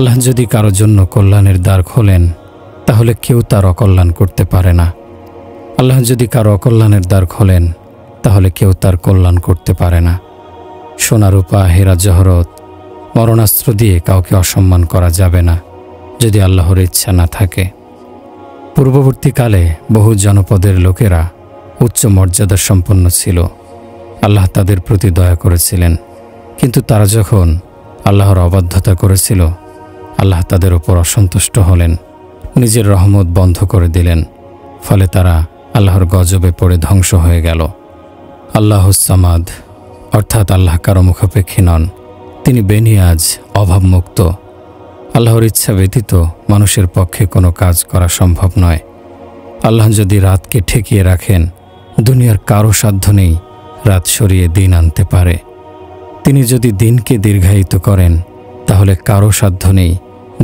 আল্লাহ যদি কারো জন্য কল্যাণের দ্বার খোলেন তাহলে কেউ তার অকল্যাণ করতে পারে না। আল্লাহ যদি কারো অকল্যাণের দ্বার খোলেন তাহলে কেউ তার কল্যাণ করতে পারে না। সোনা রূপা হীরা জহরত মরণাস্ত্র দিয়ে কাউকে অসম্মান করা যাবে না যদি আল্লাহর ইচ্ছা না থাকে। পূর্ববর্তীকালে বহু জনপদের লোকেরা উচ্চ মর্যাদা সম্পন্ন ছিল। আল্লাহ তাদের প্রতি দয়া করেছিলেন, কিন্তু তারা যখন আল্লাহর অবাধ্যতা করেছিল আল্লাহ তাদের উপর অসন্তুষ্ট হলেন, নিজের রহমত বন্ধ করে দিলেন। ফলে তারা আল্লাহর গজবে পড়ে ধ্বংস হয়ে গেল। আল্লাহুস সামাদ অর্থাৎ আল্লাহ কারো মুখাপেক্ষী নন। তিনি বেনিয়াজ, অভাবমুক্ত। আল্লাহর ইচ্ছা ব্যতীত মানুষের পক্ষে কোনো কাজ করা সম্ভব নয়। আল্লাহ যদি রাতকে ঠেকিয়ে রাখেন, দুনিয়ার কারো সাধ্য নেই রাত সরিয়ে দিন আনতে পারে। তিনি যদি দিনকে দীর্ঘায়িত করেন তাহলে কারো সাধ্য নেই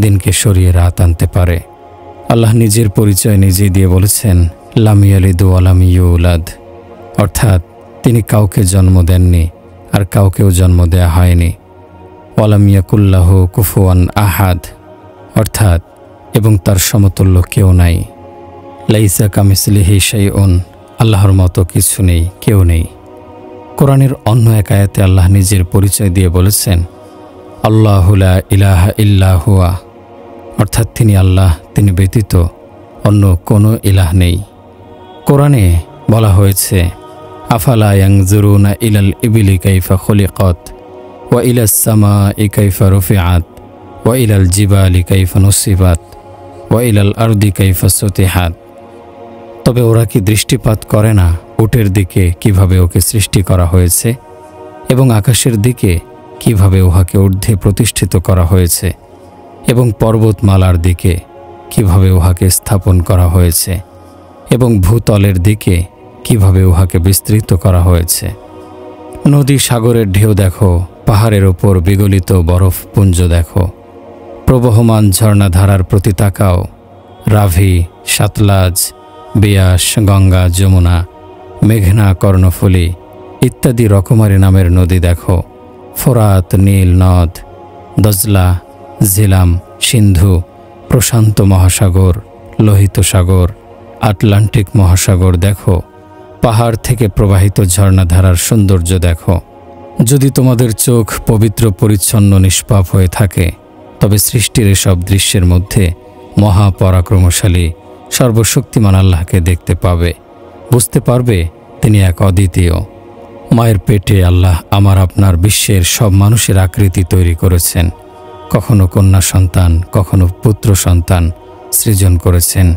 দিনকে সরিয়ে রাত আনতে পারে। আল্লাহ নিজের পরিচয় নিজেই দিয়ে বলেছেন, লাম ইয়ালিদ ওয়া লাম ইউলাদ, অর্থাৎ তিনি কাউকে জন্ম দেননি আর কাউকেও জন্ম দেয়া হয়নি। ওয়া লাম ইয়াকুল্লাহু কুফুয়ান আহাদ, অর্থাৎ এবং তার সমতুল্য কেউ নাই। লাইসা কামিসলিহি শাইউন, আল্লাহর মতো কিছু নেই, কেউ নেই। কোরআনের অন্য এক আয়াতে আল্লাহ নিজের পরিচয় দিয়ে বলেছেন, আল্লাহু লা ইলাহা ইল্লা হুয়া, অর্থাৎ তিনি আল্লাহ, তিনি ব্যতীত অন্য কোনো ইলাহ নেই। কোরআনে বলা হয়েছে, আফালা ইয়ানজুরুনা ইলাল ইবিলি কাইফা খুলিকাত ওয়া ইলাস সামাই কাইফা রুফিআত ওয়া ইলাল জিবালি কাইফা নুসিবাত ওয়া ইলাল আরদি কাইফা সুতিহাত। তবে ওরা কি দৃষ্টিপাত করে না উটের দিকে কিভাবে ওকে সৃষ্টি করা হয়েছে এবং আকাশের দিকে কিভাবে উহাকে ঊর্ধ্বে প্রতিষ্ঠিত করা হয়েছে এবং পর্বতমালার দিকে কিভাবে উহাকে স্থাপন করা হয়েছে এবং ভূতলের দিকে কিভাবে উহাকে বিস্তৃত করা হয়েছে। নদী সাগরের ঢেউ দেখো, পাহাড়ের ওপর বিগলিত বরফপুঞ্জ দেখো, প্রবহমান ঝর্ণাধারার প্রতি তাকাও। রাভি, সাতলাজ, বিয়াস, গঙ্গা, যমুনা, মেঘনা, কর্ণফুলী ইত্যাদি রকমারি নামের নদী দেখো। ফোরাত, নীল নদ, দজলা, ঝিলাম, সিন্ধু, প্রশান্ত মহাসাগর, লোহিত সাগর, আটলান্টিক মহাসাগর দেখো। পাহাড় থেকে প্রবাহিত ঝর্ণাধারার সৌন্দর্য দেখো। যদি তোমাদের চোখ পবিত্র, পরিচ্ছন্ন, নিষ্পাপ হয়ে থাকে তবে সৃষ্টির এসব দৃশ্যের মধ্যে মহাপরাক্রমশালী সর্বশক্তিমান আল্লাহকে দেখতে পাবে, বুঝতে পারবে তিনি এক অদ্বিতীয়। মায়ের পেটে আল্লাহ আমার আপনার বিশ্বের সব মানুষের আকৃতি তৈরি করেছেন। কখনো কন্যা সন্তান, কখনো পুত্র সন্তান সৃজন করেছেন।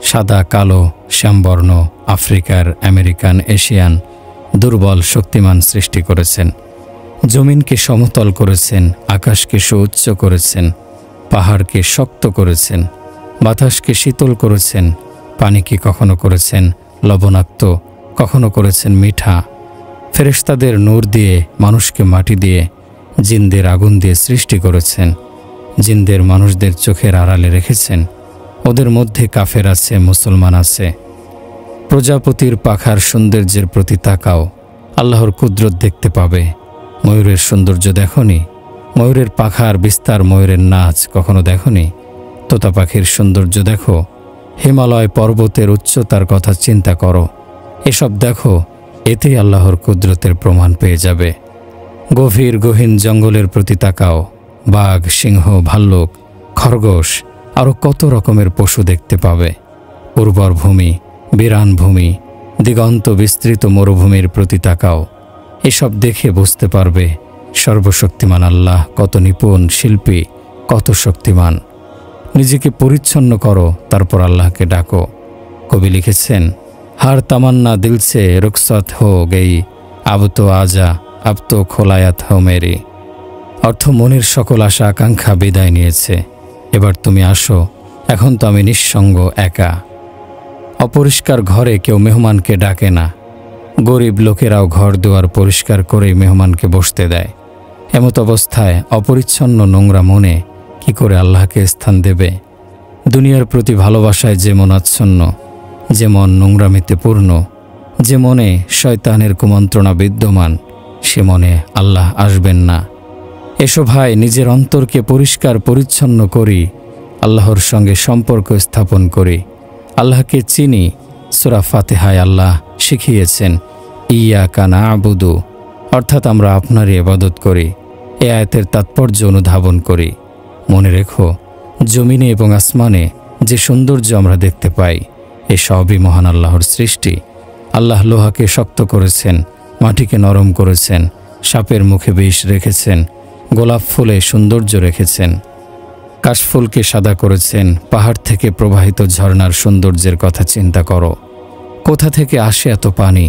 সাদা, কালো, শ্যামবর্ণ, আফ্রিকার, আমেরিকান, এশিয়ান, দুর্বল, শক্তিমান সৃষ্টি করেছেন। জমিনকে সমতল করেছেন, আকাশকে সুউচ্চ করেছেন, পাহাড়কে শক্ত করেছেন, বাতাসকে শীতল করেছেন, পানিকে কখনো করেছেন লবণাক্ত, কখনো করেছেন মিঠা। ফেরেশতাদের নূর দিয়ে, মানুষকে মাটি দিয়ে, জিনদের আগুন দিয়ে সৃষ্টি করেছেন। জিনদের মানুষদের চোখের আড়ালে রেখেছেন। ওদের মধ্যে কাফের আছে, মুসলমান আছে। প্রজাপতির পাখার সৌন্দর্যের প্রতি তাকাও, আল্লাহর কুদরত দেখতে পাবে। ময়ূরের সৌন্দর্য দেখনি? ময়ূরের পাখার বিস্তার, ময়ূরের নাচ কখনো দেখনি? তোতা পাখির সৌন্দর্য দেখো। হিমালয় পর্বতের উচ্চতার কথা চিন্তা করো। এসব দেখো, এতেই আল্লাহর কুদরতের প্রমাণ পেয়ে যাবে। গভীর গহীন জঙ্গলের প্রতি তাকাও। বাঘ, সিংহ, ভাল্লুক, খরগোশ আরও কত রকমের পশু দেখতে পাবে। উর্বর ভূমি, বিরান ভূমি, দিগন্ত বিস্তৃত মরুভূমির প্রতি তাকাও। এসব দেখে বুঝতে পারবে সর্বশক্তিমান আল্লাহ কত নিপুণ শিল্পী, কত শক্তিমান। নিজেকে পরিচ্ছন্ন করো, তারপর আল্লাহকে ডাকো। কবি লিখেছেন, হার তামান্না দিল সে রুখসত হো গই, আব তো আজা, আব তো খোলায়াত হো মেরি। অর্থ মনের সকল আশা আকাঙ্ক্ষা বিদায় নিয়েছে, এবার তুমি আসো, এখন তো আমি নিঃসঙ্গ, একা। অপরিষ্কার ঘরে কেউ মেহমানকে ডাকে না। গরিব লোকেরাও ঘর দুয়ার পরিষ্কার করেই মেহমানকে বসতে দেয়। এমত অবস্থায় অপরিচ্ছন্ন নোংরা মনে কি করে আল্লাহকে স্থান দেবে? দুনিয়ার প্রতি ভালোবাসায় যে মন আচ্ছন্ন, যে মন নোংরামিতে পূর্ণ, যে মনে শয়তানের কুমন্ত্রণা বিদ্যমান, সে মনে আল্লাহ আসবেন না। এসো ভাই, নিজের অন্তরকে পরিষ্কার পরিচ্ছন্ন করি, আল্লাহর সঙ্গে সম্পর্ক স্থাপন করি, আল্লাহকে চিনি। সূরা ফাতিহায় আল্লাহ শিখিয়েছেন ইয়াকা না'বুদু, অর্থাৎ আমরা আপনারই ইবাদত করি। এ আয়াতের তাৎপর্য অনুধাবন করি। মনে রেখো, জমিনে এবং আসমানে যে সৌন্দর্য আমরা দেখতে পাই, এ সবই মহান আল্লাহর সৃষ্টি। আল্লাহ লোহাকে শক্ত করেছেন, মাটিকে নরম করেছেন, সাপের মুখে বিষ রেখেছেন, গোলাপ ফুলে সৌন্দর্য রেখেছেন, কাশফুলকে সাদা করেছেন। পাহাড় থেকে প্রবাহিত ঝর্ণার সৌন্দর্যের কথা চিন্তা করো। কোথা থেকে আসে এত পানি?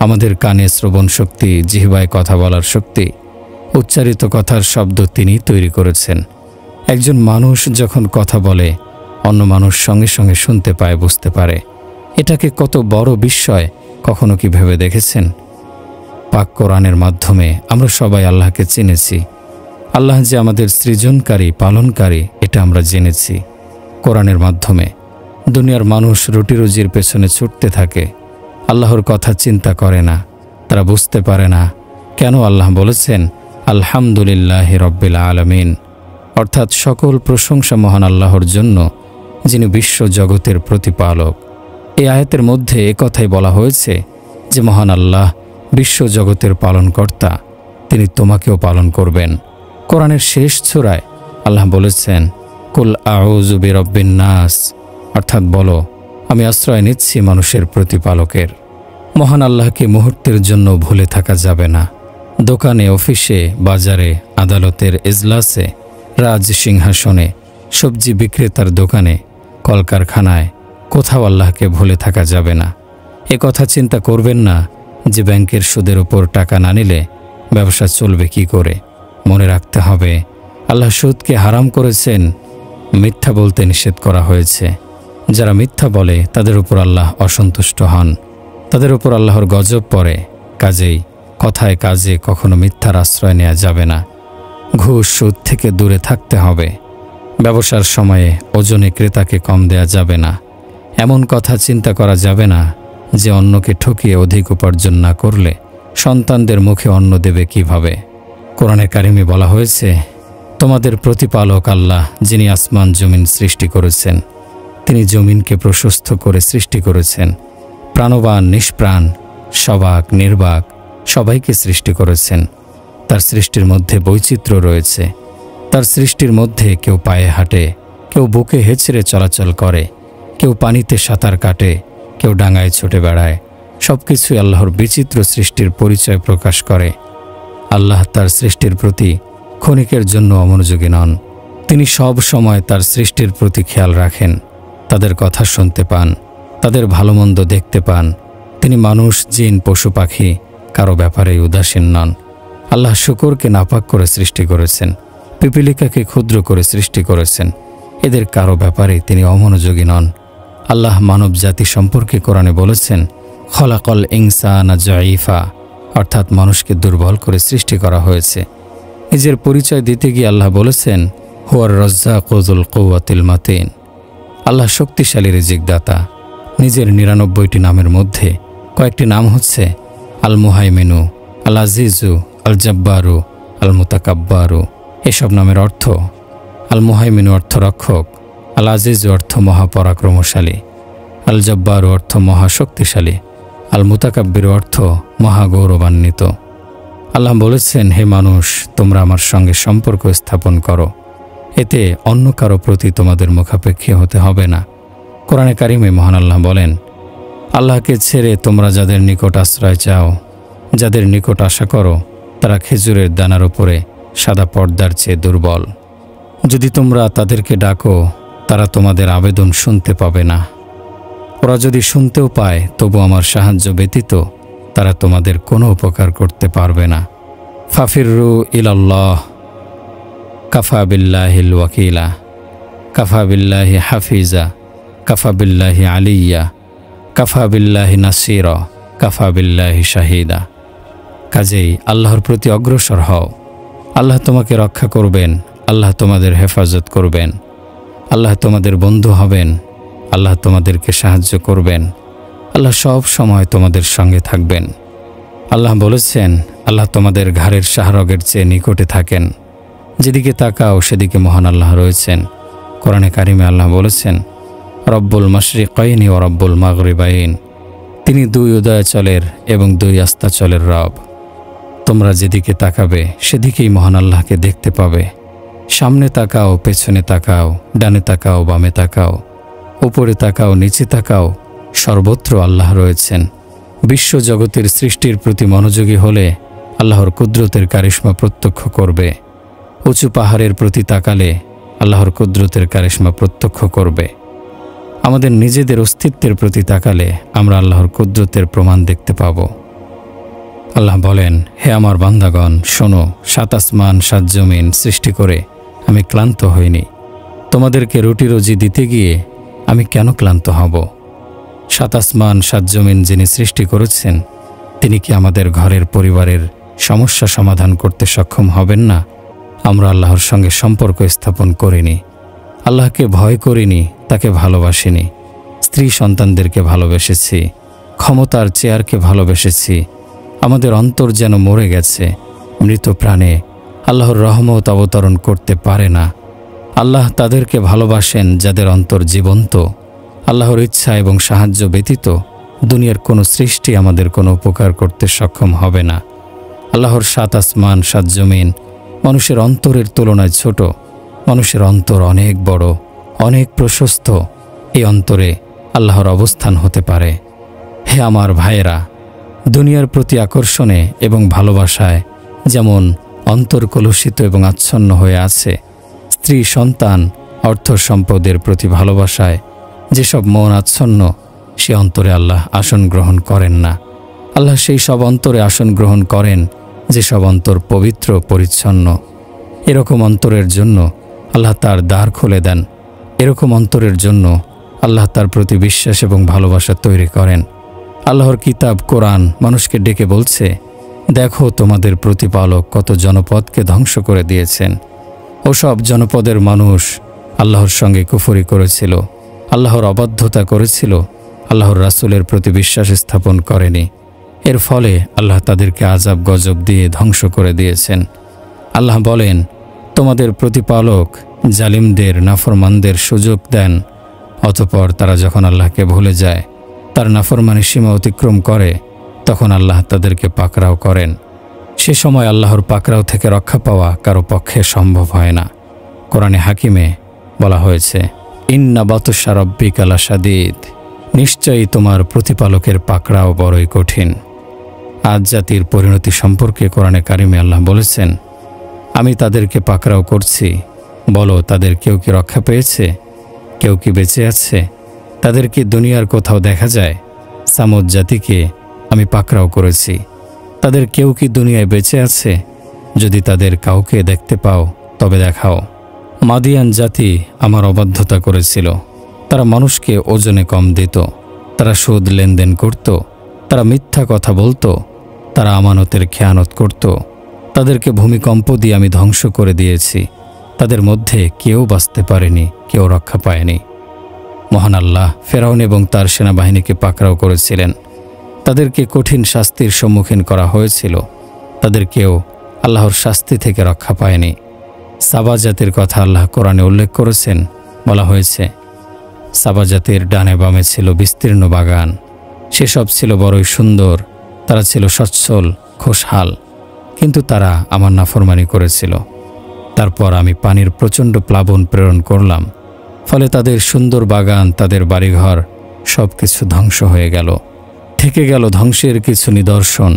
আমাদের কানে শ্রবণ শক্তি, জিহ্বায় কথা বলার শক্তি, উচ্চারিত কথার শব্দ তিনি তৈরি করেছেন। একজন মানুষ যখন কথা বলে, অন্য মানুষ সঙ্গে সঙ্গে শুনতে পায়, বুঝতে পারে। এটাকে কত বড় বিস্ময়, কখনো কি ভেবে দেখেছেন? পাক কোরআনের মাধ্যমে আমরা সবাই আল্লাহকে চিনেছি। আল্লাহ যে আমাদের সৃজনকারী, পালনকারী, এটা আমরা জেনেছি কোরআনের মাধ্যমে। দুনিয়ার মানুষ রুটি রুজির পেছনে ছুটতে থাকে, আল্লাহর কথা চিন্তা করে না। তারা বুঝতে পারে না কেন আল্লাহ বলেছেন আলহামদুলিল্লাহি রব্বিল আলামিন, অর্থাৎ সকল প্রশংসা মহান আল্লাহর জন্য, যিনি বিশ্ব জগতের প্রতিপালক। এই আয়াতের মধ্যে একথাই বলা হয়েছে যে মহান আল্লাহ বিশ্ব জগতের পালনকর্তা, তিনি তোমাকেও পালন করবেন। কোরআনের শেষ সূরায় আল্লাহ বলেছেন কুল আউযু বিরব্বিন নাস, অর্থাৎ বলো, আমি আশ্রয় নিচ্ছি মানুষের প্রতিপালকের। মহান আল্লাহকে মুহূর্তের জন্য ভুলে থাকা যাবে না। দোকানে, অফিসে, বাজারে, আদালতের এজলাসে, রাজ সিংহাসনে, সবজি বিক্রেতার দোকানে, কলকারখানায়, কোথাও আল্লাহকে ভুলে থাকা যাবে না। এ কথা চিন্তা করবেন না যে ব্যাংকের সুদের উপর টাকা না নিলে ব্যবসা চলবে কি করে। মনে রাখতে হবে, আল্লাহ সুদকে হারাম করেছেন, মিথ্যা বলতে নিষেধ করা হয়েছে। যারা মিথ্যা বলে তাদের উপর আল্লাহ অসন্তুষ্ট হন, তাদের উপর আল্লাহর গজব পড়ে। কাজেই কথায় কাজে কখনো মিথ্যার আশ্রয় নেওয়া যাবে না। ঘুষ, সুদ থেকে দূরে থাকতে হবে। ব্যবসার সময়ে ওজনে ক্রেতাকে কম দেয়া যাবে না। এমন কথা চিন্তা করা যাবে না যে অন্যকে ঠকিয়ে অধিক উপার্জন না করলে সন্তানদের মুখে অন্ন দেবে কিভাবে। কোরআনে কারিমে বলা হয়েছে তোমাদের প্রতিপালক আল্লাহ, যিনি আসমান জমিন সৃষ্টি করেছেন, তিনি জমিনকে প্রশস্ত করে সৃষ্টি করেছেন। প্রাণবান, নিষ্প্রাণ, সবাক, নির্বাক সবাইকে সৃষ্টি করেছেন। তার সৃষ্টির মধ্যে বৈচিত্র্য রয়েছে। তার সৃষ্টির মধ্যে কেউ পায়ে হাঁটে, কেউ বুকে হেঁচড়ে চলাচল করে, কেউ পানিতে সাঁতার কাটে, কেউ ডাঙায় ছুটে বেড়ায়। সব কিছুই আল্লাহর বিচিত্র সৃষ্টির পরিচয় প্রকাশ করে। আল্লাহ তার সৃষ্টির প্রতি ক্ষণিকের জন্য অমনোযোগী নন। তিনি সব সময় তার সৃষ্টির প্রতি খেয়াল রাখেন, তাদের কথা শুনতে পান, তাদের ভালো মন্দ দেখতে পান। তিনি মানুষ, জিন, পশু পাখি কারো ব্যাপারে উদাসীন নন। আল্লাহ শূকরকে নাপাক করে সৃষ্টি করেছেন, পিপীলিকাকে ক্ষুদ্র করে সৃষ্টি করেছেন। এদের কারো ব্যাপারে তিনি অমনোযোগী নন। আল্লাহ মানব জাতি সম্পর্কে কোরআনে বলেছেন খলাকল ইনসানা জাইফা, অর্থাৎ মানুষকে দুর্বল করে সৃষ্টি করা হয়েছে। নিজের পরিচয় দিতে গিয়ে আল্লাহ বলেছেন হুয়ার রাজ্জাকু যুল কুওয়াতিল মাতিন, আল্লাহ শক্তিশালী রিজিকদাতা। নিজের ৯৯টি নামের মধ্যে কয়েকটি নাম হচ্ছে আল মুহাইমিনু, আল আজিজু, আল জব্বারু, আল মুতাকাব্বারু। এসব নামের অর্থ, আল মুহাইমিনু অর্থ রক্ষক, আল আজিজু অর্থ মহাপরাক্রমশালী, আল জব্বারু অর্থ মহাশক্তিশালী, আল মুতাকাব্বির অর্থ মহাগৌরবান্বিত। আল্লাহ বলেছেন হে মানুষ, তোমরা আমার সঙ্গে সম্পর্ক স্থাপন করো, এতে অন্য কারো প্রতি তোমাদের মুখাপেক্ষী হতে হবে না। কোরআনে কারিমে মহান আল্লাহ বলেন আল্লাহকে ছেড়ে তোমরা যাদের নিকট আশ্রয় চাও, যাদের নিকট আশা করো, তারা খেজুরের দানার উপরে সাদা পর্দার চেয়ে দুর্বল। যদি তোমরা তাদেরকে ডাকো, তারা তোমাদের আবেদন শুনতে পাবে না। ওরা যদি শুনতেও পায়, তবু আমার সাহায্য ব্যতীত তারা তোমাদের কোনো উপকার করতে পারবে না। ফাফিরু ইলাল্লাহ কাফা বিল্লাহিল ওয়াকিলা, কাফা বিল্লাহি হাফিজা, কাফা বিল্লাহি আলিয়া, কাফা বিল্লাহি নাসিরা, কাফা বিল্লাহি শাহিদা। কাজেই আল্লাহর প্রতি অগ্রসর হও। আল্লাহ তোমাকে রক্ষা করবেন, আল্লাহ তোমাদের হেফাজত করবেন, আল্লাহ তোমাদের বন্ধু হবেন, আল্লাহ তোমাদেরকে সাহায্য করবেন, আল্লাহ সব সময় তোমাদের সঙ্গে থাকবেন। আল্লাহ বলেছেন আল্লাহ তোমাদের ঘাড়ের শাহরগের চেয়ে নিকটে থাকেন। যেদিকে তাকাও সেদিকে মহান আল্লাহ রয়েছেন। কোরআনে কারিমে আল্লাহ বলেছেন, রব্বুল মাশরিকাইনি ও রব্বুল মাগরিবাইন, তিনি দুই উদয়াচলের এবং দুই আস্তাচলের রব। তোমরা যেদিকে তাকাবে সেদিকেই মহান আল্লাহকে দেখতে পাবে। সামনে তাকাও, পেছনে তাকাও, ডানে তাকাও, বামে তাকাও, উপরে তাকাও, নিচে তাকাও, সর্বত্র আল্লাহ রয়েছেন। বিশ্বজগতের সৃষ্টির প্রতি মনোযোগী হলে আল্লাহর কুদরতের কারিশমা প্রত্যক্ষ করবে। উঁচু পাহাড়ের প্রতি তাকালে আল্লাহর কুদরতের কারিশমা প্রত্যক্ষ করবে। আমাদের নিজেদের অস্তিত্বের প্রতি তাকালে আমরা আল্লাহর কুদরতের প্রমাণ দেখতে পাব। আল্লাহ বলেন, হে আমার বান্দাগণ, শোনো, 7 আসমান 7 জমিন সৃষ্টি করে আমি ক্লান্ত হইনি। তোমাদেরকে রুটি রুজি দিতে গিয়ে আমি কেন ক্লান্ত হব? 7 আসমান 7 জমিন যিনি সৃষ্টি করেছেন, তিনি কি আমাদের ঘরের পরিবারের সমস্যা সমাধান করতে সক্ষম হবেন না? আমরা আল্লাহর সঙ্গে সম্পর্ক স্থাপন করিনি, আল্লাহকে ভয় করিনি, তাকে ভালোবাসিনি, স্ত্রী সন্তানদেরকে ভালোবেসেছি, ক্ষমতার চেয়ারকে ভালোবেসেছি। আমাদের অন্তর যেন মরে গেছে। মৃত প্রাণে আল্লাহর রহমত অবতরণ করতে পারে না। আল্লাহ তাদেরকে ভালোবাসেন যাদের অন্তর জীবন্ত। আল্লাহর ইচ্ছা এবং সাহায্য ব্যতীত দুনিয়ার কোনো সৃষ্টি আমাদের কোনো উপকার করতে সক্ষম হবে না। আল্লাহর 7 আসমান 7 জমিন মানুষের অন্তরের তুলনায় ছোট। মানুষের অন্তর অনেক বড়, অনেক প্রশস্ত। এই অন্তরে আল্লাহর অবস্থান হতে পারে। হে আমার ভাইয়েরা, দুনিয়ার প্রতি আকর্ষণে এবং ভালোবাসায় যেমন অন্তর কলুষিত এবং আচ্ছন্ন হয়ে আছে, স্ত্রী সন্তান অর্থ সম্পদের প্রতি ভালোবাসায় যেসব মন আচ্ছন্ন, সে অন্তরে আল্লাহ আসন গ্রহণ করেন না। আল্লাহ সেই সব অন্তরে আসন গ্রহণ করেন যেসব অন্তর পবিত্র পরিচ্ছন্ন। এরকম অন্তরের জন্য আল্লাহ তার দ্বার খুলে দেন। এরকম অন্তরের জন্য আল্লাহ তার প্রতি বিশ্বাস এবং ভালোবাসা তৈরি করেন। আল্লাহর কিতাব কোরআন মানুষকে ডেকে বলছে, দেখো তোমাদের প্রতিপালক কত জনপদকে ধ্বংস করে দিয়েছেন। ওসব জনপদের মানুষ আল্লাহর সঙ্গে কুফরি করেছিল, আল্লাহর অবাধ্যতা করেছিল, আল্লাহর রাসূলের প্রতি বিশ্বাস স্থাপন করেনি। এর ফলে আল্লাহ তাদেরকে আযাব গজব দিয়ে ধ্বংস করে দিয়েছেন। আল্লাহ বলেন, তোমাদের প্রতিপালক জালিমদের নাফরমানদের সুযোগ দেন, অতঃপর তারা যখন আল্লাহকে ভুলে যায়, তার নাফরমানি সীমা অতিক্রম করে, তখন আল্লাহ তাদেরকে পাকড়াও করেন। সে সময় আল্লাহর পাকড়াও থেকে রক্ষা পাওয়া কারো পক্ষে সম্ভব হয় না। কোরআনে হাকিমে বলা হয়েছে, ইন্না বাতুশা রাব্বিকা লাশাদীদ, নিশ্চয়ই তোমার প্রতিপালকের পাকড়াও বড়ই কঠিন। আজ জাতির পরিণতি সম্পর্কে কোরআনে কারিমে আল্লাহ বলেছেন, আমি তাদেরকে পাকড়াও করছি। বলো, তাদের কেউ কি রক্ষা পেয়েছে? কেউ কি বেঁচে আছে? তাদের কি দুনিয়ার কোথাও দেখা যায়? সামুদ জাতিকে আমি পাকড়াও করেছি। তাদের কেউ কি দুনিয়ায় বেঁচে আছে? যদি তাদের কাউকে দেখতে পাও তবে দেখাও। মাদিয়ান জাতি আমার অবাধ্যতা করেছিল। তারা মানুষকে ওজনে কম দিত, তারা সুদ লেনদেন করত, তারা মিথ্যা কথা বলতো, তারা আমানতের খেয়ানত করত। তাদেরকে ভূমিকম্প দিয়ে আমি ধ্বংস করে দিয়েছি। তাদের মধ্যে কেউ বাঁচতে পারেনি, কেউ রক্ষা পায়নি। মহান আল্লাহ ফেরাউন এবং তার সেনাবাহিনীকে পাকড়াও করেছিলেন। তাদেরকে কঠিন শাস্তির সম্মুখীন করা হয়েছিল। তাদের কেউ আল্লাহর শাস্তি থেকে রক্ষা পায়নি। সাবা জাতির কথা আল্লাহ কোরআনে উল্লেখ করেছেন। বলা হয়েছে, সাবা জাতির ডানে বামে ছিল বিস্তীর্ণ বাগান, সেসব ছিল বড়ই সুন্দর। তারা ছিল সচ্ছল, খোশহাল, কিন্তু তারা আমার নাফরমানি করেছিল। তারপর আমি পানির প্রচণ্ড প্লাবন প্রেরণ করলাম, ফলে তাদের সুন্দর বাগান, তাদের বাড়িঘর সব কিছু ধ্বংস হয়ে গেল। থেকে গেল ধ্বংসের কিছু নিদর্শন।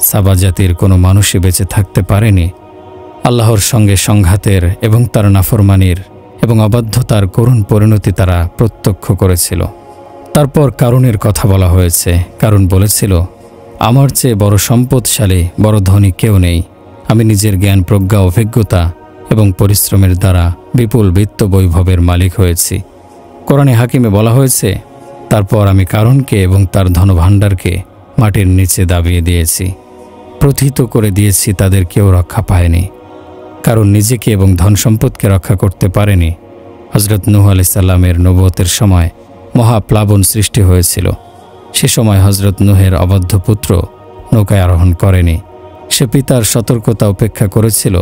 সাবা জাতির কোনো মানুষই বেঁচে থাকতে পারেনি। আল্লাহর সঙ্গে সংঘাতের এবং তার নাফরমানির এবং অবাধ্যতার করুণ পরিণতি তারা প্রত্যক্ষ করেছিল। তারপর কারুনের কথা বলা হয়েছে। কারুন বলেছিল, আমার চেয়ে বড় সম্পদশালী, বড় ধনী কেউ নেই। আমি নিজের জ্ঞান, প্রজ্ঞা, অভিজ্ঞতা এবং পরিশ্রমের দ্বারা বিপুল বিত্ত বৈভবের মালিক হয়েছি। কোরআনে হাকিমে বলা হয়েছে, তারপর আমি কারুনকে এবং তার ধনভাণ্ডারকে মাটির নিচে দাবিয়ে দিয়েছি, প্রথিত করে দিয়েছি, তাদের কেউ রক্ষা পায়নি। কারণ নিজেকে এবং ধন সম্পদকে রক্ষা করতে পারেনি। হযরত নূহ আলাইহিস সালামের নবুয়তের সময় মহাপ্লাবন সৃষ্টি হয়েছিল। সে সময় হযরত নূহের অবাধ্য পুত্র নৌকায় আরোহণ করেনি। সে পিতার সতর্কতা উপেক্ষা করেছিল।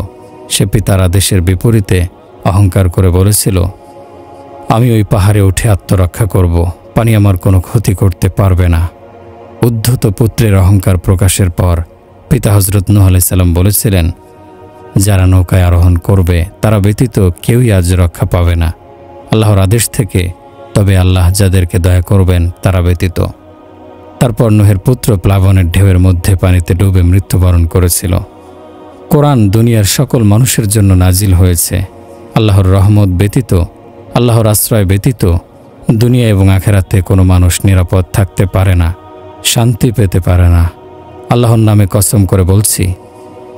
সে পিতার আদেশের বিপরীতে অহংকার করে বলেছিল, আমি ওই পাহাড়ে উঠে আত্মরক্ষা করব, পানি আমার কোনো ক্ষতি করতে পারবে না। উদ্ধত পুত্রের অহংকার প্রকাশের পর পিতা হজরত নূহ আলাইহিস সালাম বলেছিলেন, যারা নৌকায় আরোহণ করবে তারা ব্যতীত কেউই আজ রক্ষা পাবে না আল্লাহর আদেশ থেকে, তবে আল্লাহ যাদেরকে দয়া করবেন তারা ব্যতীত। তারপর নূহের পুত্র প্লাবনের ঢেউয়ের মধ্যে পানিতে ডুবে মৃত্যুবরণ করেছিল। কোরআন দুনিয়ার সকল মানুষের জন্য নাজিল হয়েছে। আল্লাহর রহমত ব্যতীত, আল্লাহর আশ্রয় ব্যতীত দুনিয়া এবং আখেরাতে কোনো মানুষ নিরাপদ থাকতে পারে না, শান্তি পেতে পারে না। আল্লাহর নামে কসম করে বলছি,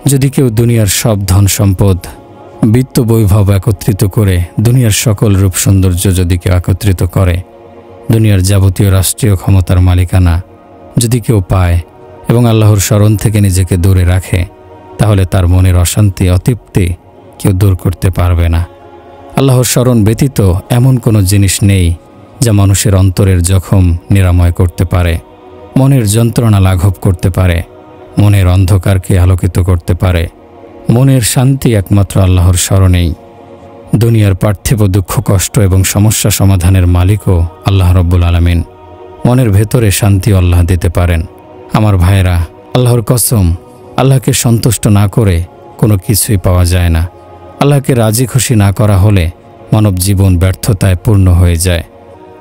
যদি কেউ দুনিয়ার সব ধন সম্পদ, বিত্ত বৈভব একত্রিত করে, দুনিয়ার সকল রূপ সৌন্দর্য যদি কেউ একত্রিত করে, দুনিয়ার যাবতীয় রাষ্ট্রীয় ক্ষমতার মালিকানা যদি কেউ পায় এবং আল্লাহর স্মরণ থেকে নিজেকে দূরে রাখে, তাহলে তার মনের অশান্তি, অতৃপ্তি কেউ দূর করতে পারবে না। আল্লাহর স্মরণ ব্যতীত এমন কোনো জিনিস নেই যা মানুষের অন্তরের জখম নিরাময় করতে পারে, মনের যন্ত্রণা লাঘব করতে পারে, মনের অন্ধকারকে আলোকিত করতে পারে। মনের শান্তি একমাত্র আল্লাহর স্মরণেই। দুনিয়ার পার্থিব দুঃখ, কষ্ট এবং সমস্যা সমাধানের মালিকও আল্লাহ রব্বুল আলামিন। মনের ভেতরে শান্তি আল্লাহ দিতে পারেন। আমার ভাইরা, আল্লাহর কসম, আল্লাহকে সন্তুষ্ট না করে কোনো কিছুই পাওয়া যায় না। আল্লাহকে রাজি খুশি না করা হলে মানব জীবন ব্যর্থতায় পূর্ণ হয়ে যায়।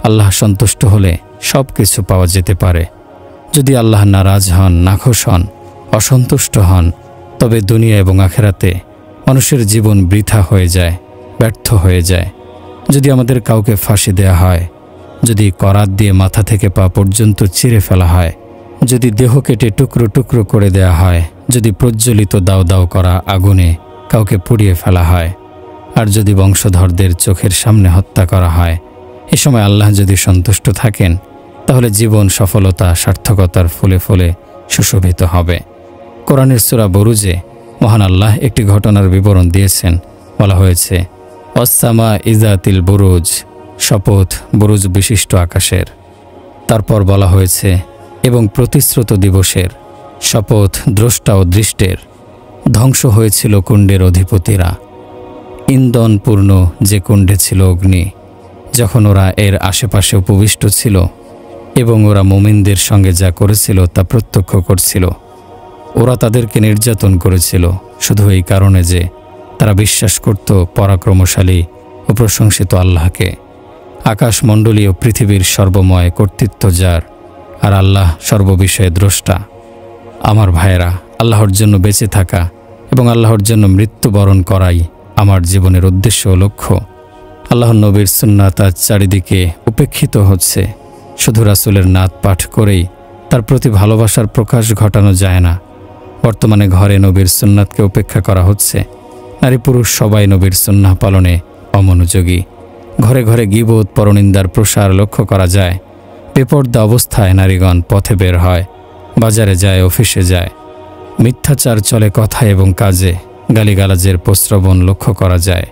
আল্লাহ সন্তুষ্ট হলে সব কিছু পাওয়া যেতে পারে। যদি আল্লাহ নারাজ হন, নাখোশ হন, অসন্তুষ্ট হন, তবে দুনিয়া এবং আখেরাতে মানুষের জীবন বৃথা হয়ে যায়, ব্যর্থ হয়ে যায়। যদি আমাদের কাউকে ফাঁসি দেয়া হয়, যদি করাত দিয়ে মাথা থেকে পা পর্যন্ত চিরে ফেলা হয়, যদি দেহ কেটে টুকরো টুকরো করে দেয়া হয়, যদি প্রজ্বলিত দাও দাও করা আগুনে কাউকে পুড়িয়ে ফেলা হয়, আর যদি বংশধরদের চোখের সামনে হত্যা করা হয়, এ সময় আল্লাহ যদি সন্তুষ্ট থাকেন, তাহলে জীবন সফলতা, সার্থকতার ফুলে ফুলে সুশোভিত হবে। কোরআনের সূরা বুরুজে মহান আল্লাহ একটি ঘটনার বিবরণ দিয়েছেন। বলা হয়েছে, অস-সামা ইযাতিল বুরুজ, শপথ বুরুজ বিশিষ্ট আকাশের। তারপর বলা হয়েছে, এবং প্রতিশ্রুত দিবসের শপথ দ্রষ্টা ও দৃষ্টের। ধ্বংস হয়েছিল কুণ্ডের অধিপতিরা, ইন্ধনপূর্ণ যে কুণ্ডে ছিল অগ্নি, যখন ওরা এর আশেপাশে উপবিষ্ট ছিল এবং ওরা মুমিনদের সঙ্গে যা করেছিল তা প্রত্যক্ষ করছিল। ওরা তাদেরকে নির্যাতন করেছিল শুধু এই কারণে যে তারা বিশ্বাস করত পরাক্রমশালী ও প্রশংসিত আল্লাহকে। আকাশমণ্ডলী ও পৃথিবীর সর্বময় কর্তৃত্ব যার, আর আল্লাহ সর্ববিষয়ে দ্রষ্টা। আমার ভাইয়েরা, আল্লাহর জন্য বেঁচে থাকা এবং আল্লাহর জন্য মৃত্যুবরণ করাই আমার জীবনের উদ্দেশ্য ও লক্ষ্য। আল্লাহর নবীর সুন্নাত আজ চারিদিকে উপেক্ষিত হচ্ছে। শুধু রাসূলের নাত পাঠ করেই তার প্রতি ভালোবাসার প্রকাশ ঘটানো যায় না। বর্তমানে ঘরে নবীর সুন্নাতকে উপেক্ষা করা হচ্ছে। নারী পুরুষ সবাই নবীর সুন্নাহ পালনে অমনোযোগী। ঘরে ঘরে গীবত, পরনিন্দার প্রসার লক্ষ্য করা যায়। বেপর্দা অবস্থায় নারীগণ পথে বের হয়, বাজারে যায়, অফিসে যায়। মিথ্যাচার চলে কথায় এবং কাজে। গালিগালাজের প্রশ্রবণ লক্ষ্য করা যায়।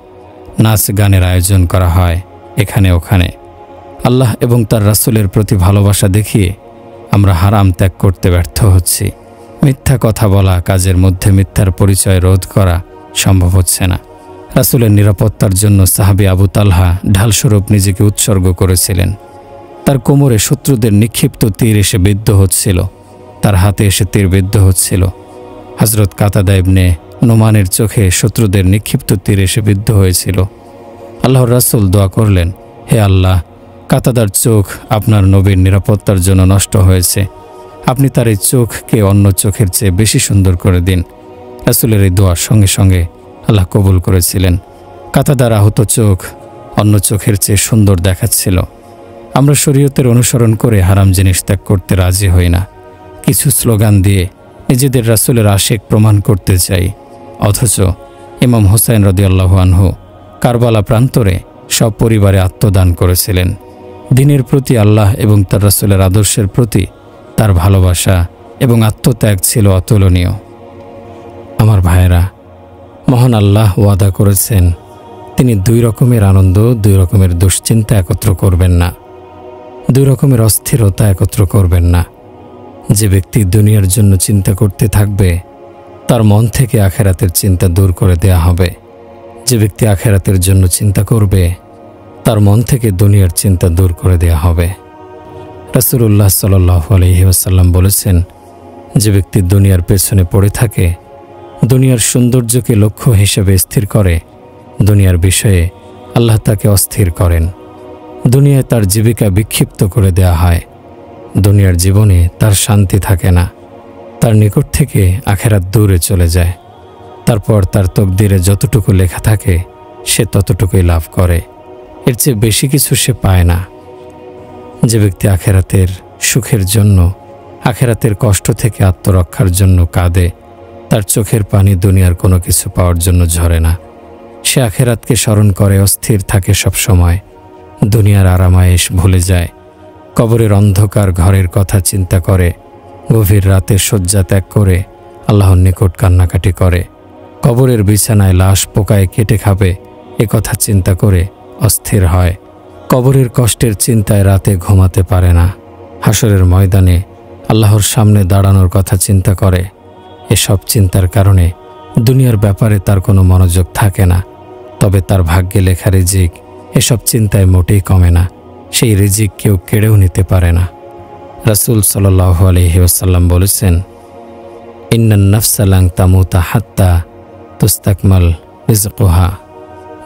নাচ গানের আয়োজন করা হয় এখানে ওখানে। আল্লাহ এবং তার রাসূলের প্রতি ভালোবাসা দেখিয়ে আমরা হারাম ত্যাগ করতে ব্যর্থ হচ্ছি। মিথ্যা কথা বলা, কাজের মধ্যে মিথ্যার পরিচয় রোধ করা সম্ভব হচ্ছে না। রাসূলের নিরাপত্তার জন্য সাহাবী আবু তালহা ঢালস্বরূপ নিজেকে উৎসর্গ করেছিলেন। তার কোমরে শত্রুদের নিক্ষিপ্ত তীর এসে বিদ্ধ হচ্ছিল, তার হাতে এসে তীর বিদ্ধ হচ্ছিল। হযরত কাতাদা ইবনে নোমানের চোখে শত্রুদের নিক্ষিপ্ত তীর এসে বিদ্ধ হয়েছিল। আল্লাহর রাসূল দোয়া করলেন, হে আল্লাহ, কাতাদার চোখ আপনার নবীর নিরাপত্তার জন্য নষ্ট হয়েছে, আপনি তার এই চোখকে অন্য চোখের চেয়ে বেশি সুন্দর করে দিন। রাসূলের এই দোয়ার সঙ্গে সঙ্গে আল্লাহ কবুল করেছিলেন। কাতাদার আহত চোখ অন্য চোখের চেয়ে সুন্দর দেখাচ্ছিল। আমরা শরীয়তের অনুসরণ করে হারাম জিনিস ত্যাগ করতে রাজি হই না। কিছু স্লোগান দিয়ে নিজেদের রাসূলের আশিক প্রমাণ করতে চাই, অথচ ইমাম হুসাইন রাদিয়াল্লাহু আনহু কারবালা প্রান্তরে সব পরিবারে আত্মদান করেছিলেন। দ্বীনের প্রতি আল্লাহ এবং তার রাসূলের আদর্শের প্রতি তার ভালোবাসা এবং আত্মত্যাগ ছিল অতুলনীয়। আমার ভাইয়েরা, মহান আল্লাহ ওয়াদা করেছেন তিনি দুই রকমের আনন্দ, দুই রকমের দুশ্চিন্তা একত্র করবেন না, দুই রকমের অস্থিরতা একত্র করবেন না। যে ব্যক্তি দুনিয়ার জন্য চিন্তা করতে থাকবে তার মন থেকে আখেরাতের চিন্তা দূর করে দেয়া হবে। যে ব্যক্তি আখেরাতের জন্য চিন্তা করবে, তার মন থেকে দুনিয়ার চিন্তা দূর করে দেয়া হবে। রাসূলুল্লাহ সাল্লাল্লাহু আলাইহি ওয়াসাল্লাম বলেছেন, যে ব্যক্তি দুনিয়ার পেছনে পড়ে থাকে, দুনিয়ার সৌন্দর্যকে লক্ষ্য হিসেবে স্থির করে, দুনিয়ার বিষয়ে আল্লাহ তাকে অস্থির করেন। দুনিয়ায় তার জীবিকা বিক্ষিপ্ত করে দেয়া হয়। দুনিয়ার জীবনে তার শান্তি থাকে না। তার নিকট থেকে আখেরাত দূরে চলে যায়। তারপর তার তকদিরে যতটুকু লেখা থাকে সে ততটুকুই লাভ করে, এর চেয়ে বেশি কিছু সে পায় না। যে ব্যক্তি আখেরাতের সুখের জন্য, আখেরাতের কষ্ট থেকে আত্মরক্ষার জন্য কাঁদে, তার চোখের পানি দুনিয়ার কোনো কিছু পাওয়ার জন্য ঝরে না। সে আখেরাতকে স্মরণ করে অস্থির থাকে সব সময়, দুনিয়ার আরামায়েশ ভুলে যায়। কবরের অন্ধকার ঘরের কথা চিন্তা করে, গভীর রাতে শয্যা ত্যাগ করে আল্লাহর নিকট কান্নাকাটি করে। কবরের বিছানায় লাশ পোকায় কেটে খাবে এ কথা চিন্তা করে অস্থির হয়। কবরের কষ্টের চিন্তায় রাতে ঘুমাতে পারে না। হাসরের ময়দানে আল্লাহর সামনে দাঁড়ানোর কথা চিন্তা করে। এসব চিন্তার কারণে দুনিয়ার ব্যাপারে তার কোনো মনোযোগ থাকে না। তবে তার ভাগ্যে লেখা রিজিক এসব চিন্তায় মোটেই কমে না। সেই রিজিক কেউ কেড়েও নিতে পারে না। রাসূল সাল্লাল্লাহু আলাইহি ওয়াসাল্লাম বলেছেন, ইন্নান নাফসা লান তামুতা হাত্তা তুস্তাকমাল রিজকুহা।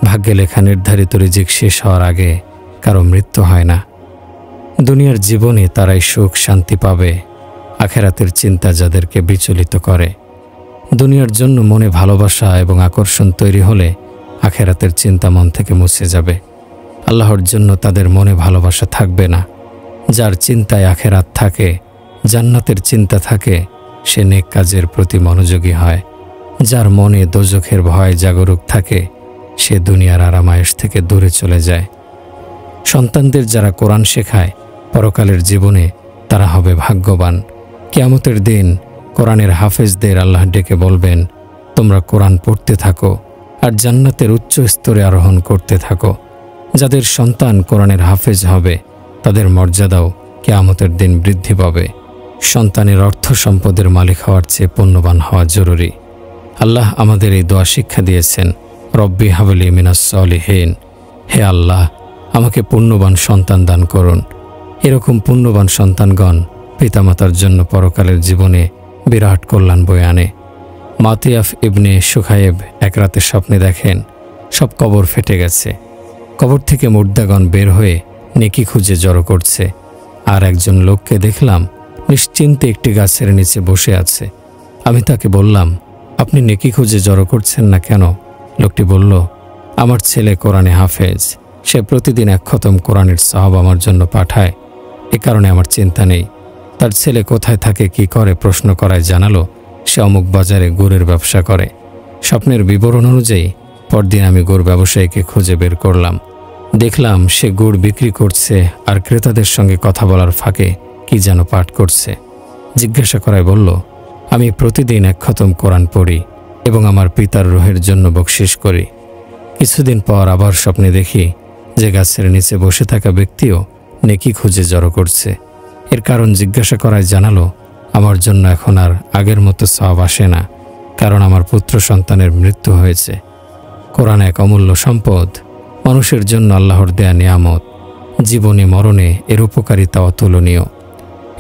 ভাগ্যে লেখা নির্ধারিত রিজিক শেষ হওয়ার আগে কারো মৃত্যু হয় না। দুনিয়ার জীবনে তারাই সুখ শান্তি পাবে, আখেরাতের চিন্তা যাদেরকে বিচলিত করে। দুনিয়ার জন্য মনে ভালোবাসা এবং আকর্ষণ তৈরি হলে আখেরাতের চিন্তা মন থেকে মুছে যাবে। আল্লাহর জন্য তাদের মনে ভালোবাসা থাকবে না। যার চিন্তায় আখেরাত থাকে, জান্নাতের চিন্তা থাকে, সে নেক কাজের প্রতি মনোযোগী হয়। যার মনে দোজখের ভয় জাগরুক থাকে, সে দুনিয়ার আরামায়েশ থেকে দূরে চলে যায়। সন্তানদের যারা কোরআন শেখায়, পরকালের জীবনে তারা হবে ভাগ্যবান। কিয়ামতের দিন কোরআনের হাফেজদের আল্লাহ ডেকে বলবেন, তোমরা কোরআন পড়তে থাকো আর জান্নাতের উচ্চ স্তরে আরোহণ করতে থাকো। যাদের সন্তান কোরআনের হাফেজ হবে, তাদের মর্যাদাও কিয়ামতের দিন বৃদ্ধি পাবে। সন্তানের অর্থ সম্পদের মালিক হওয়ার চেয়ে পুণ্যবান হওয়া জরুরি। আল্লাহ আমাদের এই দোয়া শিক্ষা দিয়েছেন, রব্বি হাবলি মিনাস সলিহিন। হে আল্লাহ, আমাকে পুণ্যবান সন্তান দান করুন। এরকম পুণ্যবান সন্তানগণ পিতামাতার জন্য পরকালের জীবনে বিরাট কল্যাণ বয়ে আনে। মাতিয়াফ ইবনে সুখায়েব এক রাতে স্বপ্নে দেখেন সব কবর ফেটে গেছে। কবর থেকে মুর্দাগণ বের হয়ে নেকি খুঁজে জড়ো করছে। আর একজন লোককে দেখলাম নিশ্চিন্তে একটি গাছের নিচে বসে আছে। আমি তাকে বললাম, আপনি নেকি খুঁজে জড়ো করছেন না কেন? লোকটি বলল, আমার ছেলে কোরআনে হাফেজ, সে প্রতিদিন এক খতম কোরআনের সওয়াব আমার জন্য পাঠায়, এ কারণে আমার চিন্তা নেই। তার ছেলে কোথায় থাকে, কি করে প্রশ্ন করায় জানালো সে অমুক বাজারে গুড়ের ব্যবসা করে। স্বপ্নের বিবরণ অনুযায়ী পরদিন আমি গুড় ব্যবসায়ীকে খুঁজে বের করলাম। দেখলাম সে গুড় বিক্রি করছে আর ক্রেতাদের সঙ্গে কথা বলার ফাঁকে কি যেন পাঠ করছে। জিজ্ঞাসা করায় বলল, আমি প্রতিদিন এক খতম কোরআন পড়ি এবং আমার পিতার রুহের জন্য বকশিশ করি। কিছুদিন পর আবার স্বপ্নে দেখি যে গাছের নিচে বসে থাকা ব্যক্তিও নেকি খুঁজে জড়ো করছে। এর কারণ জিজ্ঞাসা করায় জানালো, আমার জন্য এখন আর আগের মতো সওয়াব আসে না, কারণ আমার পুত্র সন্তানের মৃত্যু হয়েছে। কোরআন এক অমূল্য সম্পদ, মানুষের জন্য আল্লাহর দেয়া নিয়ামত। জীবনে মরণে এর উপকারিতা অতুলনীয়।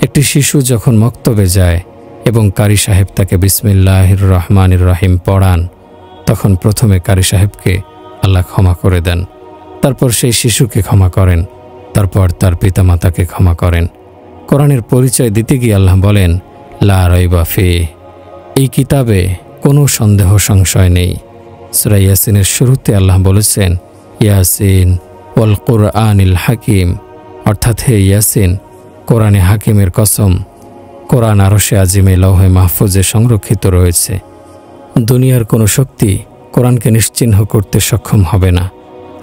একটি শিশু যখন মক্তবে যায় এবং কারি সাহেব তাকে বিসমিল্লাহির রহমানির রহিম পড়ান, তখন প্রথমে কারি সাহেবকে আল্লাহ ক্ষমা করে দেন, তারপর সেই শিশুকে ক্ষমা করেন, তারপর তার পিতামাতাকে ক্ষমা করেন। কোরআনের পরিচয় দিতে গিয়ে আল্লাহ বলেন, লা রাইবা ফিহ, এই কিতাবে কোনো সন্দেহ সংশয় নেই। সূরা ইয়াসিনের শুরুতে আল্লাহ বলেছেন, ইয়াসিন ওয়াল কুরআনিল হাকিম, অর্থাৎ হে ইয়াসিন, কোরআনে হাকিমের কসম। কোরআন আরশে আজিমে লৌহে মাহফুজে সংরক্ষিত রয়েছে। দুনিয়ার কোনো শক্তি কোরআনকে নিশ্চিহ্ন করতে সক্ষম হবে না।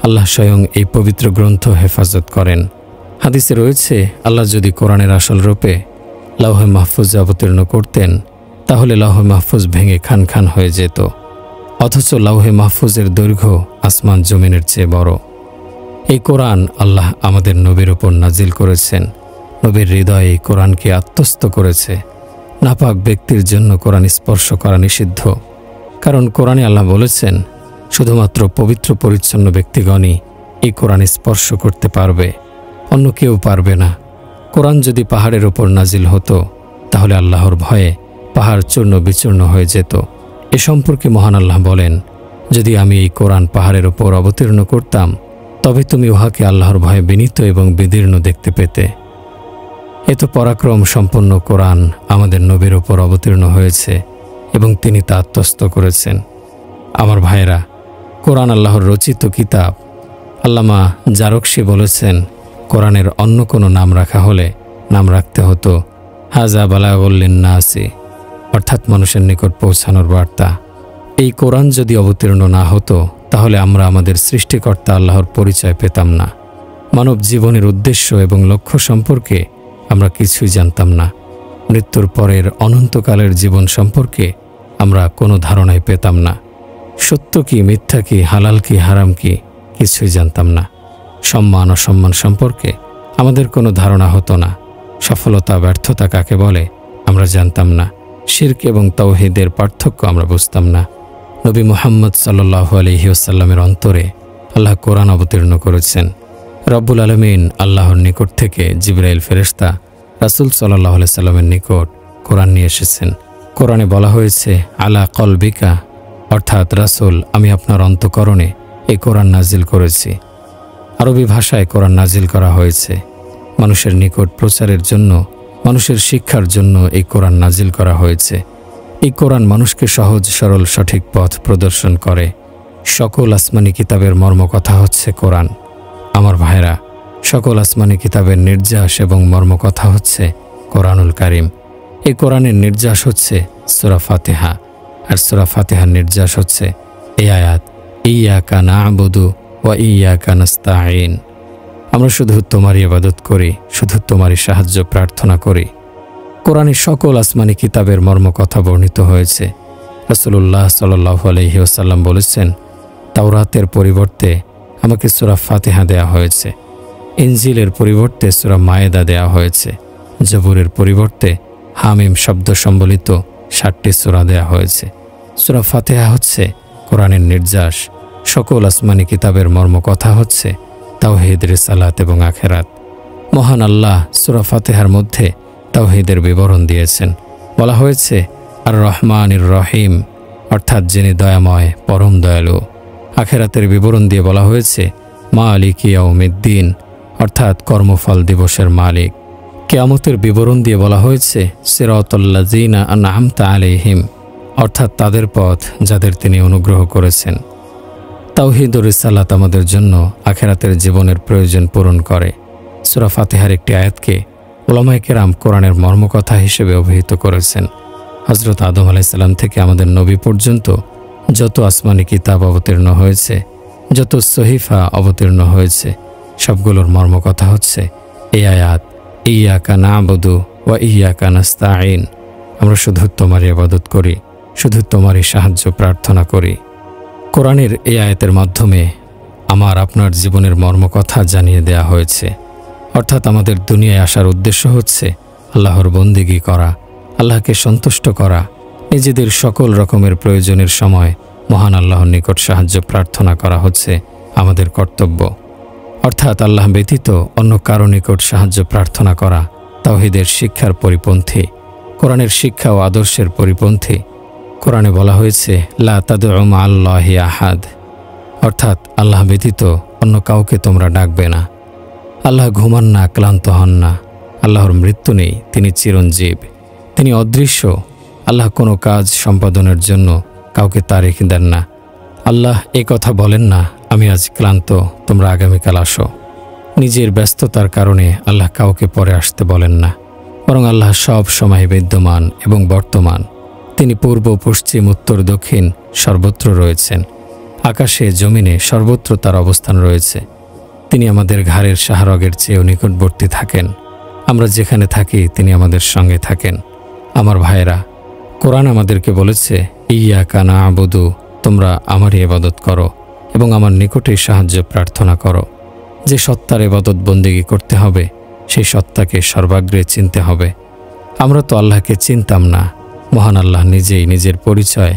আল্লাহ স্বয়ং এই পবিত্র গ্রন্থ হেফাজত করেন। হাদিসে রয়েছে, আল্লাহ যদি কোরআনের আসল রূপে লৌহে মাহফুজে অবতীর্ণ করতেন, তাহলে লৌহে মাহফুজ ভেঙে খান খান হয়ে যেত। অথচ লৌহে মাহফুজের দৈর্ঘ্য আসমান জমিনের চেয়ে বড়। এই কোরআন আল্লাহ আমাদের নবীর উপর নাজিল করেছেন। নবীর হৃদয়ে এই কোরআনকে আত্মস্থ করেছে। নাপাক ব্যক্তির জন্য কোরআন স্পর্শ করা নিষিদ্ধ। কারণ কোরআনে আল্লাহ বলেছেন, শুধুমাত্র পবিত্র পরিচ্ছন্ন ব্যক্তিগণই এই কোরআন স্পর্শ করতে পারবে, অন্য কেউ পারবে না। কোরআন যদি পাহাড়ের ওপর নাজিল হতো, তাহলে আল্লাহর ভয়ে পাহাড় চূর্ণ বিচূর্ণ হয়ে যেত। এ সম্পর্কে মহান আল্লাহ বলেন, যদি আমি এই কোরআন পাহাড়ের ওপর অবতীর্ণ করতাম, তবে তুমি উহাকে আল্লাহর ভয়ে বিনীত এবং বিদীর্ণ দেখতে পেতে। এত পরাক্রম সম্পন্ন কোরআন আমাদের নবীর ওপর অবতীর্ণ হয়েছে এবং তিনি তা আত্মস্থ করেছেন। আমার ভাইয়েরা, কোরআন আল্লাহর রচিত কিতাব। আল্লামা জারকশি বলেছেন, কোরআনের অন্য কোনো নাম রাখা হলে নাম রাখতে হতো হাজা বালাগুল লিন্নাসি, অর্থাৎ মানুষের নিকট পৌঁছানোর বার্তা। এই কোরআন যদি অবতীর্ণ না হতো, তাহলে আমরা আমাদের সৃষ্টিকর্তা আল্লাহর পরিচয় পেতাম না। মানব জীবনের উদ্দেশ্য এবং লক্ষ্য সম্পর্কে আমরা কিছুই জানতাম না। মৃত্যুর পরের অনন্তকালের জীবন সম্পর্কে আমরা কোনো ধারণাই পেতাম না। সত্য কি, মিথ্যা কি, হালাল কি, হারাম কি, কিছুই জানতাম না। সম্মান অসম্মান সম্পর্কে আমাদের কোনো ধারণা হতো না। সফলতা ব্যর্থতা কাকে বলে আমরা জানতাম না। শিরক এবং তাওহীদের পার্থক্য আমরা বুঝতাম না। নবী মুহাম্মদ সাল্লাল্লাহু আলাইহি ওয়াসাল্লামের অন্তরে আল্লাহ কোরআন অবতীর্ণ করেছেন। রব্বুল আলামিন আল্লাহর নিকট থেকে জিবরাইল ফেরেশতা রাসূল সাল্লাল্লাহু আলাইহি সাল্লামের নিকট কোরআন নিয়ে এসেছেন। কোরআনে বলা হয়েছে, আলা কলবিকা, অর্থাৎ রাসূল, আমি আপনার অন্তঃকরণে এই কোরআন নাজিল করেছি। আরবি ভাষায় কোরআন নাজিল করা হয়েছে। মানুষের নিকট প্রচারের জন্য, মানুষের শিক্ষার জন্য এই কোরআন নাজিল করা হয়েছে। এই কোরআন মানুষকে সহজ সরল সঠিক পথ প্রদর্শন করে। সকল আসমানি কিতাবের মর্মকথা হচ্ছে কোরআন। আমার ভাইরা, সকল আসমানি কিতাবের নির্যাস এবং মর্মকথা হচ্ছে কোরআনুল কারীম। এই কোরআনের নির্যাস হচ্ছে সূরা ফাতিহা, আর সূরা ফাতিহার নির্যাস হচ্ছে এই আয়াত, ইয়্যাকা না'বুদু ওয়া ইয়্যাকা নাস্তাঈন। আমরা শুধু তোমারই ইবাদত করি, শুধু তোমারই সাহায্য প্রার্থনা করি। কোরআনের সকল আসমানি কিতাবের মর্মকথা বর্ণিত হয়েছে। রাসূলুল্লাহ সাল্লাল্লাহু আলাইহি ওয়াসাল্লাম বলেছেন, তাওরাতের পরিবর্তে আমাকে সূরা ফাতিহা দেয়া হয়েছে, ইনজিলের পরিবর্তে সূরা মায়েদা দেয়া হয়েছে, জবুরের পরিবর্তে হামিম শব্দ সম্বলিত 7টি সূরা দেয়া হয়েছে। সূরা ফাতিহা হচ্ছে কোরআনের নির্যাস। সকল আসমানি কিতাবের মর্মকথা হচ্ছে তাওহীদ, রিসালাত এবং আখিরাত। মহান আল্লাহ সূরা ফাতিহার মধ্যে তাওহীদের বিবরণ দিয়েছেন। বলা হয়েছে আর রহমানির রহিম, অর্থাৎ যিনি দয়াময়, পরম দয়ালু। আখিরাতের বিবরণ দিয়ে বলা হয়েছে মালিক ইয়াউমিদ্দিন, অর্থাৎ কর্মফল দিবসের মালিক। কিয়ামতের বিবরণ দিয়ে বলা হয়েছে সিরাতাল্লাযীনা আনআমতা আলাইহিম, অর্থাৎ তাদের পথ যাদের তিনি অনুগ্রহ করেছেন। তাওহীদ ও রিসালাত আমাদের জন্য আখিরাতের জীবনের প্রয়োজন পূরণ করে। সূরা ফাতিহার একটি আয়াতকে উলামায়ে কেরাম কোরআনের মর্মকথা হিসেবে অভিহিত করেছেন। হযরত আদম আলাইহিস সালাম থেকে আমাদের নবী পর্যন্ত যত আসমানি কিতাব অবতীর্ণ হয়েছে, যত সহিফা অবতীর্ণ হয়েছে, সবগুলোর মর্মকথা হচ্ছে এই আয়াত, ইয়্যাকা না'বুদু ওয়া ইয়্যাকা নাস্তাঈন। আমরা শুধু তোমারই ইবাদত করি, শুধু তোমারই সাহায্য প্রার্থনা করি। কোরআনের এই আয়াতের মাধ্যমে আমার আপনার জীবনের মর্মকথা জানিয়ে দেয়া হয়েছে। অর্থাৎ আমাদের দুনিয়ায় আসার উদ্দেশ্য হচ্ছে আল্লাহর বন্দেগী করা, আল্লাহকে সন্তুষ্ট করা, নিজেদের সকল রকমের প্রয়োজনের সময় মহান আল্লাহর নিকট সাহায্য প্রার্থনা করা হচ্ছে আমাদের কর্তব্য। অর্থাৎ আল্লাহ ব্যতীত অন্য কারো নিকট সাহায্য প্রার্থনা করা তাওহীদের শিক্ষার পরিপন্থী, কোরআনের শিক্ষা ও আদর্শের পরিপন্থী। কোরআনে বলা হয়েছে লা তাদউ মা'আল্লাহি আহাদ, অর্থাৎ আল্লাহ ব্যতীত অন্য কাউকে তোমরা ডাকবে না। আল্লাহ ঘুমান না, ক্লান্ত হন না। আল্লাহর মৃত্যু নেই, তিনি চিরঞ্জীব, তিনি অদৃশ্য। আল্লাহ কোনো কাজ সম্পাদনের জন্য কাউকে তারিখ দেন না। আল্লাহ এ কথা বলেন না, আমি আজ ক্লান্ত, তোমরা আগামীকাল আসো। নিজের ব্যস্ততার কারণে আল্লাহ কাউকে পরে আসতে বলেন না, বরং আল্লাহ সব সময় বিদ্যমান এবং বর্তমান। তিনি পূর্ব, পশ্চিম, উত্তর, দক্ষিণ সর্বত্র রয়েছেন। আকাশে, জমিনে সর্বত্র তার অবস্থান রয়েছে। তিনি আমাদের ঘাড়ের শাহরগের চেয়েও নিকটবর্তী থাকেন। আমরা যেখানে থাকি তিনি আমাদের সঙ্গে থাকেন। আমার ভাইয়েরা, কোরআন আমাদেরকে বলেছে ইয়্যাকা না'বুদু, তোমরা আমারই ইবাদত করো এবং আমার নিকটেই সাহায্য প্রার্থনা করো। যে সত্তার ইবাদত বন্দেগী করতে হবে, সেই সত্তাকে সর্বাগ্রে চিনতে হবে। আমরা তো আল্লাহকে চিনতাম না। মহান আল্লাহ নিজেই নিজের পরিচয়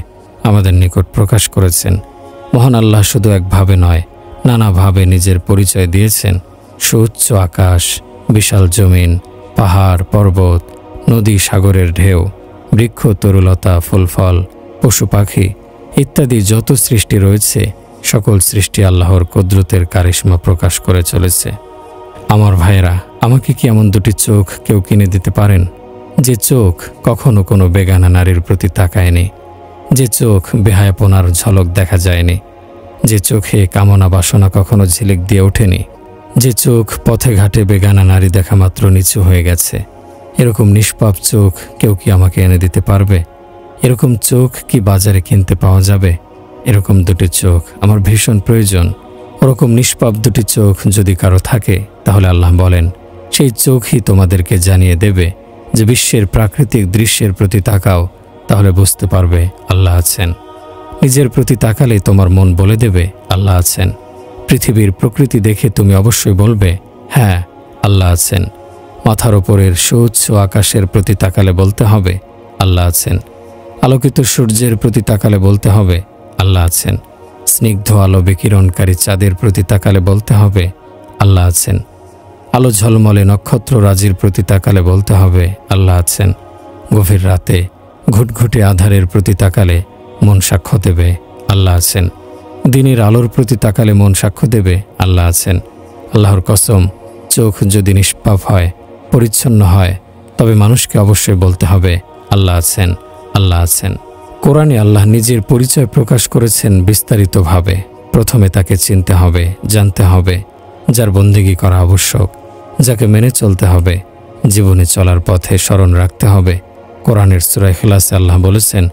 আমাদের নিকট প্রকাশ করেছেন। মহান আল্লাহ শুধু একভাবে নয়, নানাভাবে নিজের পরিচয় দিয়েছেন। সুউচ্চ আকাশ, বিশাল জমিন, পাহাড় পর্বত, নদী সাগরের ঢেউ, বৃক্ষ তরুলতা, ফুলফল, পশু পাখি ইত্যাদি যত সৃষ্টি রয়েছে, সকল সৃষ্টি আল্লাহর কুদরতের কারিশমা প্রকাশ করে চলেছে। আমার ভাইয়েরা, আমাকে কি এমন দুটি চোখ কেউ কিনে দিতে পারেন? যে চোখ কখনো কোনো বেগানা নারীর প্রতি তাকায়নি, যে চোখ বেহায়াপনার ঝলক দেখা যায়নি, যে চোখে কামনা বাসনা কখনো ঝিলিক দিয়ে ওঠেনি, যে চোখ পথে ঘাটে বেগানা নারী দেখা মাত্র নিচু হয়ে গেছে। এরকম নিষ্পাপ চোখ কেউ কি আমাকে এনে দিতে পারবে? এরকম চোখ কি বাজারে কিনতে পাওয়া যাবে? এরকম দুটি চোখ আমার ভীষণ প্রয়োজন। ওরকম নিষ্পাপ দুটি চোখ যদি কারো থাকে, তাহলে আল্লাহ বলেন, সেই চোখই তোমাদেরকে জানিয়ে দেবে যে বিশ্বের প্রাকৃতিক দৃশ্যের প্রতি তাকাও, তাহলে বুঝতে পারবে আল্লাহ আছেন। নিজের প্রতি তাকালেই তোমার মন বলে দেবে আল্লাহ আছেন। পৃথিবীর প্রকৃতি দেখে তুমি অবশ্যই বলবে, হ্যাঁ আল্লাহ আছেন। মাথার ওপরের সুউচ্চ আকাশের প্রতি তাকালে বলতে হবে আল্লাহ আছেন। আলোকিত সূর্যের প্রতি তাকালে বলতে হবে আল্লাহ আছেন। স্নিগ্ধ আলো বিকিরণকারী চাঁদের প্রতি তাকালে বলতে হবে আল্লাহ আছেন। আলো ঝলমলে নক্ষত্র রাজির প্রতি তাকালে বলতে হবে আল্লাহ আছেন। গভীর রাতে ঘুটঘুটে আধারের প্রতি তাকালে মন সাক্ষ্য দেবে আল্লাহ আছেন। দিনের আলোর প্রতি তাকালে মন সাক্ষ্য দেবে আল্লাহ আছেন। আল্লাহর কসম, চোখ যদি নিষ্পাপ হয়, পরিচ্ছন্ন হয়, তবে মানুষকে অবশ্যই বলতে হবে আল্লাহ আছেন, আল্লাহ আছেন। কোরআনে আল্লাহ নিজের পরিচয় প্রকাশ করেছেন বিস্তারিতভাবে। প্রথমে তাকে চিনতে হবে, জানতে হবে, যার বন্দেগী করা আবশ্যক, যাকে মেনে চলতে হবে, জীবনে চলার পথে স্মরণ রাখতে হবে। কোরআনের সূরা ইখলাসে আল্লাহ বলেছেন,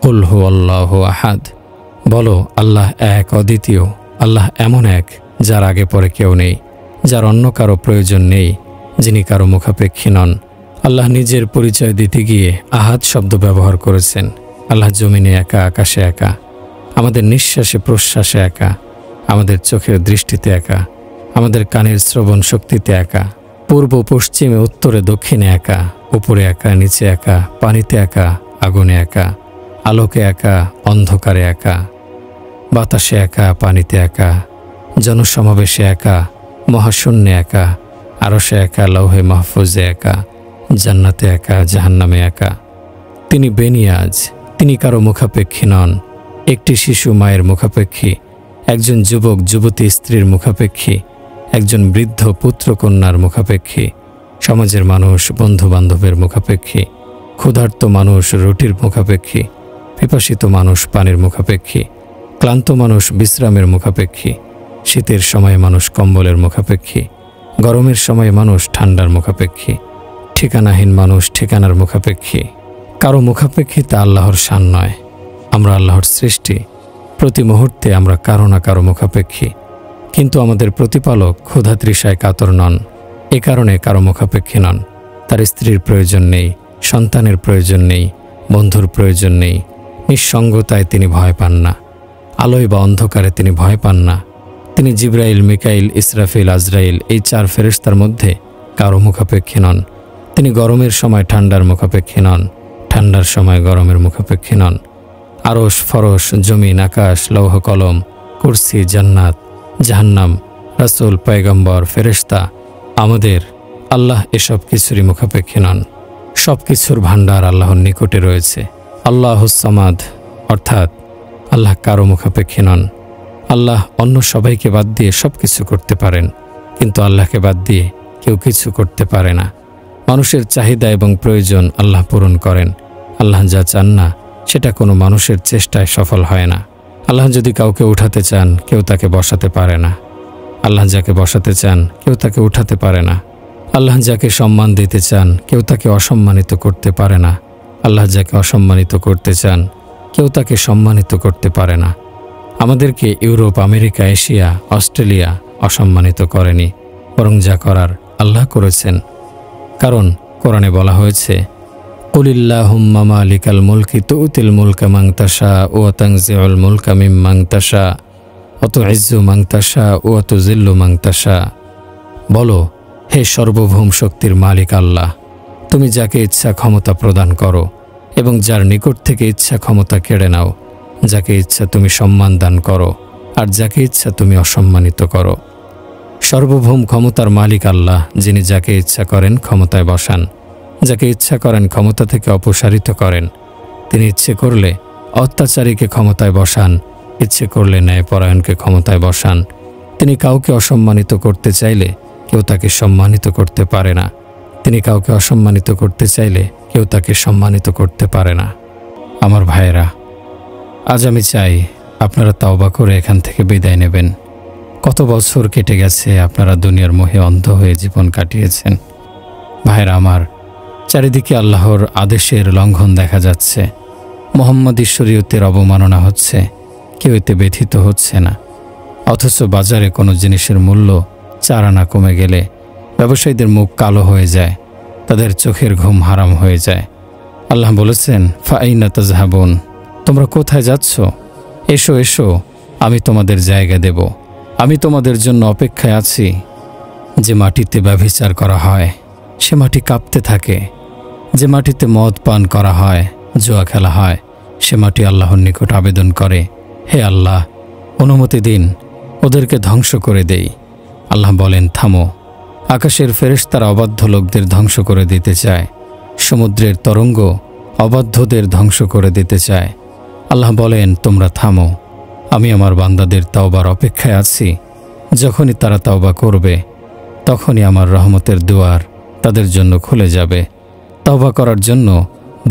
কুল হুয়াল্লাহু আহাদ, বলো আল্লাহ এক, অদ্বিতীয়। আল্লাহ এমন এক যার আগে পরে কেউ নেই, যার অন্য কারো প্রয়োজন নেই, যিনি কারো মুখাপেক্ষী নন। আল্লাহ নিজের পরিচয় দিতে গিয়ে আহাদ শব্দ ব্যবহার করেছেন। আল্লাহ জমিনে একা, আকাশে একা, আমাদের নিঃশ্বাসে প্রশ্বাসে একা, আমাদের চোখের দৃষ্টিতে একা, আমাদের কানের শ্রবণ শক্তিতে একা, পূর্ব পশ্চিমে উত্তরে দক্ষিণে একা, উপরে একা, নিচে একা, পানিতে একা, আগুনে একা, আলোকে একা, অন্ধকারে একা, বাতাসে একা, পানিতে একা, জনসমাবেশে একা, মহাশূন্যে একা, আরশে একা, লৌহে মাহফুজে একা, জান্নাতে একা, জাহান্নামে একা। তিনি বেনিয়াজ, তিনি কারো মুখাপেক্ষী নন। একটি শিশু মায়ের মুখাপেক্ষী, একজন যুবক যুবতী স্ত্রীর মুখাপেক্ষী, একজন বৃদ্ধ পুত্র কন্যার মুখাপেক্ষী, সমাজের মানুষ বন্ধু বান্ধবের মুখাপেক্ষী, ক্ষুধার্ত মানুষ রুটির মুখাপেক্ষী, পিপাসিত মানুষ পানির মুখাপেক্ষী, ক্লান্ত মানুষ বিশ্রামের মুখাপেক্ষী, শীতের সময় মানুষ কম্বলের মুখাপেক্ষী, গরমের সময় মানুষ ঠান্ডার মুখাপেক্ষী, ঠিকানাহীন মানুষ ঠিকানার মুখাপেক্ষী। কারো মুখাপেক্ষিতা আল্লাহর শান নয়। আমরা আল্লাহর সৃষ্টি, প্রতি মুহূর্তে আমরা কারো না কারো মুখাপেক্ষী। কিন্তু আমাদের প্রতিপালক ক্ষুধা তৃষায় কাতর নন, এ কারণে কারো মুখাপেক্ষী নন। তার স্ত্রীর প্রয়োজন নেই, সন্তানের প্রয়োজন নেই, বন্ধুর প্রয়োজন নেই। নিঃসঙ্গতায় তিনি ভয় পান না, আলোয় বা অন্ধকারে তিনি ভয় পান না। তিনি জিবরাইল, মিকাইল, ইসরাফিল, আজরাইল এই চার ফেরেশতার মধ্যে কারো মুখাপেক্ষী নন। তিনি গরমের সময় ঠান্ডার মুখাপেক্ষী নন, ঠান্ডার সময় গরমের মুখাপেক্ষী নন। আরশ, ফরশ, জমিন, আকাশ, লৌহ কলম, কুরসি, জান্নাত, জাহান্নাম, রাসূল, পয়গম্বর, ফেরেশতা, আমাদের আল্লাহ এসব কিছুরই মুখাপেক্ষী নন। সব কিছুর ভাণ্ডার আল্লাহর নিকটে রয়েছে। আল্লাহুস সামাদ, অর্থাৎ আল্লাহ কারো মুখাপেক্ষী নন। আল্লাহ অন্য সবাইকে বাদ দিয়ে সব কিছু করতে পারেন, কিন্তু আল্লাহকে বাদ দিয়ে কেউ কিছু করতে পারে না। মানুষের চাহিদা এবং প্রয়োজন আল্লাহ পূরণ করেন। আল্লাহ যা চান না সেটা কোনো মানুষের চেষ্টায় সফল হয় না। আল্লাহ যদি কাউকে উঠাতে চান, কেউ তাকে বসাতে পারে না। আল্লাহ যাকে বসাতে চান, কেউ তাকে উঠাতে পারে না। আল্লাহ যাকে সম্মান দিতে চান, কেউ তাকে অসম্মানিত করতে পারে না। আল্লাহ যাকে অসম্মানিত করতে চান, কেউ তাকে সম্মানিত করতে পারে না। আমাদেরকে ইউরোপ, আমেরিকা, এশিয়া, অস্ট্রেলিয়া অসম্মানিত করেনি, বরং যা করার আল্লাহ করেছেন। কারণ কোরআনে বলা হয়েছে, কুলিল্লাহুম্মা মালিকাল মুলকি তুতিল মুলকা মান তাশা ওয়া তানজিউল মুলকা মিম্মান তাশা ওয়া তুইজ্জু মান তাশা ওয়া তুযিল্লু মান তাশা। বলো, হে সর্বভৌম শক্তির মালিক আল্লাহ, তুমি যাকে ইচ্ছা ক্ষমতা প্রদান করো এবং যার নিকট থেকে ইচ্ছা ক্ষমতা কেড়ে নাও। যাকে ইচ্ছা তুমি সম্মান দান করো আর যাকে ইচ্ছা তুমি অসম্মানিত করো। সর্বভৌম ক্ষমতার মালিক আল্লাহ, যিনি যাকে ইচ্ছা করেন ক্ষমতায় বসান, যাকে ইচ্ছা করেন ক্ষমতা থেকে অপসারিত করেন। তিনি ইচ্ছে করলে অত্যাচারীকে ক্ষমতায় বসান, ইচ্ছে করলে ন্যায়পরায়ণকে ক্ষমতায় বসান। তিনি কাউকে অসম্মানিত করতে চাইলে কেউ তাকে সম্মানিত করতে পারে না। তিনি কাউকে অসম্মানিত করতে চাইলে কেউ তাকে সম্মানিত করতে পারে না। আমার ভাইয়েরা, আজ আমি চাই আপনারা তাওবা করে এখান থেকে বিদায় নেবেন। কত বছর কেটে গেছে, আপনারা দুনিয়ার মোহে অন্ধ হয়ে জীবন কাটিয়েছেন। ভাইয়েরা আমার, চারিদিকে আল্লাহর আদেশের লঙ্ঘন দেখা যাচ্ছে। মোহাম্মদী শরীয়তের অবমাননা হচ্ছে, কেউ এতে ব্যথিত হচ্ছে না। অথচ বাজারে কোনো জিনিসের মূল্য 4 আনা কমে গেলে ব্যবসায়ীদের মুখ কালো হয়ে যায়, তাদের চোখের ঘুম হারাম হয়ে যায়। আল্লাহ বলেছেন, ফাইনা তাজহাবুন, তোমরা কোথায় যাচ্ছ? এসো এসো, আমি তোমাদের জায়গা দেব। আমি তোমাদের জন্য অপেক্ষায় আছি। যে মাটিতে ব্যভিচার করা হয় সে মাটি কাঁপতে থাকে। যে মাটিতে মদ পান করা হয়, জুয়া খেলা হয়, সে মাটি আল্লাহর নিকট আবেদন করে, হে আল্লাহ, অনুমতি দিন, ওদেরকে ধ্বংস করে দেই। আল্লাহ বলেন, থামো। আকাশের ফেরেশতারা অবাধ্য লোকদের ধ্বংস করে দিতে চায়, সমুদ্রের তরঙ্গ অবাধ্যদের ধ্বংস করে দিতে চায়। আল্লাহ বলেন, তোমরা থামো, আমি আমার বান্দাদের তাওবার অপেক্ষায় আছি। যখনই তারা তাওবা করবে তখনই আমার রহমতের দুয়ার তাদের জন্য খুলে যাবে। তাওবা করার জন্য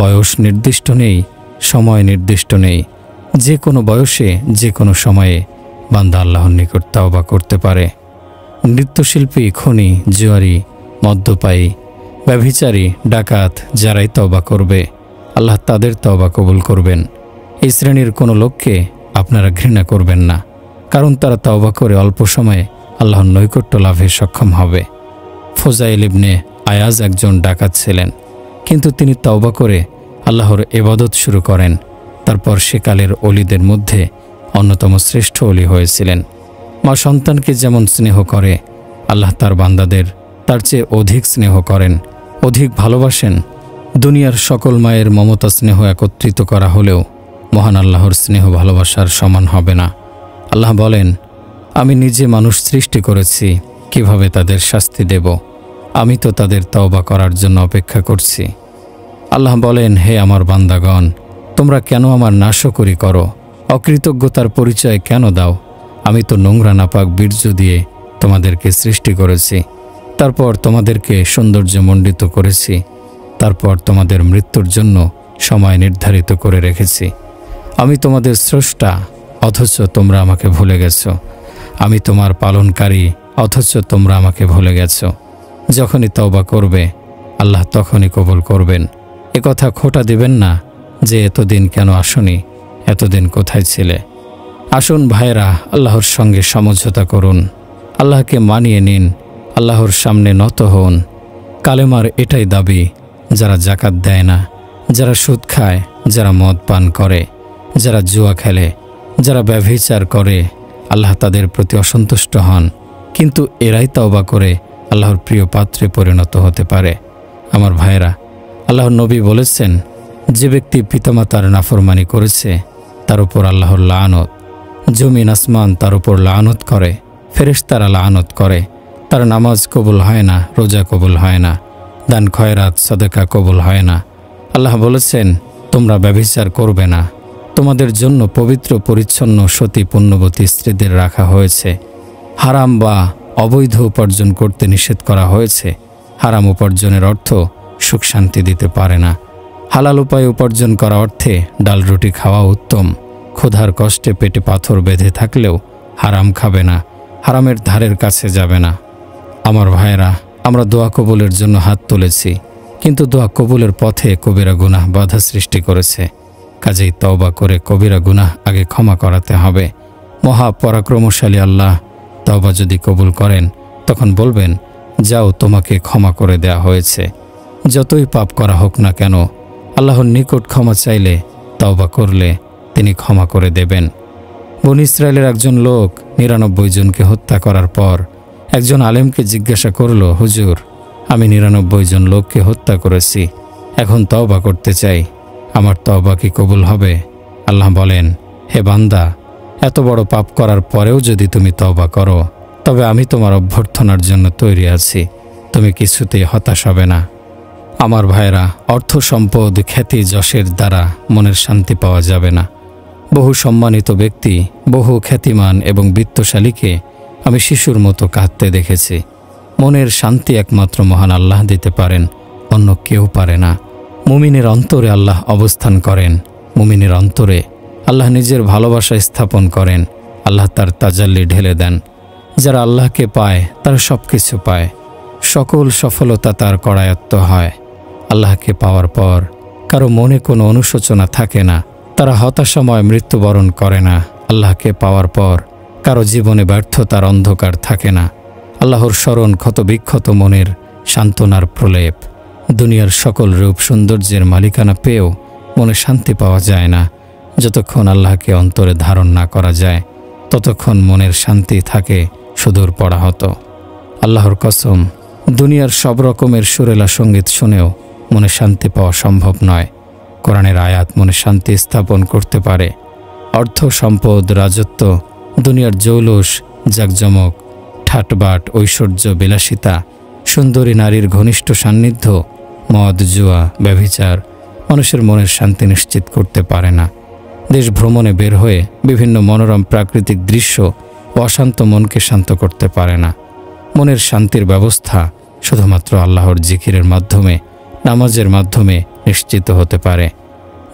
বয়স নির্দিষ্ট নেই, সময় নির্দিষ্ট নেই। যে কোনো বয়সে, যে কোনো সময়ে বান্দা আল্লাহর নিকট তাওবা করতে পারে। নৃত্যশিল্পী, খনি, জুয়ারি, মদ্যপায়ী, ব্যভিচারী, ডাকাত যারাই তওবা করবে আল্লাহ তাদের তওবা কবুল করবেন। এই শ্রেণীর কোনো লোককে আপনারা ঘৃণা করবেন না, কারণ তারা তওবা করে অল্প সময়ে আল্লাহর নৈকট্য লাভে সক্ষম হবে। ফোজাইল ইবনে আয়াজ একজন ডাকাত ছিলেন, কিন্তু তিনি তওবা করে আল্লাহর ইবাদত শুরু করেন। তারপর সেকালের অলিদের মধ্যে অন্যতম শ্রেষ্ঠ অলি হয়েছিলেন। মা সন্তানকে যেমন স্নেহ করে, আল্লাহ তার বান্দাদের তার চেয়ে অধিক স্নেহ করেন, অধিক ভালোবাসেন। দুনিয়ার সকল মায়ের মমতা স্নেহ একত্রিত করা হলেও মহান আল্লাহর স্নেহ ভালোবাসার সমান হবে না। আল্লাহ বলেন, আমি নিজে মানুষ সৃষ্টি করেছি, কিভাবে তাদের শাস্তি দেব? আমি তো তাদের তওবা করার জন্য অপেক্ষা করছি। আল্লাহ বলেন, হে আমার বান্দাগণ, তোমরা কেন আমার নাশকরি করো? অকৃতজ্ঞতার পরিচয় কেন দাও? আমি তো নোংরা নাপাক বীর্য দিয়ে তোমাদেরকে সৃষ্টি করেছি, তারপর তোমাদেরকে সৌন্দর্যমণ্ডিত করেছি, তারপর তোমাদের মৃত্যুর জন্য সময় নির্ধারিত করে রেখেছি। আমি তোমাদের স্রষ্টা, অথচ তোমরা আমাকে ভুলে গেছো। আমি তোমার পালনকারী, অথচ তোমরা আমাকে ভুলে গেছো। যখনই তওবা করবে আল্লাহ তখনই কবুল করবেন। একথা খোঁটা দিবেন না যে এতদিন কেন আসনি, এতদিন কোথায় ছিলে? আসুন ভাইরা, আল্লাহর সঙ্গে সমঝোতা করুন, আল্লাহকে মানিয়ে নিন, আল্লাহর সামনে নত হন। কালেমার এটাই দাবি, যারা জাকাত দেয় না, যারা সুদ খায়, যারা মদ পান করে, যারা জুয়া খেলে, যারা ব্যভিচার করে, আল্লাহ তাদের প্রতি অসন্তুষ্ট হন। কিন্তু এরাই তওবা করে আল্লাহর প্রিয় পাত্রে পরিণত হতে পারে। আমার ভাইরা, আল্লাহর নবী বলেছেন, যে ব্যক্তি পিতামাতার নাফরমানি করেছে তার উপর আল্লাহর লানত। জমিন আসমান তার উপর লানত করে, ফেরেশতারা লানত করে। তার নামাজ কবুল হয় না, রোজা কবুল হয় না, দান খয়রাত সাদাকা কবুল হয় না। আল্লাহ বলেছেন, তোমরা ব্যভিচার করবে না, তোমাদের জন্য পবিত্র পরিচ্ছন্ন সতী পুণ্যবতী স্ত্রীদের রাখা হয়েছে। হারাম বা অবৈধ উপার্জন করতে নিষেধ করা হয়েছে। হারাম উপার্জনের অর্থ সুখ শান্তি দিতে পারে না। হালাল উপায়ে উপার্জন করা অর্থে ডাল রুটি খাওয়া উত্তম। ক্ষুধার কষ্টে পেটে পাথর বেঁধে থাকলেও হারাম খাবে না, হারামের ধারের কাছে যাবে না। আমার ভাইরা, আমরা দোয়া কবুলের জন্য হাত তুলেছি, কিন্তু দোয়া কবুলের পথে কবিরা গুনাহ বাধা সৃষ্টি করেছে। কাজেই তওবা করে কবিরা গুনাহ আগে ক্ষমা করাতে হবে। মহা পরাক্রমশালী আল্লাহ তওবা যদি কবুল করেন তখন বলবেন, যাও, তোমাকে ক্ষমা করে দেয়া হয়েছে। যতই পাপ করা হোক না কেন, আল্লাহর নিকট ক্ষমা চাইলে, তওবা করলে তিনি ক্ষমা করে দেবেন। বনী ইসরায়েলের একজন লোক 99 জনকে হত্যা করার পর একজন আলেমকে জিজ্ঞাসা করল, হুজুর, আমি ৯৯ জন লোককে হত্যা করেছি, এখন তওবা করতে চাই, আমার তওবা কি কবুল হবে? আল্লাহ বলেন, হে বান্দা, এত বড় পাপ করার পরেও যদি তুমি তওবা করো, তবে আমি তোমার অভ্যর্থনার জন্য তৈরি আছি, তুমি কিছুতেই হতাশ হবে না। আমার ভাইরা, অর্থ, সম্পদ, খ্যাতি, যশের দ্বারা মনের শান্তি পাওয়া যাবে না। বহু সম্মানিত ব্যক্তি, বহু খ্যাতিমান এবং বিত্তশালীকে আমি শিশুর মতো কাঁদতে দেখেছি। মনের শান্তি একমাত্র মহান আল্লাহ দিতে পারেন, অন্য কেউ পারে না। মুমিনের অন্তরে আল্লাহ অবস্থান করেন, মুমিনের অন্তরে আল্লাহ নিজের ভালোবাসা স্থাপন করেন, আল্লাহ তার তাজাল্লি ঢেলে দেন। যারা আল্লাহকে পায় তারা সব কিছু পায়, সকল সফলতা তার করায়ত্ত হয়। আল্লাহকে পাওয়ার পর কারো মনে কোনো অনুশোচনা থাকে না, তারা হতাশাময় মৃত্যুবরণ করে না। আল্লাহকে পাওয়ার পর কারো জীবনে ব্যর্থতার অন্ধকার থাকে না। আল্লাহর স্মরণ ক্ষতবিক্ষত মনের সান্ত্বনার প্রলেপ। দুনিয়ার সকল রূপ সৌন্দর্যের মালিকানা পেয়েও মনে শান্তি পাওয়া যায় না। যতক্ষণ আল্লাহকে অন্তরে ধারণ না করা যায়, ততক্ষণ মনের শান্তি থাকে সুদূর পরাহত। আল্লাহর কসম, দুনিয়ার সব রকমের সুরেলা সঙ্গীত শুনেও মনে শান্তি পাওয়া সম্ভব নয়। কোরআনের আয়াত মনে শান্তি স্থাপন করতে পারে। অর্থ, সম্পদ, রাজত্ব, দুনিয়ার জৌলুস, জাকজমক, ঠাটবাট, ঐশ্বর্য, বিলাসিতা, সুন্দরী নারীর ঘনিষ্ঠ সান্নিধ্য, মদ, জুয়া, ব্যভিচার মানুষের মনের শান্তি নিশ্চিত করতে পারে না। দেশ ভ্রমণে বের হয়ে বিভিন্ন মনোরম প্রাকৃতিক দৃশ্য ও অশান্ত মনকে শান্ত করতে পারে না। মনের শান্তির ব্যবস্থা শুধুমাত্র আল্লাহর জিকিরের মাধ্যমে, নামাজের মাধ্যমে নিশ্চিত হতে পারে।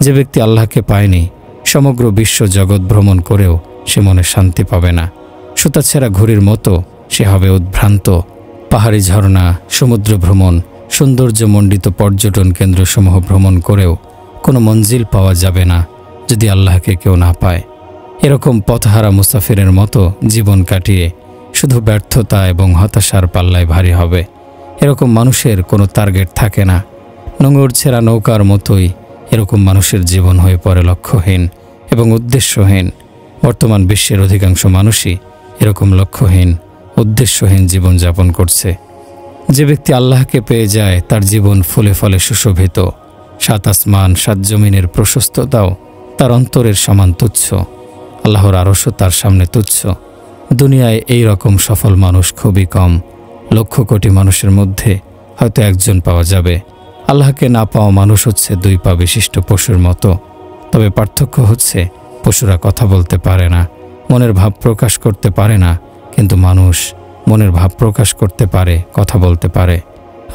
যে ব্যক্তি আল্লাহকে পায়নি, সমগ্র বিশ্ব জগৎ ভ্রমণ করেও সে মনে শান্তি পাবে না। সুতাছেঁড়া ঘুড়ির মতো সে হবে উদ্ভ্রান্ত। পাহাড়ি ঝর্ণা, সমুদ্র ভ্রমণ, সৌন্দর্যমণ্ডিত পর্যটন কেন্দ্রসমূহ ভ্রমণ করেও কোনো মঞ্জিল পাওয়া যাবে না যদি আল্লাহকে কেউ না পায়। এরকম পথহারা মুসাফিরের মতো জীবন কাটিয়ে শুধু ব্যর্থতা এবং হতাশার পাল্লায় ভারী হবে। এরকম মানুষের কোনো টার্গেট থাকে না। নোঙর ছেঁড়া নৌকার মতোই এরকম মানুষের জীবন হয়ে পড়ে লক্ষ্যহীন এবং উদ্দেশ্যহীন। বর্তমান বিশ্বের অধিকাংশ মানুষই এরকম লক্ষ্যহীন, উদ্দেশ্যহীন জীবনযাপন করছে। যে ব্যক্তি আল্লাহকে পেয়ে যায় তার জীবন ফুলে ফলে সুশোভিত। ৭ আসমান ৭ জমিনের প্রশস্ততাও তার অন্তরের সমান তুচ্ছ। আল্লাহর আরশও তার সামনে তুচ্ছ। দুনিয়ায় এই রকম সফল মানুষ খুবই কম। লক্ষ কোটি মানুষের মধ্যে হয়তো একজন পাওয়া যাবে। আল্লাহকে না পাওয়া মানুষ হচ্ছে 2 পা বিশিষ্ট পশুর মতো। তবে পার্থক্য হচ্ছে পশুরা কথা বলতে পারে না, মনের ভাব প্রকাশ করতে পারে না, কিন্তু মানুষ মনের ভাব প্রকাশ করতে পারে, কথা বলতে পারে।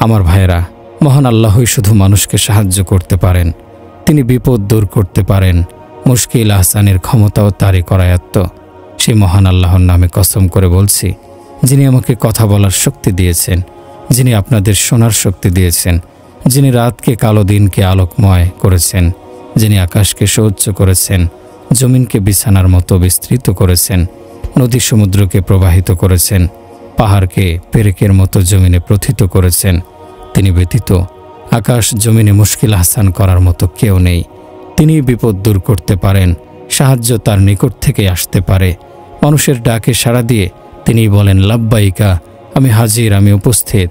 আমার ভাইয়েরা, মহান আল্লাহই শুধু মানুষকে সাহায্য করতে পারেন। তিনি বিপদ দূর করতে পারেন। মুশকিল আহসানের ক্ষমতাও তারই করায়ত্ত। সেই মহান আল্লাহর নামে কসম করে বলছি, যিনি আমাকে কথা বলার শক্তি দিয়েছেন, যিনি আপনাদের শোনার শক্তি দিয়েছেন, যিনি রাতকে কালো, দিনকে আলোকময় করেছেন, যিনি আকাশকে সুউচ্চ করেছেন, জমিনকে বিছানার মতো বিস্তৃত করেছেন, নদী সমুদ্রকে প্রবাহিত করেছেন, পাহাড়কে পেরেকের মতো জমিনে প্রথিত করেছেন, তিনি ব্যতীত আকাশ জমিনে মুশকিল আহসান করার মতো কেউ নেই। তিনি বিপদ দূর করতে পারেন। সাহায্য তার নিকট থেকে আসতে পারে। মানুষের ডাকে সাড়া দিয়ে তিনি বলেন, লাব্বাইকা, আমি হাজির, আমি উপস্থিত।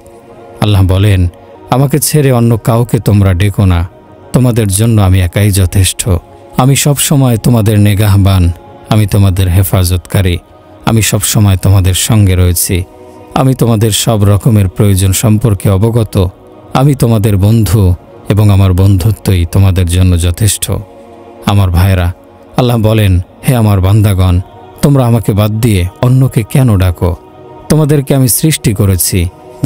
আল্লাহ বলেন, আমাকে ছেড়ে অন্য কাউকে তোমরা ডেকো না, তোমাদের জন্য আমি একাই যথেষ্ট। আমি সব সময় তোমাদের নেগাহবান, আমি তোমাদের হেফাজতকারী, আমি সব সময় তোমাদের সঙ্গে রয়েছি, আমি তোমাদের সব রকমের প্রয়োজন সম্পর্কে অবগত, আমি তোমাদের বন্ধু এবং আমার বন্ধুত্বই তোমাদের জন্য যথেষ্ট। আমার ভাইরা, আল্লাহ বলেন, হে আমার বান্দাগণ, তোমরা আমাকে বাদ দিয়ে অন্যকে কেন ডাকো? তোমাদেরকে আমি সৃষ্টি করেছি,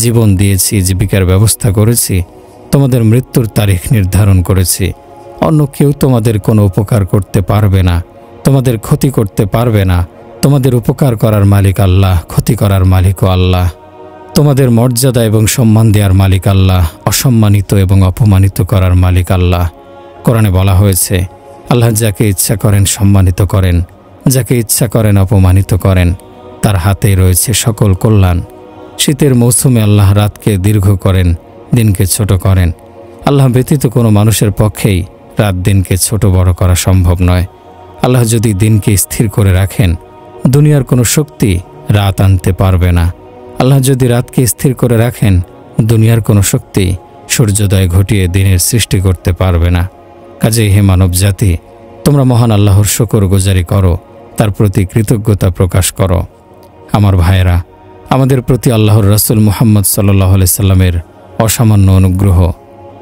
জীবন দিয়েছি, জীবিকার ব্যবস্থা করেছি, তোমাদের মৃত্যুর তারিখ নির্ধারণ করেছি। অন্য কেউ তোমাদের কোনো উপকার করতে পারবে না, তোমাদের ক্ষতি করতে পারবে না। তোমাদের উপকার করার মালিক আল্লাহ, ক্ষতি করার মালিকও আল্লাহ। তোমাদের মর্যাদা এবং সম্মান দেওয়ার মালিক আল্লাহ, অসম্মানিত এবং অপমানিত করার মালিক আল্লাহ। কোরআনে বলা হয়েছে, আল্লাহ যাকে ইচ্ছা করেন সম্মানিত করেন, যাকে ইচ্ছা করেন অপমানিত করেন। তার হাতেই রয়েছে সকল কল্যাণ। শীতের মৌসুমে আল্লাহ রাতকে দীর্ঘ করেন, দিনকে ছোট করেন। আল্লাহ ব্যতীত কোনো মানুষের পক্ষেই রাত দিনকে ছোট বড় করা সম্ভব নয়। আল্লাহ যদি দিনকে স্থির করে রাখেন, দুনিয়ার কোনো শক্তি রাত আনতে পারবে না। আল্লাহ যদি রাতকে স্থির করে রাখেন, দুনিয়ার কোনো শক্তি সূর্যোদয় ঘটিয়ে দিনের সৃষ্টি করতে পারবে না। কাজেই হে মানব জাতি, তোমরা মহান আল্লাহর শুকরগুজারি করো, তার প্রতি কৃতজ্ঞতা প্রকাশ করো। আমার ভাইয়েরা, আমাদের প্রতি আল্লাহর রাসূল মুহাম্মদ সাল্লাল্লাহু আলাইহি সাল্লামের অসামান্য অনুগ্রহ।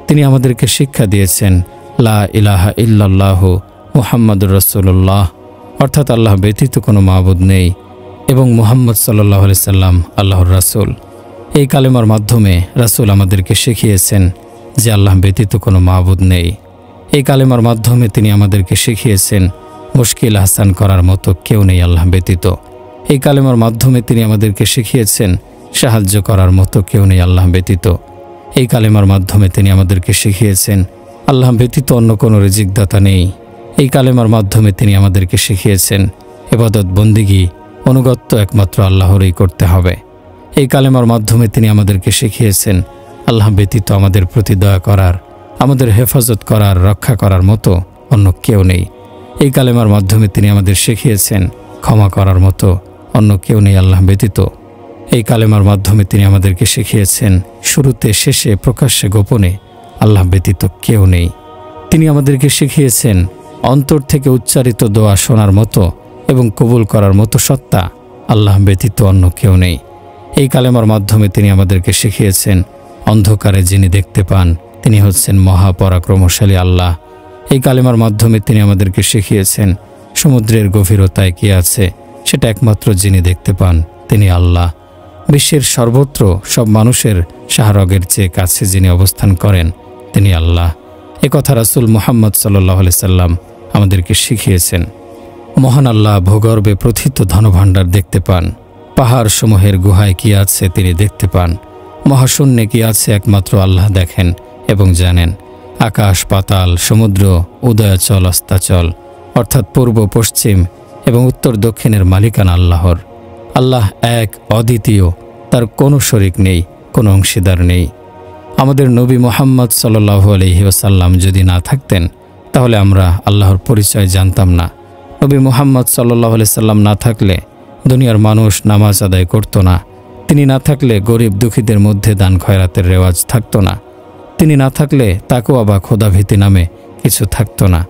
তিনি আমাদেরকে শিক্ষা দিয়েছেন লা ইলাহা ইল্লাল্লাহু মুহাম্মাদুর রাসূলুল্লাহ, অর্থাৎ আল্লাহ ব্যতীত কোনো মাবুদ নেই এবং মুহাম্মদ সাল্লাল্লাহু আলাইহি সাল্লাম আল্লাহর রাসূল। এই কালেমার মাধ্যমে রাসূল আমাদেরকে শিখিয়েছেন যে আল্লাহ ব্যতীত কোনো মাবুদ নেই। এই কালেমার মাধ্যমে তিনি আমাদেরকে শিখিয়েছেন মুশকিল আহসান করার মতো কেউ নেই আল্লাহ ব্যতীত। এই কালেমার মাধ্যমে তিনি আমাদেরকে শিখিয়েছেন সাহায্য করার মতো কেউ নেই আল্লাহ ব্যতীত। এই কালেমার মাধ্যমে তিনি আমাদেরকে শিখিয়েছেন আল্লাহ ব্যতীত অন্য কোনো রিজিকদাতা নেই। এই কালেমার মাধ্যমে তিনি আমাদেরকে শিখিয়েছেন ইবাদত বন্দিগি অনুগত্য একমাত্র আল্লাহরই করতে হবে। এই কালেমার মাধ্যমে তিনি আমাদেরকে শিখিয়েছেন আল্লাহ ব্যতীত আমাদের প্রতি দয়া করার, আমাদের হেফাজত করার, রক্ষা করার মতো অন্য কেউ নেই। এই কালেমার মাধ্যমে তিনি আমাদের শিখিয়েছেন ক্ষমা করার মতো অন্য কেউ নেই আল্লাহ ব্যতীত। এই কালেমার মাধ্যমে তিনি আমাদেরকে শিখিয়েছেন শুরুতে, শেষে, প্রকাশ্যে, গোপনে আল্লাহ ব্যতীত কেউ নেই। তিনি আমাদেরকে শিখিয়েছেন অন্তর থেকে উচ্চারিত দোয়া শোনার মতো এবং কবুল করার মতো সত্তা আল্লাহ ব্যতীত অন্য কেউ নেই। এই কালেমার মাধ্যমে তিনি আমাদেরকে শিখিয়েছেন অন্ধকারে যিনি দেখতে পান তিনি হচ্ছেন মহাপরাক্রমশালী আল্লাহ। এই কালেমার মাধ্যমে তিনি আমাদেরকে শিখিয়েছেন সমুদ্রের গভীরতায় কি আছে সেটা একমাত্র যিনি দেখতে পান তিনি আল্লাহ। বিশ্বের সর্বত্র সব মানুষের শাহরগের চেয়ে কাছে যিনি অবস্থান করেন তিনি আল্লাহ। একথা রাসূল মুহাম্মদ সাল্লাল্লাহু আলাইহি সাল্লাম আমাদেরকে শিখিয়েছেন। মহান আল্লাহ ভূগর্ভে প্রথিত ধনভাণ্ডার দেখতে পান, পাহাড় সমূহের গুহায় কি আছে তিনি দেখতে পান, মহাশূন্যে কি আছে একমাত্র আল্লাহ দেখেন এবং জানেন। আকাশ পাতাল, সমুদ্র, উদয়াচল অস্তাচল অর্থাৎ পূর্ব পশ্চিম এবং উত্তর দক্ষিণের মালিকানা আল্লাহর। আল্লাহ এক, অদ্বিতীয়, তার কোনো শরিক নেই, কোনো অংশীদার নেই। আমাদের নবী মুহাম্মদ সাল্লাল্লাহু আলাইহি ওয়াসাল্লাম যদি না থাকতেন তাহলে আমরা আল্লাহর পরিচয় জানতাম না। নবী মুহাম্মদ সাল্লাল্লাহু আলাইহি সাল্লাম না থাকলে দুনিয়ার মানুষ নামাজ আদায় করত না। তিনি না থাকলে গরিব দুঃখীদের মধ্যে দান খয়রাতের রেওয়াজ থাকতো না। তিনি না থাকলে তাকওয়া বা খোদাভীতি নামে কিছু থাকতো না।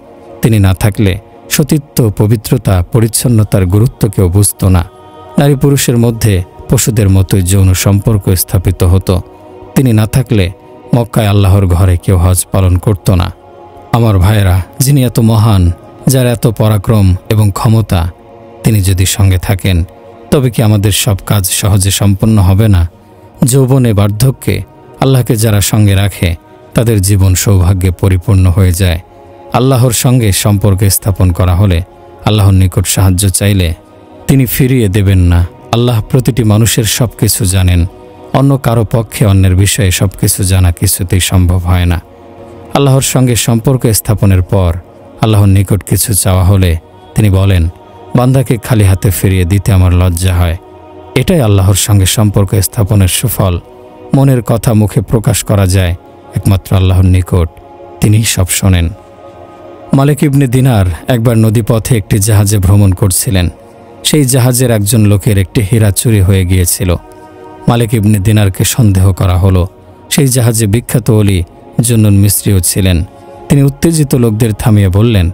তিনি না থাকলে সতীত্ব, পবিত্রতা, পরিচ্ছন্নতার গুরুত্ব কেউ বুঝত না। নারী পুরুষের মধ্যে পশুদের মতোই যৌন সম্পর্ক স্থাপিত হতো। তিনি না থাকলে মক্কায় আল্লাহর ঘরে কেউ হজ পালন করত না। আমার ভাইয়েরা, যিনি এত মহান, যার এত পরাক্রম এবং ক্ষমতা, তিনি যদি সঙ্গে থাকেন তবে কি আমাদের সব কাজ সহজে সম্পন্ন হবে না? যৌবনে, বার্ধক্যে আল্লাহকে যারা সঙ্গে রাখে তাদের জীবন সৌভাগ্যে পরিপূর্ণ হয়ে যায়। আল্লাহর সঙ্গে সম্পর্ক স্থাপন করা হলে, আল্লাহর নিকট সাহায্য চাইলে তিনি ফিরিয়ে দেবেন না। আল্লাহ প্রতিটি মানুষের সব কিছু জানেন। অন্য কারো পক্ষে অন্যের বিষয়ে সব কিছু জানা কিছুতেই সম্ভব হয় না। আল্লাহর সঙ্গে সম্পর্ক স্থাপনের পর আল্লাহর নিকট কিছু চাওয়া হলে তিনি বলেন, বান্দাকে খালি হাতে ফিরিয়ে দিতে আমার লজ্জা হয়। এটাই আল্লাহর সঙ্গে সম্পর্ক স্থাপনের সুফল। মনের কথা মুখে প্রকাশ করা যায় একমাত্র আল্লাহর নিকট, তিনিই সব শোনেন। মালিক ইবনে দিনার একবার নদীপথে একটি জাহাজে ভ্রমণ করছিলেন। সেই জাহাজের একজন লোকের একটি হীরা চুরি হয়ে গিয়েছিল। মালিক ইবনে দিনারকে সন্দেহ করা হলো। সেই জাহাজে বিখ্যাত ওলি জুন্নুন মিসরিও ছিলেন। তিনি উত্তেজিত লোকদের থামিয়ে বললেন,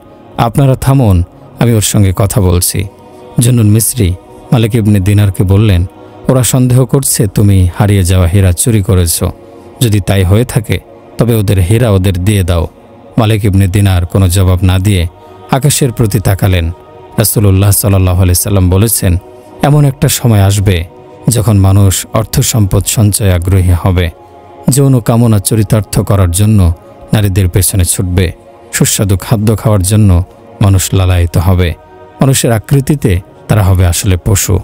আপনারা থামুন, আমি ওর সঙ্গে কথা বলছি। জুন্নুন মিসরি মালিক ইবনে দিনারকে বললেন, ওরা সন্দেহ করছে তুমি হারিয়ে যাওয়া হীরা চুরি করেছ। যদি তাই হয়ে থাকে তবে ওদের হীরা ওদের দিয়ে দাও। মালিক ইবনে দিনার কোনো জবাব না দিয়ে আকাশের প্রতি তাকালেন। রাসূলুল্লাহ সাল্লাল্লাহু আলাইহি সাল্লাম বলেছেন, এমন একটা সময় আসবে যখন মানুষ অর্থ সম্পদ সঞ্চয়ে আগ্রহী হবে। যৌন কামনা চরিতার্থ করার জন্য নারীদের পেছনে ছুটবে। সুস্বাদু খাদ্য খাওয়ার জন্য মানুষ লালায়িত হবে। মানুষের আকৃতিতে তারা হবে আসলে পশু।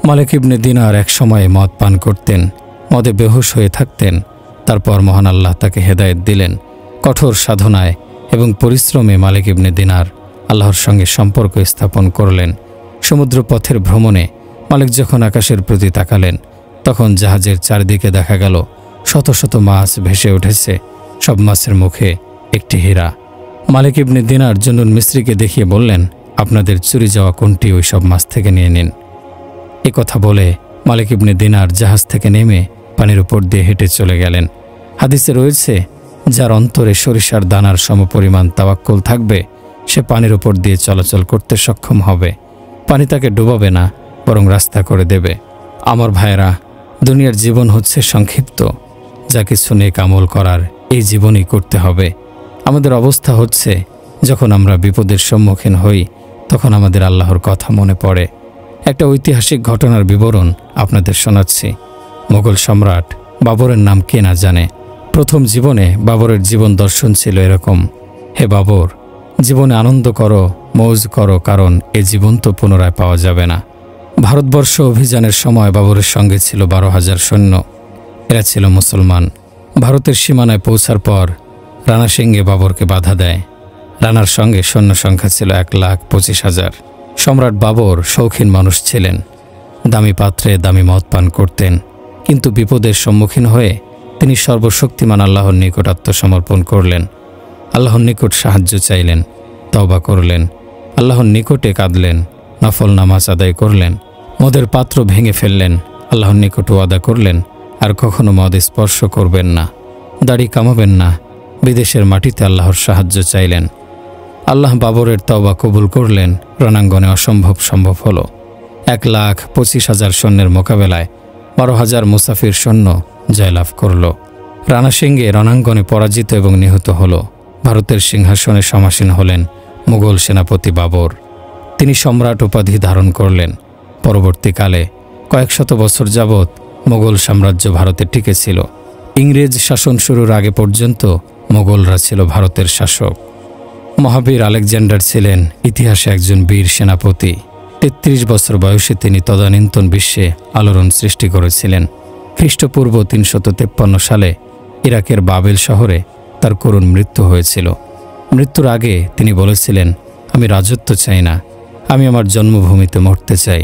মালিক ইবনে দিনার এক সময়ে মদ পান করতেন, মদে বেহুশ হয়ে থাকতেন। তারপর মহান আল্লাহ তাকে হেদায়েত দিলেন। কঠোর সাধনায় এবং পরিশ্রমে মালিক ইবনে দিনার আল্লাহর সঙ্গে সম্পর্ক স্থাপন করলেন। সমুদ্র পথের ভ্রমণে মালিক যখন আকাশের প্রতি তাকালেন তখন জাহাজের চারদিকে দেখা গেল শত শত মাছ ভেসে উঠেছে। সব মাছের মুখে একটি হীরা। মালিক ইবনে দিনার জুন্নুন মিসরিকে দেখিয়ে বললেন, আপনাদের চুরি যাওয়া কোনটি ওই সব মাছ থেকে নিয়ে নিন। এ কথা বলে মালিক ইবনে দিনার জাহাজ থেকে নেমে পানির উপর দিয়ে হেঁটে চলে গেলেন। হাদিসে রয়েছে, যার অন্তরে সরিষার দানার সমপরিমাণ তাওয়াক্কুল থাকবে সে পানির উপর দিয়ে চলাচল করতে সক্ষম হবে। পানি তাকে ডুবাবে না, বরং রাস্তা করে দেবে। আমার ভাইয়েরা, দুনিয়ার জীবন হচ্ছে সংক্ষিপ্ত। যা কিছু নেক আমল করার এই জীবনই করতে হবে। আমাদের অবস্থা হচ্ছে, যখন আমরা বিপদের সম্মুখীন হই তখন আমাদের আল্লাহর কথা মনে পড়ে। একটা ঐতিহাসিক ঘটনার বিবরণ আপনাদের শোনাচ্ছি। মোগল সম্রাট বাবরের নাম কে না জানে। প্রথম জীবনে বাবরের জীবন দর্শন ছিল এরকম: হে বাবর, জীবনে আনন্দ করো, মৌজ করো, কারণ এ জীবন তো পুনরায় পাওয়া যাবে না। ভারতবর্ষ অভিযানের সময় বাবরের সঙ্গে ছিল 12,000 সৈন্য। এরা ছিল মুসলমান। ভারতের সীমানায় পৌঁছার পর রানা সিংহে বাবরকে বাধা দেয়। রানার সঙ্গে সৈন্য সংখ্যা ছিল 1,25,000। সম্রাট বাবর শৌখিন মানুষ ছিলেন। দামি পাত্রে দামি মদ পান করতেন, কিন্তু বিপদের সম্মুখীন হয়ে তিনি সর্বশক্তিমান আল্লাহর নিকট আত্মসমর্পণ করলেন। আল্লাহর নিকট সাহায্য চাইলেন, তওবা করলেন, আল্লাহর নিকটে কাঁদলেন, নফল নামাজ আদায় করলেন, মদের পাত্র ভেঙে ফেললেন, আল্লাহর নিকট ওয়াদা করলেন আর কখনো মদ স্পর্শ করবেন না, দাড়ি কামাবেন না, বিদেশের মাটিতে আল্লাহর সাহায্য চাইলেন। আল্লাহ বাবরের তওবা কবুল করলেন। রণাঙ্গনে অসম্ভব সম্ভব হলো। 1,25,000 সৈন্যের মোকাবেলায় 12,000 মুসাফির সৈন্য জয়লাভ করল। রানা সিংহে রণাঙ্গনে পরাজিত এবং নিহত হল। ভারতের সিংহাসনে সমাসীন হলেন মুঘল সেনাপতি বাবর। তিনি সম্রাট উপাধি ধারণ করলেন। পরবর্তীকালে কয়েক শত বছর যাবৎ মোগল সাম্রাজ্য ভারতে টিকে ছিল। ইংরেজ শাসন শুরুর আগে পর্যন্ত মোগলরা ছিল ভারতের শাসক। মহাবীর আলেকজান্ডার ছিলেন ইতিহাসে একজন বীর সেনাপতি। 33 বছর বয়সে তিনি তদানীন্তন বিশ্বে আলোড়ন সৃষ্টি করেছিলেন। খ্রিস্টপূর্ব 353 সালে ইরাকের বাবেল শহরে তার করুণ মৃত্যু হয়েছিল। মৃত্যুর আগে তিনি বলেছিলেন, আমি রাজত্ব চাই না, আমি আমার জন্মভূমিতে মরতে চাই।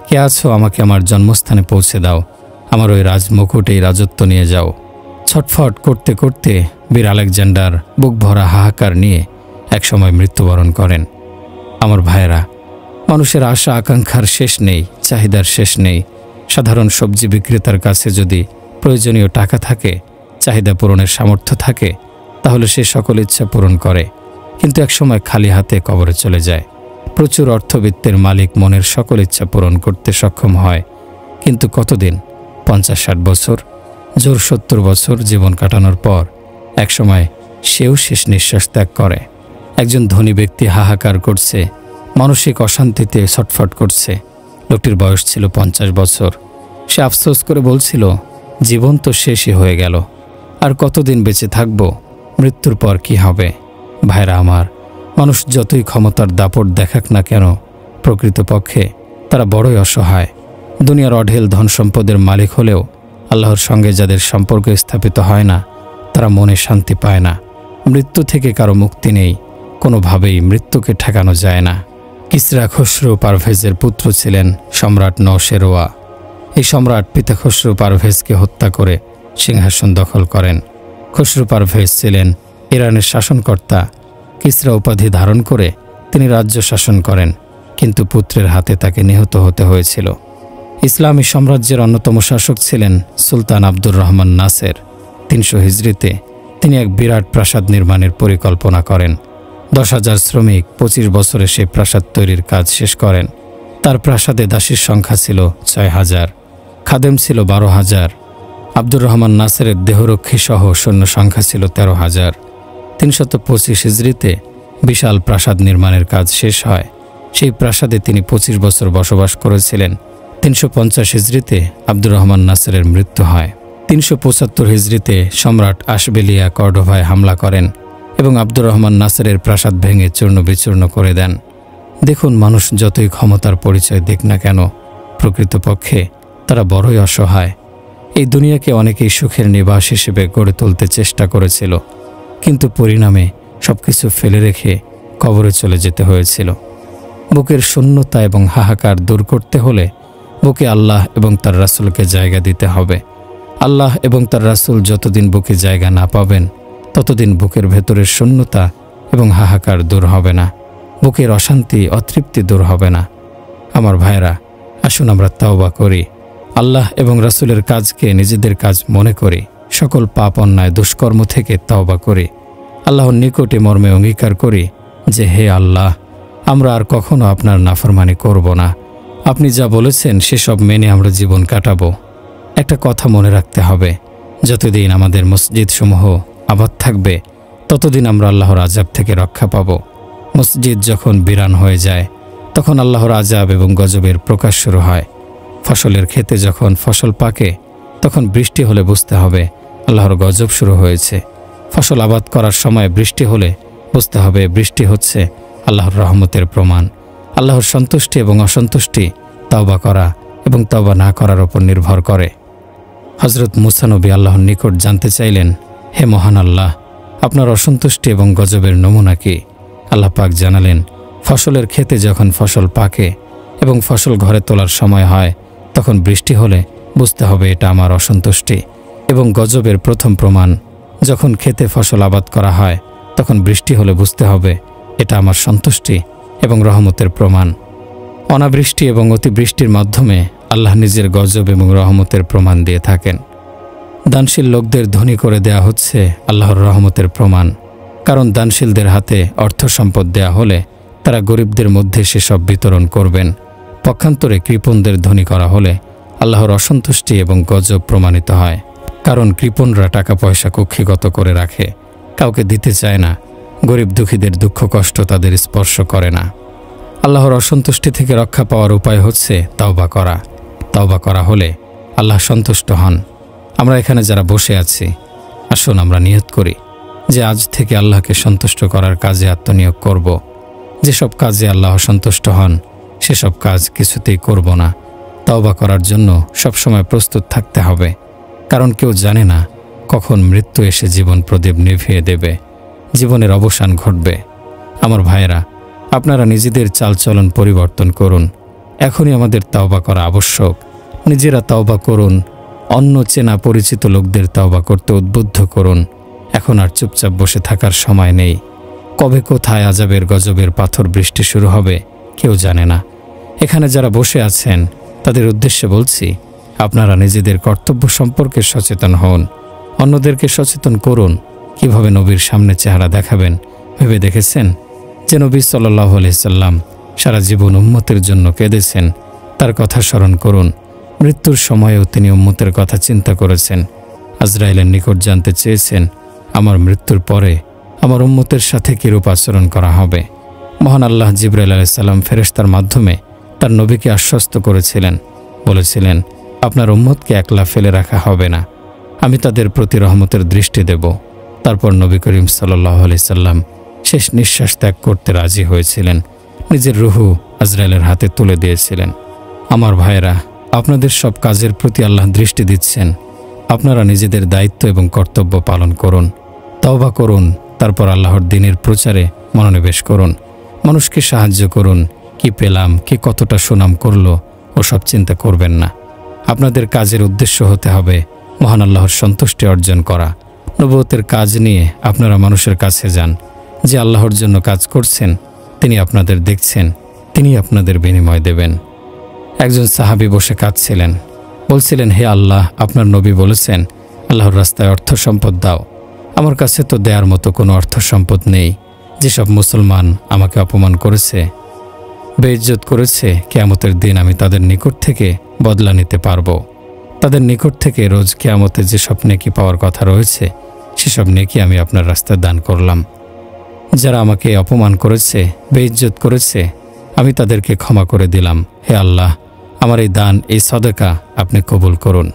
কে আছো, আমাকে আমার জন্মস্থানে পৌঁছে দাও, আমার ওই রাজমুকুটেই রাজত্ব নিয়ে যাও। ছটফট করতে করতে বীর আলেকজান্ডার বুক ভরা হাহাকার নিয়ে একসময় মৃত্যুবরণ করেন। আমার ভাইয়েরা, মানুষের আশা আকাঙ্ক্ষার শেষ নেই, চাহিদার শেষ নেই। সাধারণ সবজি বিক্রেতার কাছে যদি প্রয়োজনীয় টাকা থাকে, চাহিদা পূরণের সামর্থ্য থাকে, তাহলে সে সকল ইচ্ছা পূরণ করে, কিন্তু একসময় খালি হাতে কবরে চলে যায়। প্রচুর অর্থবিত্তের মালিক মনের সকল ইচ্ছা পূরণ করতে সক্ষম হয়, কিন্তু কতদিন? 50-60 বছর, জোর 70 বছর জীবন কাটানোর পর একসময় সেও শেষ নিঃশ্বাস ত্যাগ করে। একজন ধনী ব্যক্তি হাহাকার করছে, মানসিক অশান্তিতে ছটফট করছে। লোকটির বয়স ছিল 50 বছর। সে আফসোস করে বলছিল, জীবন তো শেষই হয়ে গেল, আর কতদিন বেঁচে থাকব? মৃত্যুর পর কি হবে? ভাইরা আমার, মানুষ যতই ক্ষমতার দাপট দেখাক না কেন, প্রকৃতপক্ষে তারা বড়ই অসহায়। দুনিয়ার অঢেল ধন সম্পদের মালিক হলেও আল্লাহর সঙ্গে যাদের সম্পর্ক স্থাপিত হয় না, তারা মনে শান্তি পায় না। মৃত্যু থেকে কারো মুক্তি নেই, কোনোভাবেই মৃত্যুকে ঠেকানো যায় না। কিসরা খসরু পারভেজের পুত্র ছিলেন সম্রাট নওশেরওয়া। এই সম্রাট পিতা খসরু পারভেজকে হত্যা করে সিংহাসন দখল করেন। খসরু পারভেজ ছিলেন ইরানের শাসনকর্তা। কিসরা উপাধি ধারণ করে তিনি রাজ্য শাসন করেন, কিন্তু পুত্রের হাতে তাকে নিহত হতে হয়েছিল। ইসলামী সাম্রাজ্যের অন্যতম শাসক ছিলেন সুলতান আব্দুর রহমান নাসের। 300 হিজরিতে তিনি এক বিরাট প্রাসাদ নির্মাণের পরিকল্পনা করেন। 10,000 শ্রমিক 25 বছরে সেই প্রাসাদ তৈরির কাজ শেষ করেন। তার প্রাসাদে দাসীর সংখ্যা ছিল 6,000, খাদেম ছিল 12,000। আব্দুর রহমান নাসেরের দেহরক্ষী সহ সৈন্য সংখ্যা ছিল 13,000। 325 হিজরিতে বিশাল প্রাসাদ নির্মাণের কাজ শেষ হয়। সেই প্রাসাদে তিনি 25 বছর বসবাস করেছিলেন। 350 হিজরিতে আব্দুর রহমান নাসেরের মৃত্যু হয়। 375 হিজরিতে সম্রাট আশবেলিয়া কর্ডোভায় হামলা করেন এবং আব্দুর রহমান নাসেরের প্রাসাদ ভেঙে চূর্ণ বিচূর্ণ করে দেন। দেখুন, মানুষ যতই ক্ষমতার পরিচয় দিক না কেন, প্রকৃতপক্ষে তারা বড়ই অসহায়। এই দুনিয়াকে অনেকেই সুখের নিবাস হিসেবে গড়ে তুলতে চেষ্টা করেছিল, কিন্তু পরিণামে সবকিছু ফেলে রেখে কবরে চলে যেতে হয়েছিল। বুকের শূন্যতা এবং হাহাকার দূর করতে হলে বুকে আল্লাহ এবং তার রাসূলকে জায়গা দিতে হবে। আল্লাহ এবং তার রাসূল যতদিন বুকে জায়গা না পাবেন, ততদিন বুকের ভেতরের শূন্যতা এবং হাহাকার দূর হবে না, বুকের অশান্তি অতৃপ্তি দূর হবে না। আমার ভাইরা, আসুন আমরা তাওবা করি, আল্লাহ এবং রাসূলের কাজকে নিজেদের কাজ মনে করি সকল পাপ অন্যায় দুষ্কর্ম থেকে তওবা করি আল্লাহর নিকটে মর্মে অঙ্গীকার করি যে হে আল্লাহ আমরা আর কখনো আপনার নাফরমানি করব না। আপনি যা বলেছেন সেসব মেনে আমরা জীবন কাটাবো। একটা কথা মনে রাখতে হবে, যতদিন আমাদের মসজিদসমূহ আবাদ থাকবে ততদিন আমরা আল্লাহর আযাব থেকে রক্ষা পাব। মসজিদ যখন বিরান হয়ে যায় তখন আল্লাহর আযাব এবং গজবের প্রকাশ শুরু হয়। ফসলের ক্ষেতে যখন ফসল পাকে তখন বৃষ্টি হলে বুঝতে হবে আল্লাহর গজব শুরু হয়েছে। ফসল আবাদ করার সময় বৃষ্টি হলে বুঝতে হবে বৃষ্টি হচ্ছে আল্লাহর রহমতের প্রমাণ। আল্লাহর সন্তুষ্টি এবং অসন্তুষ্টি তওবা করা এবং তওবা না করার উপর নির্ভর করে। হযরত মূসা নবী আল্লাহর নিকট জানতে চাইলেন, হে মহান আল্লাহ, আপনার অসন্তুষ্টি এবং গজবের নমুনা কি? আল্লাহ পাক জানালেন, ফসলের ক্ষেতে যখন ফসল পাকে এবং ফসল ঘরে তোলার সময় হয় তখন বৃষ্টি হলে বুঝতে হবে এটা আমার অসন্তুষ্টি এবং গজবের প্রথম প্রমাণ। যখন ক্ষেতে ফসল আবাদ করা হয় তখন বৃষ্টি হলে বুঝতে হবে এটা আমার সন্তুষ্টি এবং রহমতের প্রমাণ। অনাবৃষ্টি এবং অতিবৃষ্টির মাধ্যমে আল্লাহ নিজের গজব এবং রহমতের প্রমাণ দিয়ে থাকেন। দানশীল লোকদের ধনী করে দেয়া হচ্ছে আল্লাহর রহমতের প্রমাণ, কারণ দানশীলদের হাতে অর্থ সম্পদ দেয়া হলে তারা গরিবদের মধ্যে সেসব বিতরণ করবেন। পক্ষান্তরে কৃপণদের ধনী করা হলে আল্লাহর অসন্তুষ্টি এবং গজব প্রমাণিত হয়, কারণ কৃপণরা টাকা পয়সা কক্ষিগত করে রাখে, কাউকে দিতে চায় না। গরিব দুঃখীদের দুঃখ কষ্ট তাদের স্পর্শ করে না। আল্লাহর অসন্তুষ্টি থেকে রক্ষা পাওয়ার উপায় হচ্ছে তওবা করা। তওবা করা হলে আল্লাহ সন্তুষ্ট হন। আমরা এখানে যারা বসে আছি, আসুন আমরা নিয়ত করি যে আজ থেকে আল্লাহকে সন্তুষ্ট করার কাজে আত্মনিয়োগ করব। যেসব কাজে আল্লাহ সন্তুষ্ট হন সেসব কাজ কিছুতেই করব না। তওবা করার জন্য সবসময় প্রস্তুত থাকতে হবে, কারণ কেউ জানে না কখন মৃত্যু এসে জীবন প্রদীপ নিভিয়ে দেবে, জীবনের অবসান ঘটবে। আমার ভাইয়েরা, আপনারা নিজেদের চালচলন পরিবর্তন করুন। এখনই আমাদের তওবা করা আবশ্যক। নিজেরা তওবা করুন, অন্য চেনা পরিচিত লোকদের তওবা করতে উদ্বুদ্ধ করুন। এখন আর চুপচাপ বসে থাকার সময় নেই। কবে কোথায় আযাবের গজবের পাথর বৃষ্টি শুরু হবে কেউ জানে না। এখানে যারা বসে আছেন তাদের উদ্দেশ্যে বলছি, আপনারা নিজেদের কর্তব্য সম্পর্কে সচেতন হন, অন্যদেরকে সচেতন করুন। কিভাবে নবীর সামনে চেহারা দেখাবেন ভেবে দেখেছেন? যে নবী সাল্লাল্লাহু আলাইহি সাল্লাম সারা জীবন উম্মতের জন্য কেঁদেছেন, তার কথা স্মরণ করুন। মৃত্যুর সময়েও তিনি উম্মতের কথা চিন্তা করেছেন। আজরাইলের নিকট জানতে চেয়েছেন আমার মৃত্যুর পরে আমার উম্মতের সাথে কিরূপ আচরণ করা হবে। মহান আল্লাহ জিবরাইল আলাইহিস সালাম ফেরেশতার মাধ্যমে তার নবীকে আশ্বস্ত করেছিলেন, বলেছিলেন আপনার উম্মতকে একলা ফেলে রাখা হবে না, আমি তাদের প্রতি রহমতের দৃষ্টি দেব। তারপর নবী করিম সাল্লাল্লাহু আলাইহি সাল্লাম শেষ নিঃশ্বাস ত্যাগ করতে রাজি হয়েছিলেন, নিজের রুহু আজরাইলের হাতে তুলে দিয়েছিলেন। আমার ভাইয়েরা, আপনাদের সব কাজের প্রতি আল্লাহ দৃষ্টি দিচ্ছেন। আপনারা নিজেদের দায়িত্ব এবং কর্তব্য পালন করুন, তওবা করুন, তারপর আল্লাহর দ্বীনের প্রচারে মনোনিবেশ করুন। মানুষকে সাহায্য করুন। কি পেলাম, কি কতটা সুনাম করলো ওসব চিন্তা করবেন না। আপনাদের কাজের উদ্দেশ্য হতে হবে মহান আল্লাহর সন্তুষ্টি অর্জন করা। নবুয়তের কাজ নিয়ে আপনারা মানুষের কাছে যান। যে আল্লাহর জন্য কাজ করছেন তিনি আপনাদের দেখছেন, তিনি আপনাদের বিনিময় দেবেন। একজন সাহাবী বসে কাঁদছিলেন, বলছিলেন, হে আল্লাহ, আপনার নবী বলেছেন আল্লাহর রাস্তায় অর্থ সম্পদ দাও। আমার কাছে তো দেওয়ার মতো কোনো অর্থ সম্পদ নেই। যেসব মুসলমান আমাকে অপমান করেছে, বেইজ্জত করেছে, কিয়ামতের দিন আমি তাদের নিকট থেকে বদলা নিতে পারবো। তাদের নিকট থেকে রোজ কিয়ামতে যেসব নেকি পাওয়ার কথা রয়েছে সেসব নেকি আমি আপনার রাস্তায় দান করলাম। যারা আমাকে অপমান করেছে, বেইজ্জত করেছে, আমি তাদেরকে ক্ষমা করে দিলাম। হে আল্লাহ, আমার এই দান, এই সদকা আপনি কবুল করুন।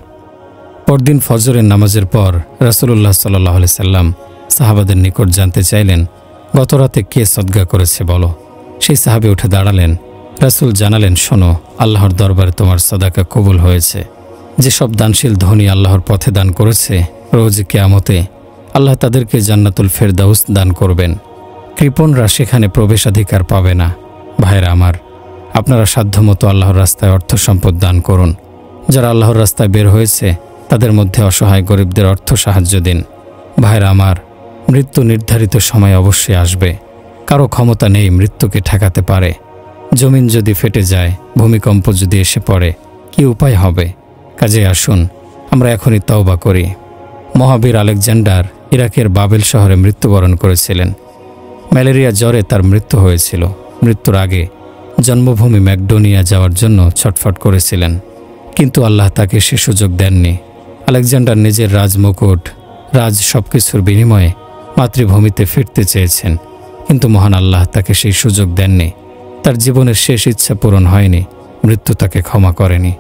পরদিন ফজরের নামাজের পর রাসূলুল্লাহ সাল্লাল্লাহু আলাইহি সাল্লাম সাহাবাদের নিকট জানতে চাইলেন, গত রাতে কে সদকা করেছে বলো। সেই সাহাবী উঠে দাঁড়ালেন। রাসূল জানালেন, শোনো, আল্লাহর দরবারে তোমার সদকা কবুল হয়েছে। যেসব দানশীল ধনী আল্লাহর পথে দান করেছে, রোজ কিয়ামতে আল্লাহ তাদেরকে জান্নাতুল ফেরদাউস দান করবেন। কৃপণরা সেখানে প্রবেশাধিকার পাবে না। ভাইরা আমার, আপনারা সাধ্যমতো আল্লাহর রাস্তায় অর্থ সম্পদ দান করুন। যারা আল্লাহর রাস্তায় বের হয়েছে তাদের মধ্যে অসহায় গরিবদের অর্থ সাহায্য দিন। ভাইরা আমার, মৃত্যু নির্ধারিত সময় অবশ্যই আসবে। কারো ক্ষমতা নেই মৃত্যুকে ঠেকাতে পারে। জমিন যদি ফেটে যায়, ভূমিকম্প যদি এসে পড়ে, কি উপায় হবে? কাজে আসুন আমরা এখনই তওবা করি। মহাবীর আলেকজান্ডার ইরাকের বাবেল শহরে মৃত্যুবরণ করেছিলেন। ম্যালেরিয়া জ্বরে তার মৃত্যু হয়েছিল। মৃত্যুর আগে জন্মভূমি ম্যাকডোনিয়া যাওয়ার জন্য ছটফট করেছিলেন, কিন্তু আল্লাহ তাকে সে সুযোগ দেননি। আলেকজান্ডার নিজের রাজমুকুট, সবকিছুর বিনিময়ে মাতৃভূমিতে ফিরতে চেয়েছেন, কিন্তু মহান আল্লাহ তাকে সেই সুযোগ দেননি। তার জীবনের শেষ ইচ্ছা পূরণ হয়নি, মৃত্যু তাকে ক্ষমা করেনি।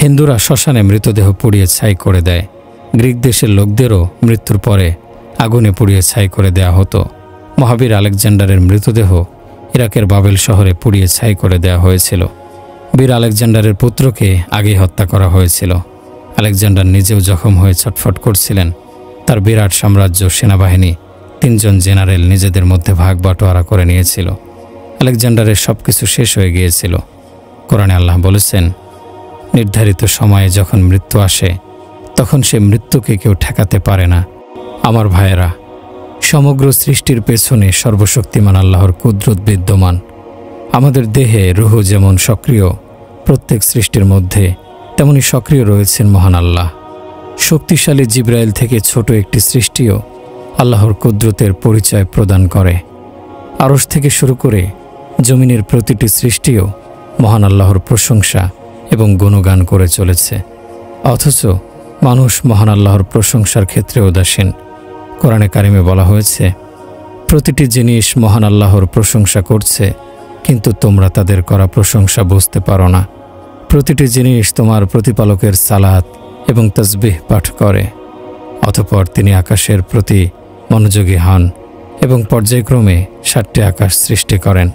হিন্দুরা শ্মশানে মৃতদেহ পুড়িয়ে ছাই করে দেয়। গ্রিক দেশের লোকদেরও মৃত্যুর পরে আগুনে পুড়িয়ে ছাই করে দেয়া হতো। মহাবীর আলেকজান্ডারের মৃতদেহ ইরাকের বাবেল শহরে পুড়িয়ে ছাই করে দেয়া হয়েছিল। বীর আলেকজান্ডারের পুত্রকে আগেই হত্যা করা হয়েছিল। আলেকজান্ডার নিজেও জখম হয়ে ছটফট করছিলেন। তার বিরাট সাম্রাজ্য, সেনাবাহিনী, 3 জন জেনারেল নিজেদের মধ্যে ভাগ বাটোয়ারা করে নিয়েছিল। আলেকজান্ডারের সব কিছু শেষ হয়ে গিয়েছিল। কোরআনে আল্লাহ বলেছেন, নির্ধারিত সময়ে যখন মৃত্যু আসে তখন সে মৃত্যুকে কেউ ঠেকাতে পারে না। আমার ভাইয়েরা, সমগ্র সৃষ্টির পেছনে সর্বশক্তিমান আল্লাহর কুদরত বিদ্যমান। আমাদের দেহে রুহ যেমন সক্রিয়, প্রত্যেক সৃষ্টির মধ্যে তেমনি সক্রিয় রয়েছেন মহান আল্লাহ। শক্তিশালী জিব্রাইল থেকে ছোট একটি সৃষ্টিও আল্লাহর কুদরতের পরিচয় প্রদান করে। আরশ থেকে শুরু করে জমিনের প্রতিটি সৃষ্টিও মহান আল্লাহর প্রশংসা এবং গুণগান করে চলেছে। অথচ মানুষ মহান আল্লাহর প্রশংসার ক্ষেত্রে উদাসীন। কোরআনে কারিমে বলা হয়েছে, প্রতিটি জিনিস মহান আল্লাহর প্রশংসা করছে, কিন্তু তোমরা তাদের করা প্রশংসা বুঝতে পারো না। প্রতিটি জিনিস তোমার প্রতিপালকের সালাত এবং তাসবিহ পাঠ করে। অতঃপর তিনি আকাশের প্রতি মনোযোগী হন এবং পর্যায়ক্রমে 7টি আকাশ সৃষ্টি করেন।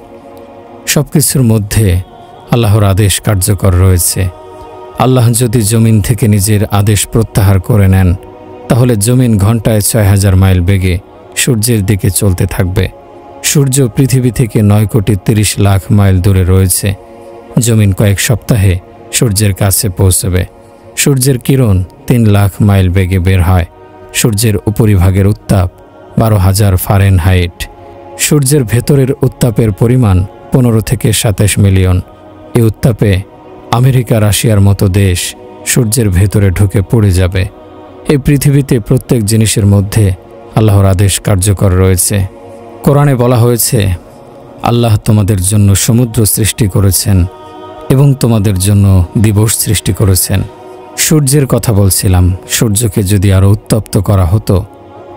সব কিছুর মধ্যে আল্লাহর আদেশ কার্যকর রয়েছে। আল্লাহ যদি জমিন থেকে নিজের আদেশ প্রত্যাহার করে নেন, তাহলে জমিন ঘন্টায় 6000 মাইল বেগে সূর্যের দিকে চলতে থাকবে। সূর্য পৃথিবী থেকে 9,30,00,000 মাইল দূরে রয়েছে। জমিন কয়েক সপ্তাহে সূর্যের কাছে পৌঁছবে। সূর্যের কিরণ 3,00,000 মাইল বেগে বের হয়। সূর্যের উপরিভাগের উত্তাপ 12,000 ফারেনহাইট। সূর্যের ভেতরের উত্তাপের পরিমাণ 15 থেকে 27 মিলিয়ন। এই উত্তাপে আমেরিকা, রাশিয়ার মতো দেশ সূর্যের ভেতরে ঢুকে পড়ে যাবে। এই পৃথিবীতে প্রত্যেক জিনিসের মধ্যে আল্লাহর আদেশ কার্যকর রয়েছে। কোরআনে বলা হয়েছে, আল্লাহ তোমাদের জন্য সমুদ্র সৃষ্টি করেছেন এবং তোমাদের জন্য দিবস সৃষ্টি করেছেন। সূর্যের কথা বলছিলাম। সূর্যকে যদি আরও উত্তপ্ত করা হতো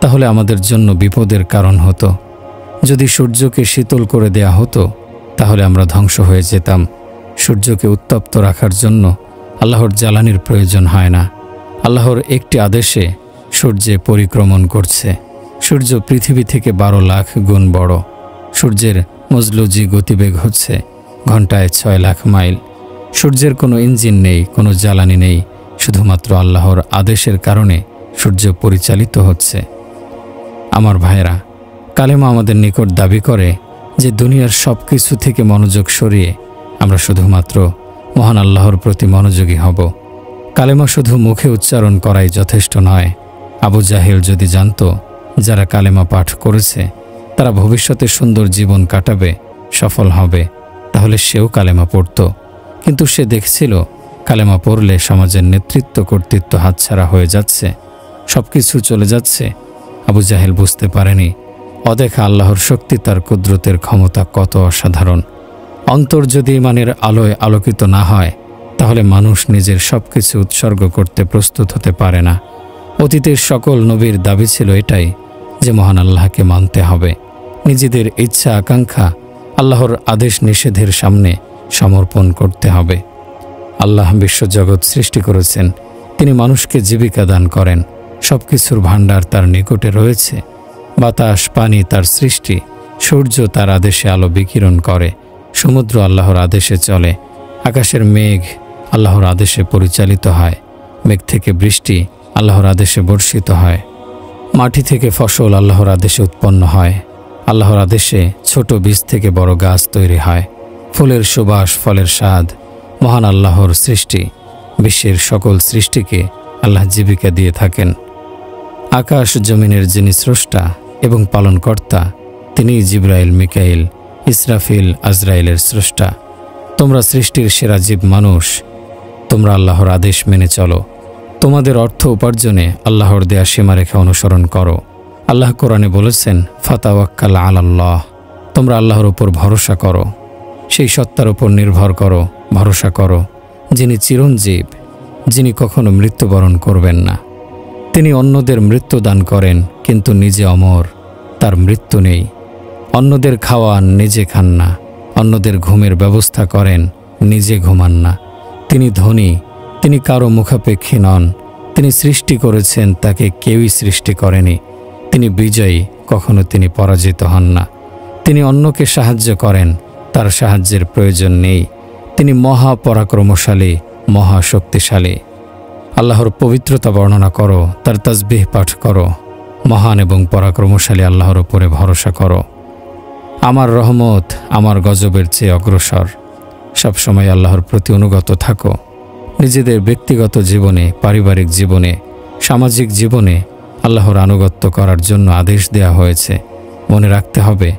তাহলে আমাদের জন্য বিপদের কারণ হতো। যদি সূর্যকে শীতল করে দেয়া হতো তাহলে আমরা ধ্বংস হয়ে যেতাম। সূর্যকে উত্তপ্ত রাখার জন্য আল্লাহর জ্বালানির প্রয়োজন হয় না। আল্লাহর একটি আদেশে সূর্যে পরিক্রমণ করছে। সূর্য পৃথিবী থেকে 12 লাখ গুণ বড়। সূর্যের মজলুজি গতিবেগ হচ্ছে ঘন্টায় 6 লাখ মাইল। সূর্যের কোনো ইঞ্জিন নেই, কোনো জ্বালানি নেই, শুধুমাত্র আল্লাহর আদেশের কারণে সূর্য পরিচালিত হচ্ছে। আমার ভাইয়েরা, কালেমা আমাদের নিকট দাবি করে যে দুনিয়ার সব কিছু থেকে মনোযোগ সরিয়ে আমরা শুধুমাত্র মহান আল্লাহর প্রতি মনোযোগী হব। কালেমা শুধু মুখে উচ্চারণ করাই যথেষ্ট নয়। আবু জাহেল যদি জানত যারা কালেমা পাঠ করেছে তারা ভবিষ্যতে সুন্দর জীবন কাটাবে, সফল হবে, তাহলে সেও কালেমা পড়ত। কিন্তু সে দেখছিল কালেমা পড়লে সমাজের নেতৃত্ব কর্তৃত্ব হাতছাড়া হয়ে যাচ্ছে, সব কিছু চলে যাচ্ছে। আবু জাহেল বুঝতে পারেনি অদেখা আল্লাহর শক্তি, তার কুদরতের ক্ষমতা কত অসাধারণ। অন্তর যদি ঈমানের আলোয় আলোকিত না হয় তাহলে মানুষ নিজের সব কিছু উৎসর্গ করতে প্রস্তুত হতে পারে না। অতীতের সকল নবীর দাবি ছিল এটাই যে মহান আল্লাহকে মানতে হবে, নিজেদের ইচ্ছা আকাঙ্ক্ষা আল্লাহর আদেশ নিষেধের সামনে সমর্পণ করতে হবে। আল্লাহ বিশ্বজগৎ সৃষ্টি করেছেন, তিনি মানুষকে জীবিকা দান করেন। সব কিছুর ভাণ্ডার তার নিকটে রয়েছে। বাতাস, পানি তার সৃষ্টি, সূর্য তার আদেশে আলো বিকিরণ করে, সমুদ্র আল্লাহর আদেশে চলে, আকাশের মেঘ আল্লাহর আদেশে পরিচালিত হয়, মেঘ থেকে বৃষ্টি আল্লাহর আদেশে বর্ষিত হয়, মাটি থেকে ফসল আল্লাহর আদেশে উৎপন্ন হয়, আল্লাহর আদেশে ছোট বীজ থেকে বড় গাছ তৈরি হয়, ফুলের সুবাস, ফলের স্বাদ মহান আল্লাহর সৃষ্টি। বিশ্বের সকল সৃষ্টিকে আল্লাহ জীবিকা দিয়ে থাকেন। আকাশ জমিনের যিনি স্রষ্টা এবং পালনকর্তা, তিনি জিবরাইল, মিকাইল, ইসরাফিল, আজরাইলের স্রষ্টা। তোমরা সৃষ্টির সেরা জীব মানুষ। তোমরা আল্লাহর আদেশ মেনে চলো। তোমাদের অর্থ উপার্জনে আল্লাহর দেয়া সীমারেখা অনুসরণ করো। আল্লাহ কোরআনে বলেছেন, ফাতাওয়াক্কাল আলাল্লাহ, তোমরা আল্লাহর উপর ভরসা করো, সেই সত্তার উপর নির্ভর করো, ভরসা করো, যিনি চিরঞ্জীব, যিনি কখনো মৃত্যুবরণ করবেন না। তিনি অন্যদের মৃত্যু দান করেন, কিন্তু নিজে অমর, তার মৃত্যু নেই। অন্যদের খাওয়ান, নিজে খান না। অন্যদের ঘুমের ব্যবস্থা করেন, নিজে ঘুমান না। তিনি ধনী, তিনি কারো মুখাপেক্ষী নন। তিনি সৃষ্টি করেছেন, তাকে কেউই সৃষ্টি করেনি। তিনি বিজয়ী, কখনো তিনি পরাজিত হন না। তিনি অন্যকে সাহায্য করেন, তার সাহায্যের প্রয়োজন নেই। তিনি মহাপরাক্রমশালী, মহাশক্তিশালী। আল্লাহর পবিত্রতা বর্ণনা করো, তার তাসবিহ পাঠ করো। মহান এবং পরাক্রমশালী আল্লাহর উপরে ভরসা করো। আমার রহমত আমার গজবের চেয়ে অগ্রসর। সবসময় আল্লাহর প্রতি অনুগত থাকো। নিজেদের ব্যক্তিগত জীবনে, পারিবারিক জীবনে, সামাজিক জীবনে আল্লাহর আনুগত্য করার জন্য আদেশ দেয়া হয়েছে। মনে রাখতে হবে,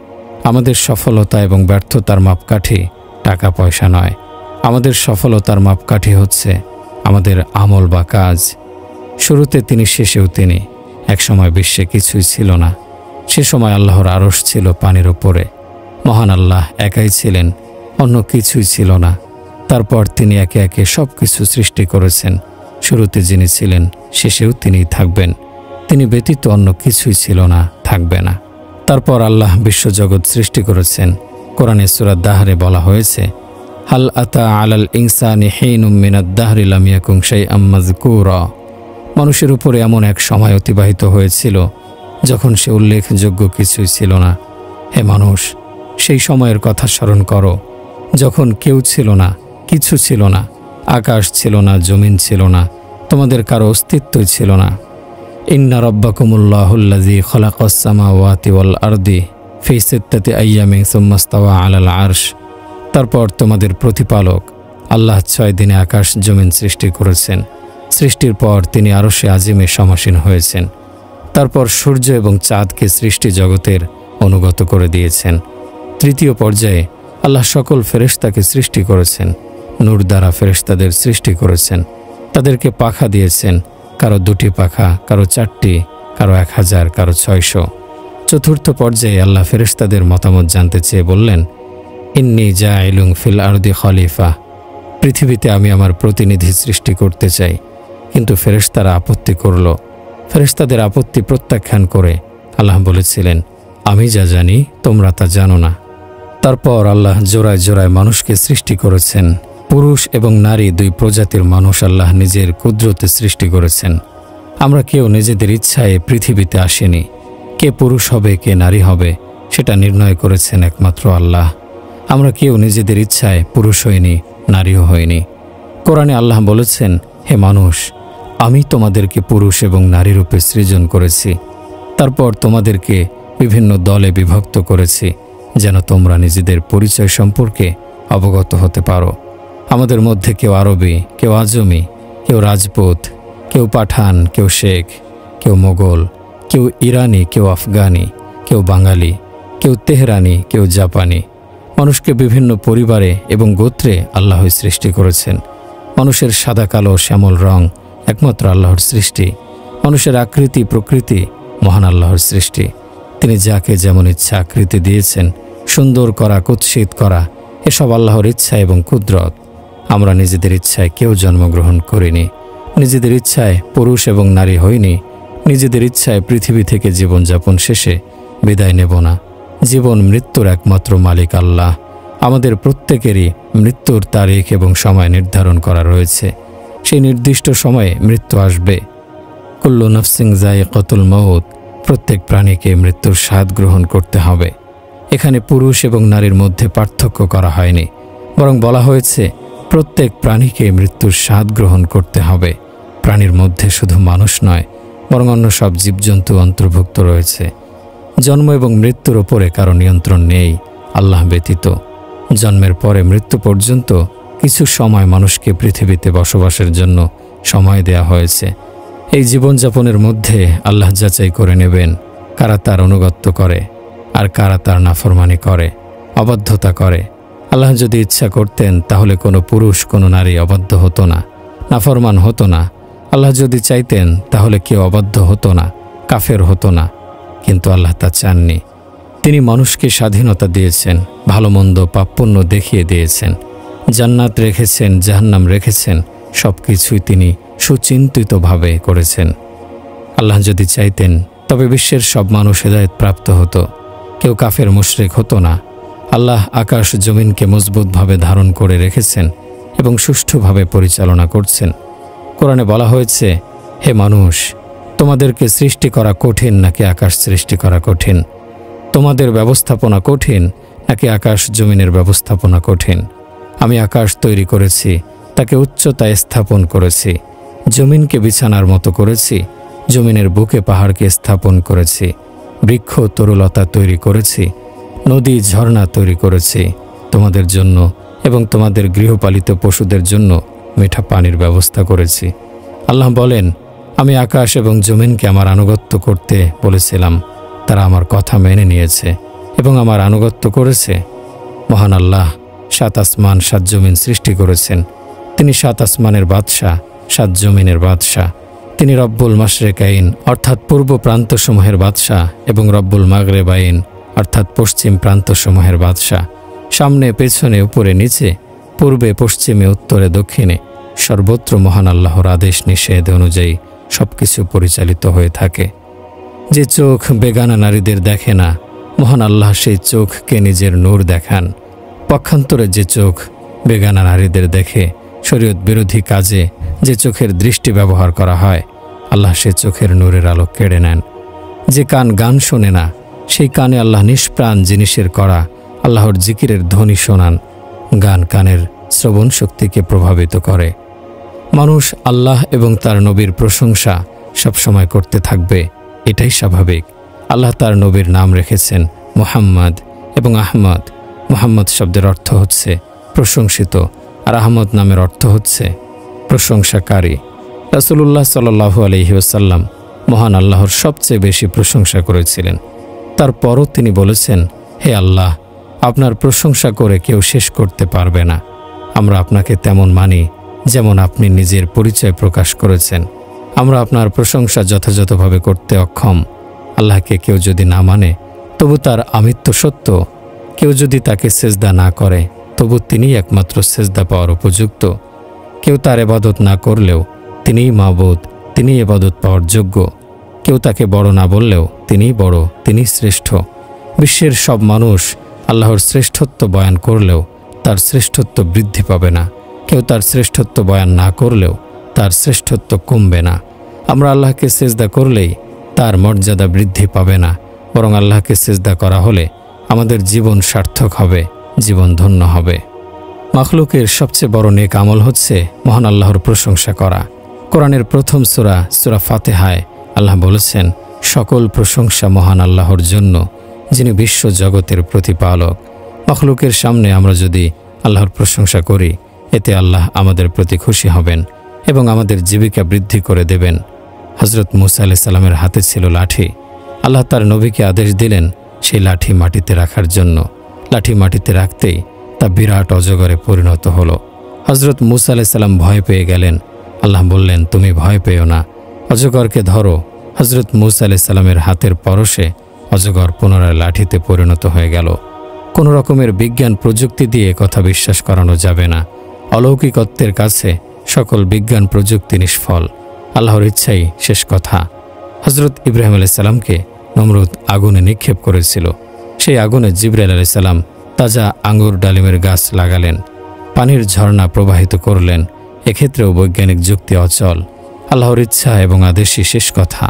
আমাদের সফলতা এবং ব্যর্থতার মাপকাঠি টাকা পয়সা নয়। আমাদের সফলতার মাপকাঠি হচ্ছে আমাদের আমল বা কাজ। শুরুতে তিনি, শেষেও তিনি। একসময় বিশ্বে কিছুই ছিল না, সে সময় আল্লাহর আরশ ছিল পানির উপরে। মহান আল্লাহ একাই ছিলেন, অন্য কিছুই ছিল না। তারপর তিনি একে একে সব কিছু সৃষ্টি করেছেন। শুরুতে যিনি ছিলেন, শেষেও তিনিই থাকবেন। তিনি ব্যতীত অন্য কিছুই ছিল না, থাকবে না। তারপর আল্লাহ বিশ্বজগৎ সৃষ্টি করেছেন। কোরআনে সূরা দাহরে বলা হয়েছে, হাল আতা আলাল ইনসানি হিনুম মিনাদ দাহরি লাম ইয়াকুন শাইআম মাযকুরা। মানুষের উপরে এমন এক সময় অতিবাহিত হয়েছিল যখন সে উল্লেখযোগ্য কিছুই ছিল না। হে মানুষ, সেই সময়ের কথা স্মরণ করো যখন কেউ ছিল না, কিছু ছিল না। আকাশ ছিল না, জমিন ছিল না, তোমাদের কারো অস্তিত্বই ছিল না। ইন্না রাব্বাকুমুল্লাহুল্লাযী খালাকাস সামাওয়াতি ওয়াল আরদি ফি সিত্তাতি আইয়ামিন সুম্মা ইসতাওয়া আলাল আরশ। তারপর তোমাদের প্রতিপালক আল্লাহ 6 দিনে আকাশ জমিন সৃষ্টি করেছেন। সৃষ্টির পর তিনি আরশে আজিমে সমাসীন হয়েছেন। তারপর সূর্য এবং চাঁদকে সৃষ্টি জগতের অনুগত করে দিয়েছেন। তৃতীয় পর্যায়ে আল্লাহ সকল ফেরেশতাকে সৃষ্টি করেছেন। নূর দ্বারা ফেরেশতাদের সৃষ্টি করেছেন। তাদেরকে পাখা দিয়েছেন, কারো 2টি পাখা, কারো 4টি, কারো 1000, কারো 600। চতুর্থ পর্যায়ে আল্লাহ ফেরেশতাদের মতামত জানতে চেয়ে বললেন, ইন্নী জাইলুন ফিল আরদি খলিফা, পৃথিবীতে আমি আমার প্রতিনিধি সৃষ্টি করতে চাই। কিন্তু ফেরেশতারা আপত্তি করল। ফেরেশতাদের আপত্তি প্রত্যাখ্যান করে আল্লাহ বলেছিলেন, আমি যা জানি তোমরা তা জানো না। তারপর আল্লাহ জোড়ায় জোড়ায় মানুষকে সৃষ্টি করেছেন। পুরুষ এবং নারী 2 প্রজাতির মানুষ আল্লাহ নিজের কুদরতে সৃষ্টি করেছেন। আমরা কেউ নিজেদের ইচ্ছায় পৃথিবীতে আসেনি। কে পুরুষ হবে, কে নারী হবে, সেটা নির্ণয় করেছেন একমাত্র আল্লাহ। আমরা কেউ নিজেদের ইচ্ছায় পুরুষ হইনি, নারীও হইনি। কোরআনে আল্লাহ বলেছেন, হে মানুষ, আমি তোমাদেরকে পুরুষ এবং নারী রূপে সৃজন করেছি। তারপর তোমাদেরকে বিভিন্ন দলে বিভক্ত করেছি, যেন তোমরা নিজেদের পরিচয় সম্পর্কে অবগত হতে পারো। আমাদের মধ্যে কেউ আরবি, কেউ আজমি, কেউ রাজপুত, কেউ পাঠান, কেউ শেখ, কেউ মোগল, কেউ ইরানি, কেউ আফগানি, কেউ বাঙালি, কেউ তেহরানি, কেউ জাপানি। মানুষকে বিভিন্ন পরিবারে এবং গোত্রে আল্লাহই সৃষ্টি করেছেন। মানুষের সাদা কালো শ্যামল রং একমাত্র আল্লাহর সৃষ্টি। মানুষের আকৃতি প্রকৃতি মহান আল্লাহর সৃষ্টি। তিনি যাকে যেমন ইচ্ছা আকৃতি দিয়েছেন, সুন্দর করা, কুৎসিত করা, এসব আল্লাহর ইচ্ছা এবং কুদরত। আমরা নিজেদের ইচ্ছায় কেউ জন্মগ্রহণ করিনি, নিজেদের ইচ্ছায় পুরুষ এবং নারী হইনি, নিজেদের ইচ্ছায় পৃথিবী থেকে জীবনযাপন শেষে বিদায় নেব না। জীবন মৃত্যুর একমাত্র মালিক আল্লাহ। আমাদের প্রত্যেকেরই মৃত্যুর তারিখ এবং সময় নির্ধারণ করা রয়েছে। সেই নির্দিষ্ট সময়ে মৃত্যু আসবে। কুল্লু নাফসিন যায়িকাতুল মাউত, প্রত্যেক প্রাণীকে মৃত্যুর স্বাদ গ্রহণ করতে হবে। এখানে পুরুষ এবং নারীর মধ্যে পার্থক্য করা হয়নি, বরং বলা হয়েছে প্রত্যেক প্রাণীকে মৃত্যুর স্বাদ গ্রহণ করতে হবে। প্রাণীর মধ্যে শুধু মানুষ নয়, বরং অন্য সব জীবজন্তু অন্তর্ভুক্ত রয়েছে। জন্ম এবং মৃত্যুর ওপরে কারো নিয়ন্ত্রণ নেই আল্লাহ ব্যতীত। জন্মের পরে মৃত্যু পর্যন্ত কিছু সময় মানুষকে পৃথিবীতে বসবাসের জন্য সময় দেয়া হয়েছে। এই জীবনযাপনের মধ্যে আল্লাহ যাচাই করে নেবেন কারা তার অনুগত্য করে আর কারা তার নাফরমানি করে, অবাধ্যতা করে। আল্লাহ যদি ইচ্ছা করতেন তাহলে কোনো পুরুষ কোনো নারী অবাধ্য হতো না। নাফরমান হতো না। আল্লাহ যদি চাইতেন তাহলে কেউ অবাধ্য হতো না, কাফের হতো না, কিন্তু আল্লাহ তা চাননি। তিনি মানুষকে স্বাধীনতা দিয়েছেন, ভালো মন্দ পাপপুণ্য দেখিয়ে দিয়েছেন, জান্নাত রেখেছেন, জাহান্নাম রেখেছেন, সব কিছুই তিনি সুচিন্তিতভাবে করেছেন। আল্লাহ যদি চাইতেন তবে বিশ্বের সব মানুষ হেদায়েত প্রাপ্ত হতো, কেউ কাফের মুশরিক হতো না। আল্লাহ আকাশ জমিনকে মজবুতভাবে ধারণ করে রেখেছেন এবং সুষ্ঠুভাবে পরিচালনা করছেন। কোরআনে বলা হয়েছে, হে মানুষ, তোমাদেরকে সৃষ্টি করা কঠিন নাকি আকাশ সৃষ্টি করা কঠিন? তোমাদের ব্যবস্থাপনা কঠিন নাকি আকাশ জমিনের ব্যবস্থাপনা কঠিন? আমি আকাশ তৈরি করেছি, তাকে উচ্চতায় স্থাপন করেছি, জমিনকে বিছানার মতো করেছি, জমিনের বুকে পাহাড়কে স্থাপন করেছি, বৃক্ষ তরুলতা তৈরি করেছি, নদী ঝর্ণা তৈরি করেছি তোমাদের জন্য এবং তোমাদের গৃহপালিত পশুদের জন্য মিঠা পানির ব্যবস্থা করেছি। আল্লাহ বলেন, আমি আকাশ এবং জমিনকে আমার আনুগত্য করতে বলেছিলাম, তারা আমার কথা মেনে নিয়েছে এবং আমার আনুগত্য করেছে। মহান আল্লাহ 7 আসমান 7 জমিন সৃষ্টি করেছেন। তিনি 7 আসমানের বাদশাহ, 7 জমিনের বাদশাহ। তিনি রব্বুল মাশরিকাইন অর্থাৎ পূর্ব প্রান্তসমূহের বাদশাহ এবং রব্বুল মাগরিবাইন অর্থাৎ পশ্চিম প্রান্তসমূহের বাদশাহ। সামনে পেছনে উপরে নিচে, পূর্বে পশ্চিমে উত্তরে দক্ষিণে সর্বত্র মহান আল্লাহর আদেশ নিষেধ অনুযায়ী সবকিছু পরিচালিত হয়ে থাকে। যে চোখ বেগানা নারীদের দেখে না, মহান আল্লাহ সেই চোখকে নিজের নূর দেখান। পক্ষান্তরে যে চোখ বেগানা নারীদের দেখে, শরীয়ত বিরোধী কাজে যে চোখের দৃষ্টি ব্যবহার করা হয়, আল্লাহ সে চোখের নূরের আলো কেড়ে নেন। যে কান গান শোনে না, সেই কানে আল্লাহ নিষ্প্রাণ জিনিসের করা আল্লাহর জিকিরের ধ্বনি শোনান। গান কানের শ্রবণ শক্তিকে প্রভাবিত করে। মানুষ আল্লাহ এবং তার নবীর প্রশংসা সবসময় করতে থাকবে, এটাই স্বাভাবিক। আল্লাহ তার নবীর নাম রেখেছেন মুহাম্মদ এবং আহমদ। মুহাম্মদ শব্দের অর্থ হচ্ছে প্রশংসিত, আর আহমদ নামের অর্থ হচ্ছে প্রশংসাকারী। রাসূলুল্লাহ সাল্লাল্লাহু আলাইহি ওয়াসাল্লাম মহান আল্লাহর সবচেয়ে বেশি প্রশংসা করেছিলেন। তারপরও তিনি বলেছেন, হে আল্লাহ, আপনার প্রশংসা করে কেউ শেষ করতে পারবে না। আমরা আপনাকে তেমন মানি যেমন আপনি নিজের পরিচয় প্রকাশ করেছেন। আমরা আপনার প্রশংসা যথাযথভাবে করতে অক্ষম। আল্লাহকে কেউ যদি না মানে তবু তার আমিত্ব সত্য। কেউ যদি তাকে সেজদা না করে তবু তিনিই একমাত্র সেজদা পাওয়ার উপযুক্ত। কেউ তার ইবাদত না করলেও তিনিই মাবুদ, তিনিই ইবাদত পাওয়ার যোগ্য। কেউ তাকে বড় না বললেও তিনিই বড়, তিনিই শ্রেষ্ঠ। বিশ্বের সব মানুষ আল্লাহর শ্রেষ্ঠত্ব বয়ান করলেও তার শ্রেষ্ঠত্ব বৃদ্ধি পাবে না। কেউ তার শ্রেষ্ঠত্ব বয়ান না করলেও তার শ্রেষ্ঠত্ব কমবে না। আমরা আল্লাহকে সেজদা করলেই তার মর্যাদা বৃদ্ধি পাবে না, বরং আল্লাহকে সেজদা করা হলে আমাদের জীবন সার্থক হবে, জীবন ধন্য হবে। মাখলুকের সবচেয়ে বড় নেক আমল হচ্ছে মহান আল্লাহর প্রশংসা করা। কোরআনের প্রথম সূরা, সূরা ফাতিহায় আল্লাহ বলেছেন, সকল প্রশংসা মহান আল্লাহর জন্য, যিনি বিশ্ব জগতের প্রতিপালক। মাখলুকের সামনে আমরা যদি আল্লাহর প্রশংসা করি, এতে আল্লাহ আমাদের প্রতি খুশি হবেন এবং আমাদের জীবিকা বৃদ্ধি করে দেবেন। হযরত মূসা আলাইহিস সালামের হাতে ছিল লাঠি। আল্লাহ তার নবীকে আদেশ দিলেন সেই লাঠি মাটিতে রাখার জন্য। লাঠি মাটিতে রাখতেই তা বিরাট অজগরে পরিণত হলো। হযরত মূসা আলাইহিস সালাম ভয় পেয়ে গেলেন। আল্লাহ বললেন, তুমি ভয় পেও না, অজগরকে ধরো। হযরত মূসা আলাইহিস সালামের হাতের পরশে অজগর পুনরায় লাঠিতে পরিণত হয়ে গেল। কোনো রকমের বিজ্ঞান প্রযুক্তি দিয়ে কথা বিশ্বাস করানো যাবে না। অলৌকিকত্বের কাছে সকল বিজ্ঞান প্রযুক্তি নিষ্ফল। আল্লাহর ইচ্ছাই শেষ কথা। হযরত ইব্রাহিম আলাইহিস সালামকে নমরুদ আগুনে নিক্ষেপ করেছিল। সেই আগুনে জিবরাইল আলাইহিস সালাম তাজা আঙ্গুর ডালিমের গাছ লাগালেন, পানির ঝর্ণা প্রবাহিত করলেন। এক্ষেত্রেও বৈজ্ঞানিক যুক্তি অচল। আল্লাহর ইচ্ছা এবং আদেশই শেষ কথা।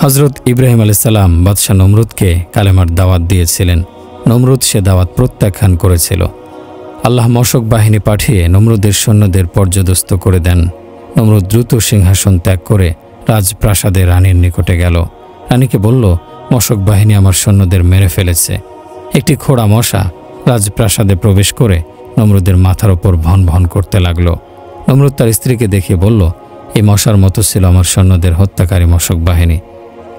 হযরত ইব্রাহিম আলাইহিস সালাম বাদশাহ নমরুদকে কালেমার দাওয়াত দিয়েছিলেন। নমরুদ সে দাওয়াত প্রত্যাখ্যান করেছিল। আল্লাহ মশক বাহিনী পাঠিয়ে নমরুদের সৈন্যদের পর্যদস্ত করে দেন। নমরুদ দ্রুত সিংহাসন ত্যাগ করে রাজপ্রাসাদে রানীর নিকটে গেল। রানীকে বলল, মশক বাহিনী আমার সৈন্যদের মেরে ফেলেছে। একটি খোড়া মশা রাজপ্রাসাদে প্রবেশ করে নমরুদের মাথার ওপর ভন ভন করতে লাগল। নমরুদ তার স্ত্রীকে দেখিয়ে বলল, এই মশার মতো ছিল আমার সৈন্যদের হত্যাকারী মশক বাহিনী।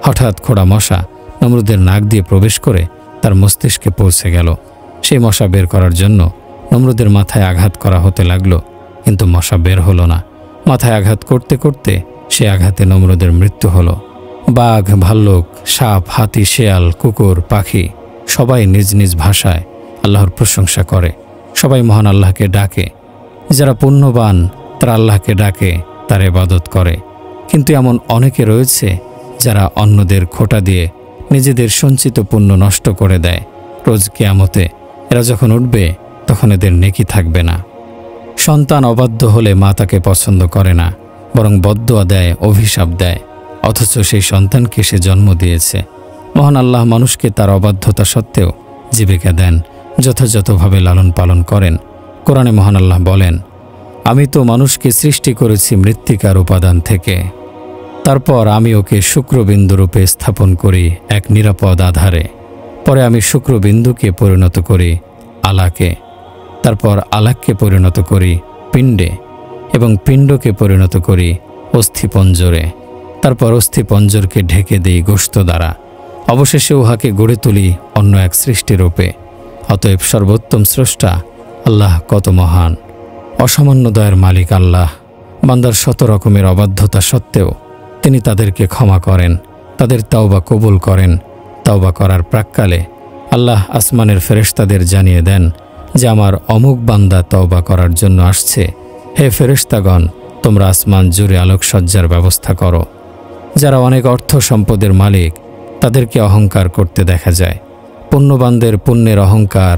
হঠাৎ খোড়া মশা নমরুদের নাক দিয়ে প্রবেশ করে তার মস্তিষ্কে পৌঁছে গেল। সেই মশা বের করার জন্য নমরুদের মাথায় আঘাত করা হতে লাগলো, কিন্তু মশা বের হলো না। মাথায় আঘাত করতে করতে সে আঘাতে নমরুদের মৃত্যু হলো। বাঘ, ভাল্লুক, সাপ, হাতি, শেয়াল, কুকুর, পাখি সবাই নিজ নিজ ভাষায় আল্লাহর প্রশংসা করে। সবাই মহান আল্লাহকে ডাকে। যারা পুণ্যবান তারা আল্লাহকে ডাকে, তার ইবাদত করে। কিন্তু এমন অনেকে রয়েছে যারা অন্যদের খোঁটা দিয়ে নিজেদের সঞ্চিত পুণ্য নষ্ট করে দেয়। রোজ কিয়ামতে এরা যখন উঠবে তখন এদের নেকি থাকবে না। সন্তান অবাধ্য হলে মা তাকে পছন্দ করে না, বরং বদদুয়া দেয়, অভিশাপ দেয়, অথচ সেই সন্তানকে সে জন্ম দিয়েছে। মহান আল্লাহ মানুষকে তার অবাধ্যতা সত্ত্বেও জীবিকা দেন, যথাযথভাবে লালন পালন করেন। কোরআনে মহান আল্লাহ বলেন, আমি তো মানুষকে সৃষ্টি করেছি মৃত্তিকার উপাদান থেকে, তারপর আমি ওকে শুক্রবিন্দুরূপে স্থাপন করি এক নিরাপদ আধারে। পরে আমি শুক্রবিন্দুকে পরিণত করি আলাকে, তারপর আলাককে পরিণত করি পিণ্ডে, এবং পিণ্ডকে পরিণত করি অস্থিপঞ্জরে, তারপর অস্থিপঞ্জরকে ঢেকে দিই গোশত দ্বারা, অবশেষে উহাকে গড়ে তুলি অন্য এক সৃষ্টিরূপে। অতএব সর্বোত্তম স্রষ্টা আল্লাহ কত মহান! অসামান্য দয়ার মালিক আল্লাহ। বান্দার শত রকমের অবাধ্যতা সত্ত্বেও তিনি তাদেরকে ক্ষমা করেন, তাদের তাওবা কবুল করেন। তাওবা করার প্রাক্কালে আল্লাহ আসমানের ফেরেশতাদের জানিয়ে দেন যে আমার অমুক বান্দা তওবা করার জন্য আসছে। হে ফেরেশতাগণ, তোমরা আসমান জুড়ে আলোকসজ্জার ব্যবস্থা করো। যারা অনেক অর্থ সম্পদের মালিক তাদেরকে অহংকার করতে দেখা যায়। পুণ্যবানদের পুণ্যের অহংকার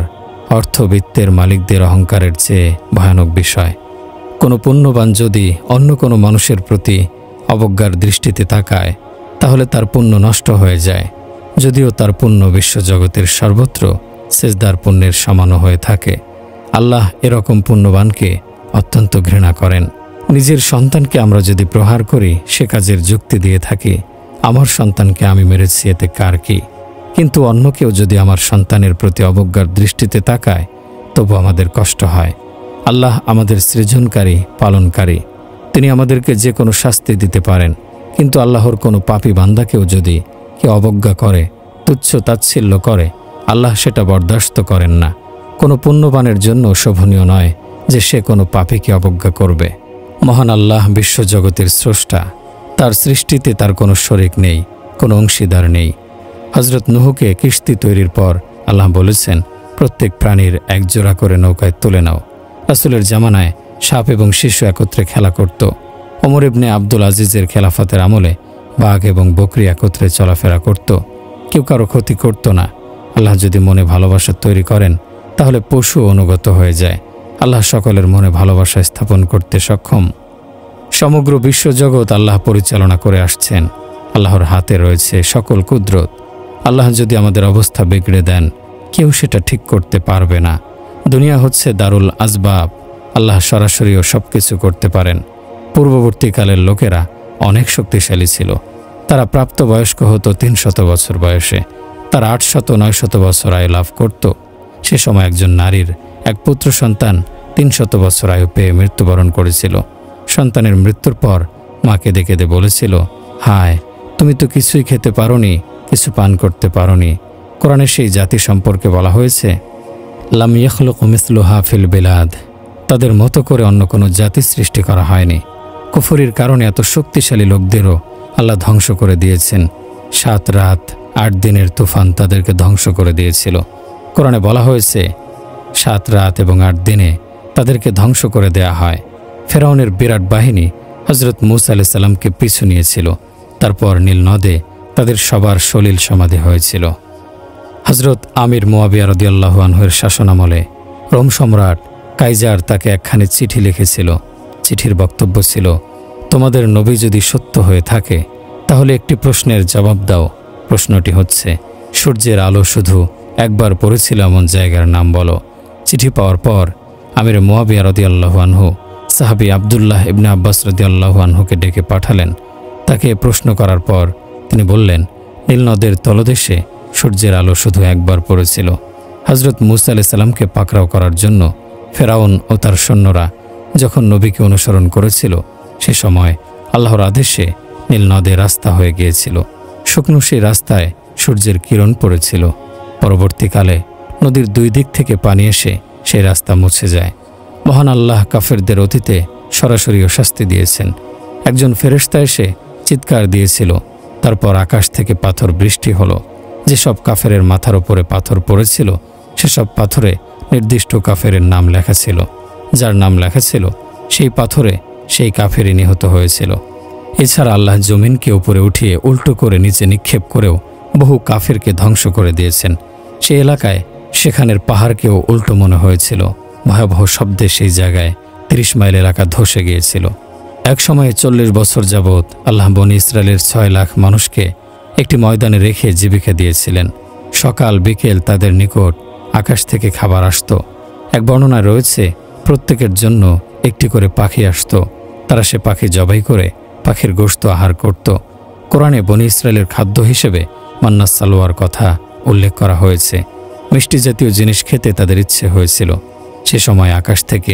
অর্থবিত্তের মালিকদের অহংকারের চেয়ে ভয়ানক বিষয়। কোনো পুণ্যবান যদি অন্য কোনো মানুষের প্রতি অবজ্ঞার দৃষ্টিতে তাকায় তাহলে তার পুণ্য নষ্ট হয়ে যায়, যদিও তার পুণ্য বিশ্বজগতের সর্বত্র সেজদার পুণ্যের সমানও হয়ে থাকে। আল্লাহ এরকম পুণ্যবানকে অত্যন্ত ঘৃণা করেন। নিজের সন্তানকে আমরা যদি প্রহার করি সে কাজের যুক্তি দিয়ে থাকি, আমার সন্তানকে আমি মেরেছি, এতে কার কি? কিন্তু অন্য কেউ যদি আমার সন্তানের প্রতি অবজ্ঞার দৃষ্টিতে তাকায় তবু আমাদের কষ্ট হয়। আল্লাহ আমাদের সৃজনকারী, পালনকারী। তিনি আমাদেরকে যে কোনো শাস্তি দিতে পারেন, কিন্তু আল্লাহর কোনো পাপী বান্দাকেও যদি কেউ অবজ্ঞা করে, তুচ্ছ তাচ্ছিল্য করে, আল্লাহ সেটা বরদাস্ত করেন না। কোনো পুণ্যবানের জন্য শোভনীয় নয় যে সে কোনো পাপীকে অবজ্ঞা করবে। মহান আল্লাহ বিশ্বজগতের স্রষ্টা, তার সৃষ্টিতে তার কোনো শরিক নেই, কোনো অংশীদার নেই। হযরত নূহকে কিস্তি তৈরির পর আল্লাহ বলেছেন, প্রত্যেক প্রাণীর এক জোড়া করে নৌকায় তুলে নাও। রাসূলের জামানায় সাপ এবং শিশু একত্রে খেলা করত। ওমর ইবনে আব্দুল আজিজের খেলাফতের আমলে বাঘ এবং বকরি একত্রে চলাফেরা করত। কেউ কারো ক্ষতি করত না। আল্লাহ যদি মনে ভালোবাসা তৈরি করেন তাহলে পশু অনুগত হয়ে যায়। আল্লাহ সকলের মনে ভালোবাসা স্থাপন করতে সক্ষম। সমগ্র বিশ্বজগৎ আল্লাহ পরিচালনা করে আসছেন। আল্লাহর হাতে রয়েছে সকল কুদরত। আল্লাহ যদি আমাদের অবস্থা বিগড়ে দেন কেউ সেটা ঠিক করতে পারবে না। দুনিয়া হচ্ছে দারুল আসবাব। আল্লাহ সরাসরিও সব কিছু করতে পারেন। পূর্ববর্তীকালের লোকেরা অনেক শক্তিশালী ছিল। তারা প্রাপ্তবয়স্ক হতো 300 বছর বয়সে। তারা 800-900 বছর আয়ু লাভ করত। সে সময় একজন নারীর এক পুত্র সন্তান 300 বছর আয়ু পেয়ে মৃত্যুবরণ করেছিল। সন্তানের মৃত্যুর পর মা কেঁদে কেঁদে বলেছিল, হায়, তুমি তো কিছুই খেতে পারোনি, কিছু পান করতে পারোনি। কোরআনে সেই জাতি সম্পর্কে বলা হয়েছে, লাম ইয়াখলুকু মিসলুহা ফিল বিলাদ, তাদের মতো করে অন্য কোনো জাতি সৃষ্টি করা হয়নি। কুফরির কারণে এত শক্তিশালী লোকদেরও আল্লাহ ধ্বংস করে দিয়েছেন। 7 রাত 8 দিনের তুফান তাদেরকে ধ্বংস করে দিয়েছিল। কোরআনে বলা হয়েছে 7 রাত এবং 8 দিনে তাদেরকে ধ্বংস করে দেয়া হয়। ফেরাউনের বিরাট বাহিনী হযরত মূসা আলাইহিস সালামকে পিছু নিয়েছিল। তারপর নীল নদে তাদের সবার সলিল সমাধি হয়েছিল। হযরত আমির মুয়াবিয়া রাদিয়াল্লাহু আনহুর শাসনামলে রোম সম্রাট কাইজার তাকে একখানি চিঠি লিখেছিল। চিঠির বক্তব্য ছিল, তোমাদের নবী যদি সত্য হয়ে থাকে তাহলে একটি প্রশ্নের জবাব দাও। প্রশ্নটি হচ্ছে, সূর্যের আলো শুধু একবার পড়েছিল এমন জায়গার নাম বলো। চিঠি পাওয়ার পর আমির মুয়াবিয়া রাদিয়াল্লাহু আনহু সাহাবী আব্দুল্লাহ ইবনে আব্বাস রাদিয়াল্লাহু আনহুকে ডেকে পাঠালেন। তাকে প্রশ্ন করার পর তিনি বললেন, নীল নদের তলদেশে সূর্যের আলো শুধু একবার পড়েছিল। হযরত মূসা আলাইহিস সালামকে পাকড়াও করার জন্য ফেরাউন ও তার সৈন্যরা যখন নবীকে অনুসরণ করেছিল সে সময় আল্লাহর আদেশে নীল নদে রাস্তা হয়ে গিয়েছিল। শুকনো সেই রাস্তায় সূর্যের কিরণ পড়েছিল। পরবর্তীকালে নদীর 2 দিক থেকে পানি এসে সেই রাস্তা মুছে যায়। মহান আল্লাহ কাফেরদের অতীতে সরাসরিও শাস্তি দিয়েছেন। একজন ফেরেশতা এসে চিৎকার দিয়েছিল, তারপর আকাশ থেকে পাথর বৃষ্টি হলো। যেসব কাফেরের মাথার ওপরে পাথর পড়েছিল সেসব পাথরে নির্দিষ্ট কাফেরের নাম লেখা ছিল। যার নাম লেখা ছিল সেই পাথরে সেই কাফেরই নিহত হয়েছিল। এছাড়া আল্লাহ জমিনকে উপরে উঠিয়ে উল্টো করে নিচে নিক্ষেপ করেও বহু কাফেরকে ধ্বংস করে দিয়েছেন। সেই এলাকায় সেখানের পাহাড়কেও উল্টো মনে হয়েছিল। ভয়াবহ শব্দে সেই জায়গায় 30 মাইল এলাকা ধসে গিয়েছিল। এক সময়ে 40 বছর যাবৎ আল্লাহ বনী ইসরায়েলের 6 লাখ মানুষকে একটি ময়দানে রেখে জীবিকা দিয়েছিলেন। সকাল বিকেল তাদের নিকট আকাশ থেকে খাবার আসত। এক বর্ণনায় রয়েছে প্রত্যেকের জন্য একটি করে পাখি আসত। তারা সে পাখি জবাই করে পাখির গোশত আহার করত। কোরআনে বনী ইসরায়েলের খাদ্য হিসেবে মান্না সালোয়ার কথা উল্লেখ করা হয়েছে। মিষ্টি জাতীয় জিনিস খেতে তাদের ইচ্ছে হয়েছিল। সে সময় আকাশ থেকে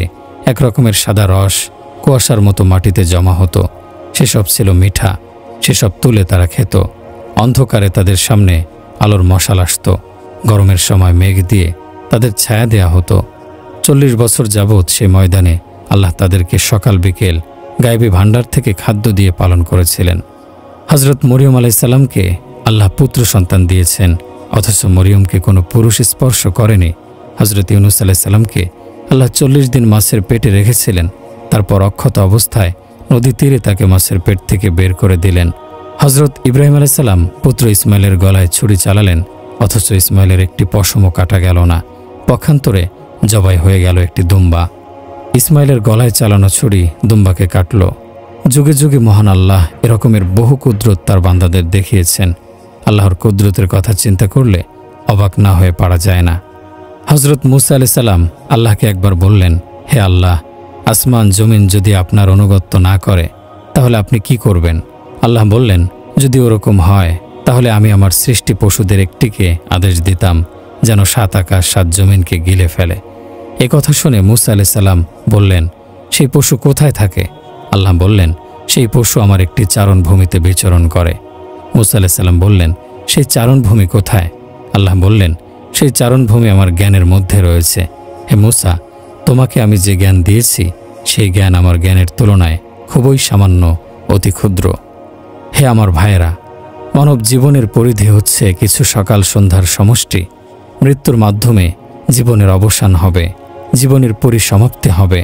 এক রকমের সাদা রস কুয়াশার মতো মাটিতে জমা হতো। সেসব ছিল মিঠা। সেসব তুলে তারা খেত। অন্ধকারে তাদের সামনে আলোর মশাল আসত। গরমের সময় মেঘ দিয়ে তাদের ছায়া দেয়া হতো। 40 বছর যাবৎ সে ময়দানে আল্লাহ তাদেরকে সকাল বিকেল গায়েবী ভাণ্ডার থেকে খাদ্য দিয়ে পালন করেছিলেন। হজরত মরিয়ম আলাইসাল্লামকে আল্লাহ পুত্র সন্তান দিয়েছেন, অথচ মরিয়মকে কোনো পুরুষ স্পর্শ করেনি। হজরত ইউনুস আলাইসাল্লামকে আল্লাহ 40 দিন মাছের পেটে রেখেছিলেন। তারপর অক্ষত অবস্থায় নদী তীরে তাকে মাছের পেট থেকে বের করে দিলেন। হজরত ইব্রাহিম আলাইসাল্লাম পুত্র ইসমাইলের গলায় ছুরি চালালেন, অথচ ইসমাইলের একটি পশমও কাটা গেল না। পক্ষান্তরে জবাই হয়ে গেল একটি দুম্বা। ইসমাইলের গলায় চালানো ছুরি দুম্বাকে কাটল। যুগে যুগে মহান আল্লাহ এরকমের বহু কুদরত তার বান্দাদের দেখিয়েছেন। আল্লাহর কুদরতের কথা চিন্তা করলে অবাক না হয়ে পারা যায় না। হজরত মুসা আলাইহিস সালাম আল্লাহকে একবার বললেন, হে আল্লাহ, আসমান জমিন যদি আপনার অনুগত্য না করে তাহলে আপনি কি করবেন? আল্লাহ বললেন, যদি ওরকম হয় তাহলে আমি আমার সৃষ্টি পশুদের একটিকে আদেশ দিতাম যেন 7 আকাশ 7 জমিনকে গিলে ফেলে। এ কথা শুনে মুসা আলাইহিস সালাম বললেন, সেই পশু কোথায় থাকে? আল্লাহ বললেন, সেই পশু আমার একটি চারণভূমিতে বিচরণ করে। মুসা আলাইহিস সালাম বললেন, সেই চারণভূমি কোথায়? আল্লাহ বললেন, সেই চারণভূমি আমার জ্ঞানের মধ্যে রয়েছে। হে মুসা, তোমাকে আমি যে জ্ঞান দিয়েছি সেই জ্ঞান আমার জ্ঞানের তুলনায় খুবই সামান্য, অতি ক্ষুদ্র। হে আমার ভাইয়েরা, মানব জীবনের পরিধি হচ্ছে কিছু সকাল সন্ধ্যার সমষ্টি। মৃত্যুর মাধ্যমে জীবনের অবসান হবে, জীবনের পরিসমাপ্তি হবে।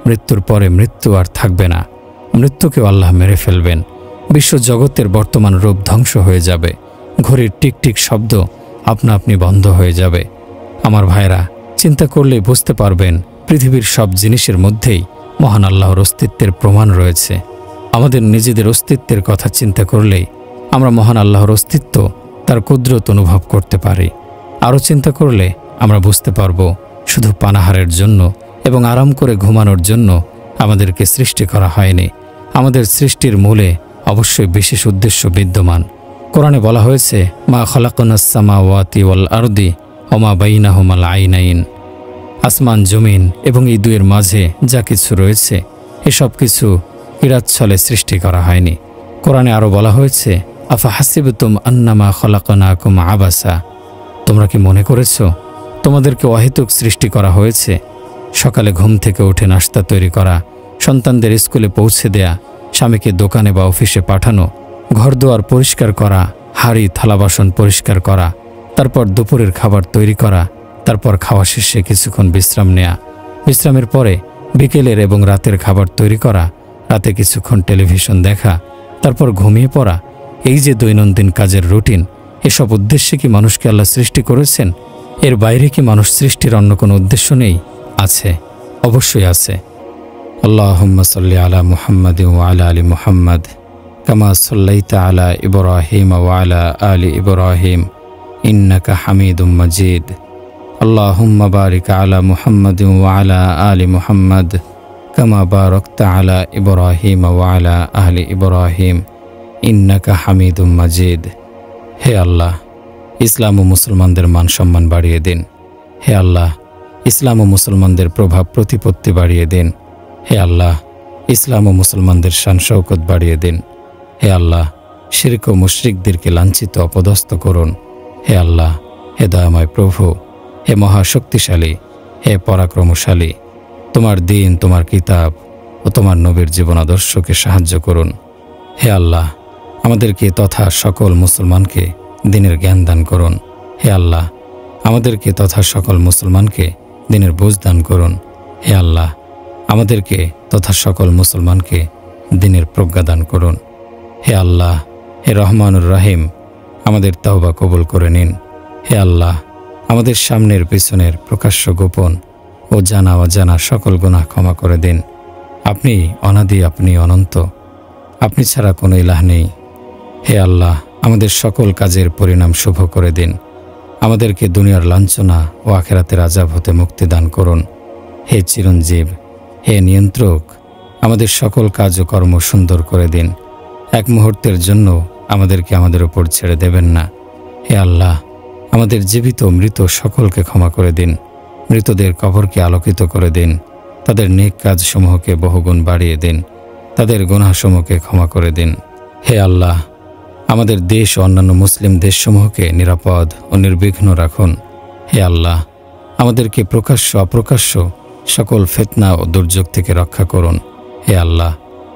মৃত্যুর পরে মৃত্যু আর থাকবে না। মৃত্যুকেও আল্লাহ মেরে ফেলবেন। বিশ্বজগতের বর্তমান রূপ ধ্বংস হয়ে যাবে। ঘড়ির টিকটিক শব্দ আপনা আপনি বন্ধ হয়ে যাবে। আমার ভাইরা, চিন্তা করলেই বুঝতে পারবেন পৃথিবীর সব জিনিসের মধ্যেই মহান আল্লাহর অস্তিত্বের প্রমাণ রয়েছে। আমাদের নিজেদের অস্তিত্বের কথা চিন্তা করলেই আমরা মহান আল্লাহর অস্তিত্ব, তার কুদরত অনুভব করতে পারি। আরও চিন্তা করলে আমরা বুঝতে পারব শুধু পানাহারের জন্য এবং আরাম করে ঘুমানোর জন্য আমাদেরকে সৃষ্টি করা হয়নি। আমাদের সৃষ্টির মূলে অবশ্যই বিশেষ উদ্দেশ্য বিদ্যমান। কোরআনে বলা হয়েছে, মা খালাকনাস সামাওয়াতি ওয়াল আরদি ওয়া মা বাইনাহুমা আইনাইন। আসমান জমিন এবং এই দুয়ের মাঝে যা কিছু রয়েছে এসব কিছু কিরাচ্ছলে সৃষ্টি করা হয়নি। কোরআনে আরও বলা হয়েছে, আফা হাসিবতুম আন্নামা খালাকনাকুম আবাসা। তোমরা কি মনে করেছ তোমাদেরকে অহেতুক সৃষ্টি করা হয়েছে? সকালে ঘুম থেকে উঠে নাস্তা তৈরি করা, সন্তানদের স্কুলে পৌঁছে দেয়া, স্বামীকে দোকানে বা অফিসে পাঠানো, ঘরদুয়ার পরিষ্কার করা, হাঁড়ি থালা বাসন পরিষ্কার করা, তারপর দুপুরের খাবার তৈরি করা, তারপর খাওয়া শেষে কিছুক্ষণ বিশ্রাম নেয়া, বিশ্রামের পরে বিকেলের এবং রাতের খাবার তৈরি করা, রাতে কিছুক্ষণ টেলিভিশন দেখা, তারপর ঘুমিয়ে পড়া। এই যে দৈনন্দিন কাজের রুটিন, এসব উদ্দেশ্যে কি মানুষকে আল্লাহ সৃষ্টি করেছেন? এর বাইরে কি মানুষ সৃষ্টির অন্য কোনো উদ্দেশ্য নেই? আছে, অবশ্যই আছে। আল্লাহুম্মা সাল্লি আলা মুহাম্মাদিন ওয়া আলা আলি মুহাম্মাদ কামা সাল্লাইতা আলা ইব্রাহিম ওয়া আলা আলি ইব্রাহিম ইন্নাকা হামিদুম মাজিদ। আল্লাহুম্মা বারিক আলা মুহাম্মাদিন ওয়া আলা আলি মুহাম্মাদ কামা বারাকতা আলা ইব্রাহিম ওয়া আলা আলি ইব্রাহিম ইন্নাকা হামিদুম মাজিদ। হে আল্লাহ, ইসলাম ও মুসলমানদের মান সম্মান বাড়িয়ে দিন। হে আল্লাহ, ইসলাম ও মুসলমানদের প্রভাব প্রতিপত্তি বাড়িয়ে দিন। হে আল্লাহ, ইসলাম ও মুসলমানদের শান শৌকত বাড়িয়ে দিন। হে আল্লাহ, শিরক ও মুশরিকদেরকে লাঞ্ছিত অপদস্থ করুন। হে আল্লাহ, হে দয়াময় প্রভু, হে মহাশক্তিশালী, হে পরাক্রমশালী, তোমার দিন, তোমার কিতাব ও তোমার নবীর জীবন আদর্শকে সাহায্য করুন। হে আল্লাহ, আমাদেরকে তথা সকল মুসলমানকে দ্বীনের জ্ঞান দান করুন। হে আল্লাহ, আমাদেরকে তথা সকল মুসলমানকে দ্বীনের বুঝ দান করুন। হে আল্লাহ, আমাদেরকে তথা সকল মুসলমানকে দ্বীনের প্রজ্ঞা দান করুন। হে আল্লাহ, হে রহমানুর রহিম, আমাদের তওবা কবুল করে নিন। হে আল্লাহ, আমাদের সামনের পিছনের প্রকাশ্য গোপন ও জানা অজানা সকল গুনাহ ক্ষমা করে দিন। আপনি অনাদি, আপনি অনন্ত, আপনি ছাড়া কোনো ইলাহ নেই। হে আল্লাহ, আমাদের সকল কাজের পরিণাম শুভ করে দিন। আমাদেরকে দুনিয়ার লাঞ্ছনা ও আখিরাতের আযাব হতে মুক্তি দান করুন। হে চিরঞ্জীব, হে নিয়ন্ত্রক, আমাদের সকল কাজ ও কর্ম সুন্দর করে দিন। এক মুহূর্তের জন্য আমাদেরকে আমাদের উপর ছেড়ে দেবেন না। হে আল্লাহ, আমাদের জীবিত মৃত সকলকে ক্ষমা করে দিন। মৃতদের কবরকে আলোকিত করে দিন। তাদের নেক কাজসমূহকে বহুগুণ বাড়িয়ে দিন। তাদের গুনাহসমূহকে ক্ষমা করে দিন। হে আল্লাহ, আমাদের দেশ ও অন্যান্য মুসলিম দেশসমূহকে নিরাপদ ও নির্বিঘ্ন রাখুন। হে আল্লাহ, আমাদেরকে প্রকাশ্য অপ্রকাশ্য সকল ফিতনা ও দুর্যোগ থেকে রক্ষা করুন। হে আল্লাহ,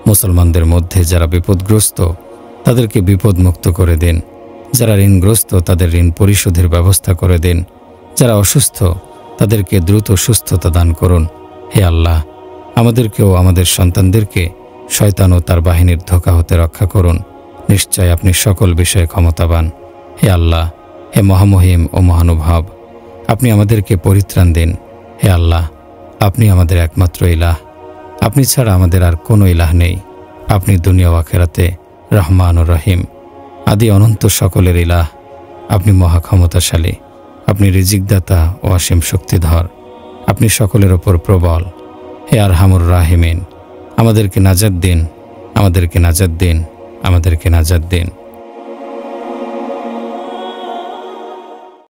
মুসলমানদের মধ্যে যারা বিপদগ্রস্ত তাদেরকে বিপদমুক্ত করে দিন। যারা ঋণগ্রস্ত তাদের ঋণ পরিশোধের ব্যবস্থা করে দিন। যারা অসুস্থ তাদেরকে দ্রুত সুস্থতা দান করুন। হে আল্লাহ, আমাদেরকেও আমাদের সন্তানদেরকে শয়তান ও তার বাহিনীর ধোঁকা হতে রক্ষা করুন। নিশ্চয় আপনি সকল বিষয়ে ক্ষমতাবান। হে আল্লাহ, হে মহামহিম ও মহানুভব, আপনি আমাদেরকে পরিত্রাণ দিন। হে আল্লাহ, আপনি আমাদের একমাত্র ইলাহ। আপনি ছাড়া আমাদের আর কোনো ইলাহ নেই। আপনি দুনিয়া ও আখিরাতে রহমান ও রহিম, আদি অনন্ত সকলের ইলাহ। আপনি মহাক্ষমতাশালী, আপনি রিজিকদাতা ও অসীম শক্তিধর, আপনি সকলের ওপর প্রবল। হে আরহামুর রাহিমিন, আমাদেরকে নাজাত দিন, আমাদেরকে নাজাত দিন, আমাদেরকে নাজাত দিন।